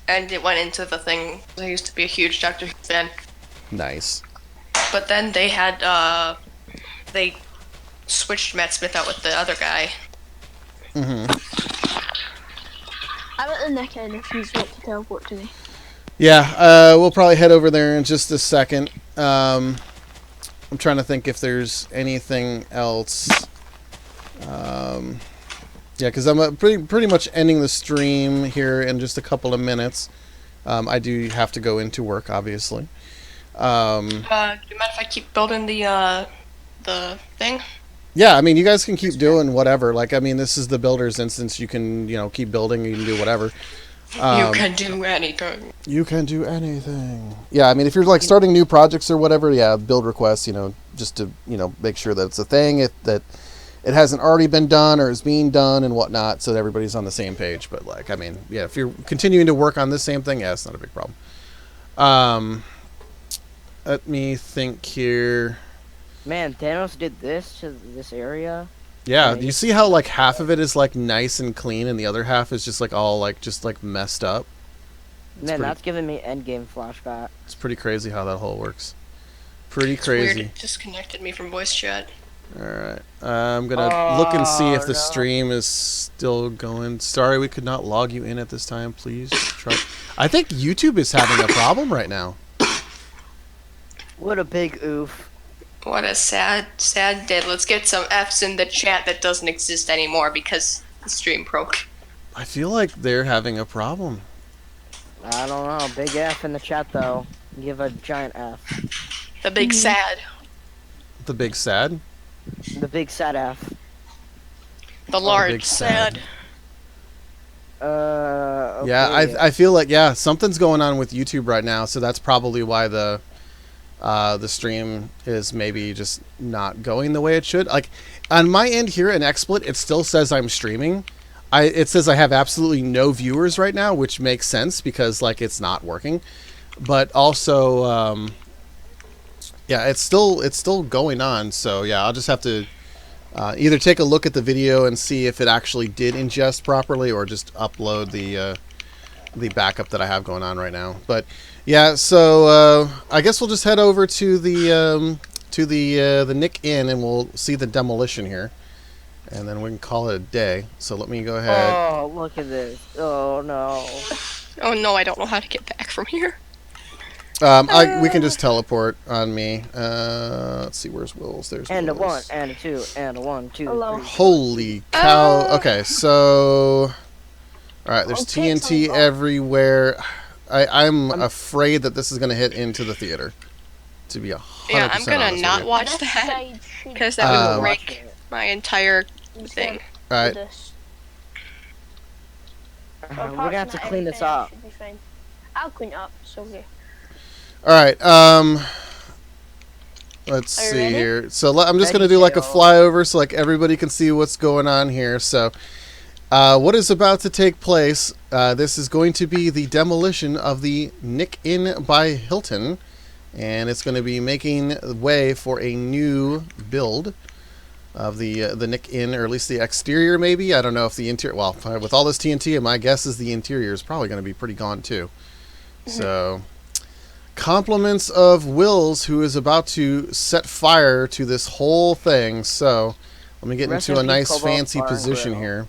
and it went into the thing. I used to be a huge Doctor Who fan, Nice. but then they had they switched Matt Smith out with the other guy. Mm-hmm. I'm at the neck end if you want to teleport to me. Yeah, we'll probably head over there in just a second. I'm trying to think if there's anything else. Yeah, because I'm pretty much ending the stream here in just a couple of minutes. I do have to go into work, obviously. Do you mind if I keep building the thing? Yeah, I mean, you guys can keep doing whatever. Like, I mean, this is the builder's instance. You can, you know, keep building. You can do whatever. You can do anything. You can do anything. Yeah, I mean, if you're like starting new projects or whatever, yeah, build requests, you know, just to, you know, make sure that it's a thing, that it hasn't already been done or is being done and whatnot, so that everybody's on the same page. But like, I mean, yeah, if you're continuing to work on this same thing, yeah, it's not a big problem. Let me think here. Man, Thanos did this to this area. Yeah, do you see how like half of it is like nice and clean and the other half is just like all like just like messed up? Man, that's giving me endgame flashback. It's pretty crazy how that whole works. Pretty It's crazy. weird. It disconnected me from voice chat. Alright. I'm gonna look and see if the no. stream is still going. Sorry we could not log you in at this time. Please try. I think YouTube is having a problem right now. What a big oof. What a sad day. Let's get some F's in the chat that doesn't exist anymore because the stream broke. I feel like they're having a problem. I don't know. Big F in the chat though. Give a giant F. The big sad. The big sad? The big sad F. The large big sad. sad. Okay. Yeah, I feel like, yeah, something's going on with YouTube right now, so that's probably why the stream is maybe just not going the way it should. Like, on my end here in XSplit, it still says I'm streaming. It says I have absolutely no viewers right now, which makes sense because, like, it's not working. But also, yeah, it's still going on, so yeah, I'll just have to either take a look at the video and see if it actually did ingest properly, or just upload the the backup that I have going on right now. But yeah, so I guess we'll just head over to the Nick Inn, and we'll see the demolition here, and then we can call it a day. So let me go ahead. Oh, look at this. Oh no. Oh no, I don't know how to get back from here. We can just teleport on me. Let's see, where's Will's? There's And a Will's. 1, and a 2, and a 1, 2, Hello. 3. Holy cow. Okay, so... Alright, there's Okay, TNT so- everywhere. I'm afraid that this is going to hit into the theater. To be 100% Yeah, I'm gonna honest not with you. watch This that side should because that would Um, break my entire thing. Alright, this. We're gonna have to clean this up. Should be fine. I'll clean it up. It's okay. alright, let's Are you see ready? here. So I'm just Ready, going to do like a Joe. flyover so like everybody can see what's going on here. So what is about to take place, this is going to be the demolition of the Nick Inn by Hilton, and it's going to be making way for a new build of the Nick Inn, or at least the exterior maybe. I don't know if the interior, well, with all this TNT, my guess is the interior is probably going to be pretty gone too. So compliments of Will's, who is about to set fire to this whole thing. So let me get Rest into a in peace, nice Cobalt fancy Bar and position Grill. here.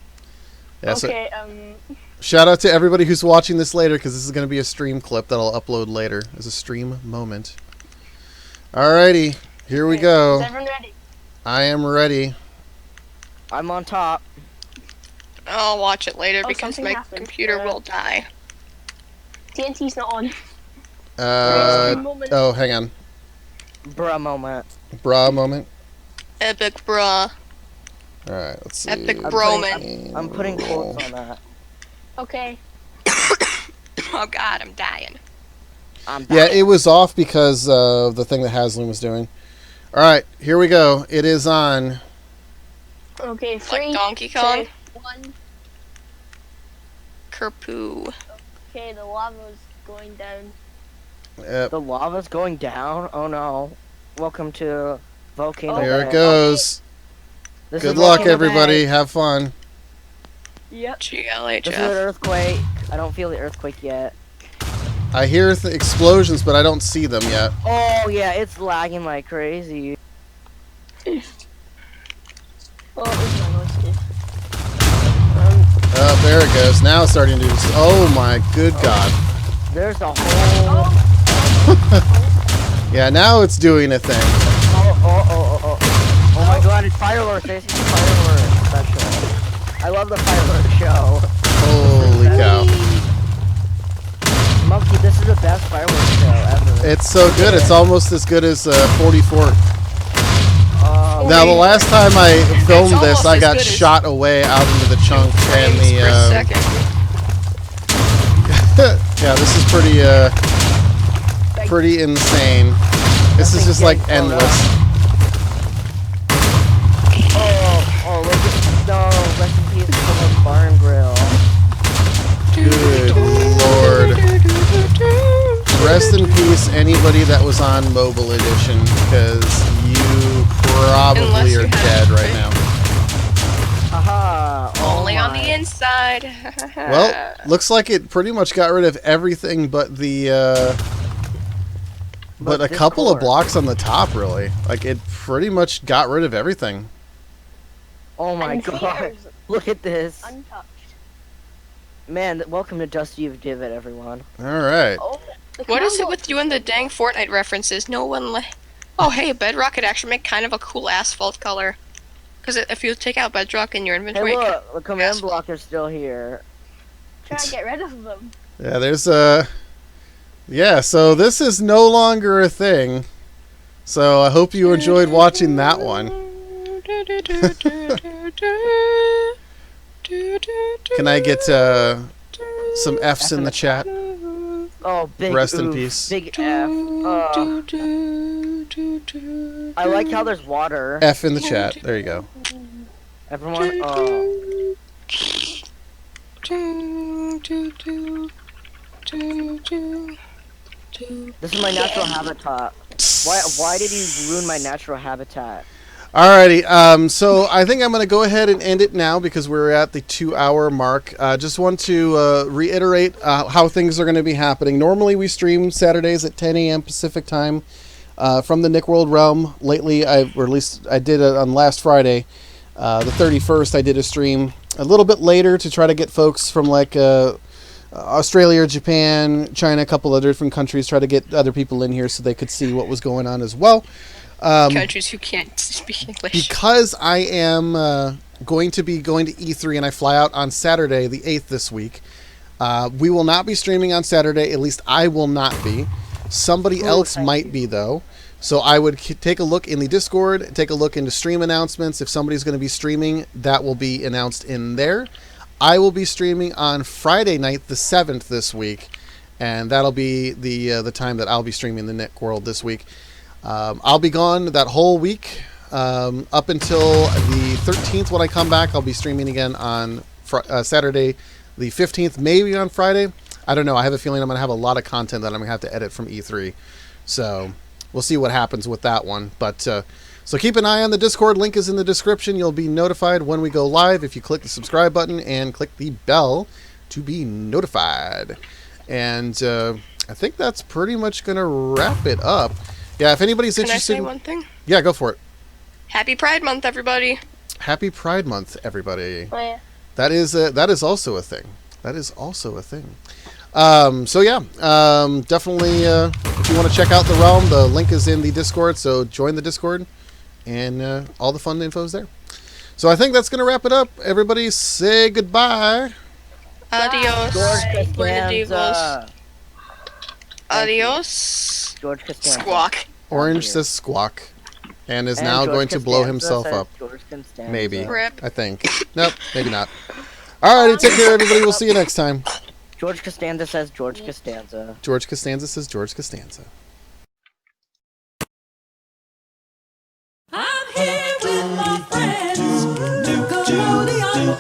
Yeah, so Okay. shout out to everybody who's watching this later, because this is going to be a stream clip that I'll upload later as a stream moment. Alrighty, here we Is go. everyone ready? I am ready. I'm on top. I'll watch it later Oh, because something my happened. computer will die. TNT's not on. Moment. Oh, hang on. Bruh moment. Bra moment. Epic bra. Alright, let's see. Epic I'm broman. I'm putting quotes on that. Okay. Oh god, I'm dying. I'm Yeah, dying. it was off because of the thing that Haslam was doing. Alright, here we go. It is on. Okay. 3, Like Donkey Kong. 2, 1. Kerpoo. Okay, the lava's going down. Yep, The lava's going down. Oh no. Welcome to Volcano there Bay. it goes. This Good is luck, Volcano everybody. Bay. Have fun. Yep. This is an GLHF. earthquake. I don't feel the earthquake yet. I hear explosions, but I don't see them yet. Oh yeah, it's lagging like crazy. Oh, this is my noise too. Oh, there it goes. Now it's starting to do. Oh my good god. There's a whole. Yeah, now it's doing a thing. Oh my god, it's fireworks. This is a fireworks special. I love the fireworks show. Holy cow. Monkey, this is the best fireworks show ever. It's so good. It's almost as good as 44. Now, the last time I filmed this, almost I as got good as- shot away out into the chunk, and Frames the per second. yeah, this is pretty insane. This is just like endless. Oh, look at no, rest in peace, Cobalt Bar and Grill. Good lord. Rest in peace, anybody that was on Mobile Edition, because you probably Unless you are had dead it. right now. Haha. Oh Only on my. the inside. Well, looks like it pretty much got rid of everything but the but a couple of Discord. blocks on the top, really. Like, it pretty much got rid of everything. Oh my And god. theaters, Look at this. untouched. Man, welcome to Dusty of Divot, everyone. Alright. Oh, the What is it candle- with you and the dang Fortnite references? No one Oh, hey, Bedrock could actually make kind of a cool asphalt color. Because if you take out Bedrock in your Hey inventory, look, the command Asphalt. block is still here. Try to get rid of them. Yeah, there's a... Yeah, so this is no longer a thing. So I hope you enjoyed watching that one. Can I get some F's in the chat? Oh, big Rest in oof, peace. Big F. Oh. I like how there's water. F in the chat. There you go. Everyone, oh. This is my natural habitat. Why did you ruin my natural habitat? Alrighty, so I think I'm going to go ahead and end it now because we're at the 2-hour mark. Just want to reiterate how things are going to be happening. Normally we stream Saturdays at 10 a.m. Pacific time from the Nick World realm. Lately, or at least I did it on last Friday, the 31st, I did a stream a little bit later to try to get folks from like Australia, Japan, China, a couple other different countries, try to get other people in here so they could see what was going on as well. Countries who can't speak English. Because I am going to be going to E3 and I fly out on Saturday, the 8th this week, we will not be streaming on Saturday. At least I will not be. Somebody else might be, though. So I would take a look in the Discord, take a look into stream announcements. If somebody's going to be streaming, that will be announced in there. I will be streaming on Friday night, the 7th this week, and that'll be the time that I'll be streaming the Nick World this week. I'll be gone that whole week up until the 13th. When I come back, I'll be streaming again on Saturday the 15th, maybe on Friday. I don't know. I have a feeling I'm going to have a lot of content that I'm going to have to edit from E3. So we'll see what happens with that one. But so keep an eye on the Discord. Link is in the description. You'll be notified when we go live if you click the subscribe button and click the bell to be notified. And I think that's pretty much going to wrap it up. Yeah, if anybody's interested... Can I say one thing? Yeah, go for it. Happy Pride Month, everybody. Happy Pride Month, everybody. Oh, yeah. That is also a thing. That is also a thing. So yeah, definitely if you want to check out the realm, the link is in the Discord, so join the Discord, and all the fun info is there. So I think that's going to wrap it up. Everybody say goodbye. Adios. George Costanza. Adios. George Costanza. Squawk. Orange says squawk, and is And now George going to blow Costanza himself says up. George Costanza. Maybe. Rip. I think. Nope, maybe not. Alrighty, take care, everybody. We'll see you next time. George Costanza says George Costanza. George Costanza says George Costanza. I'm here with my friends. Nickelodeon.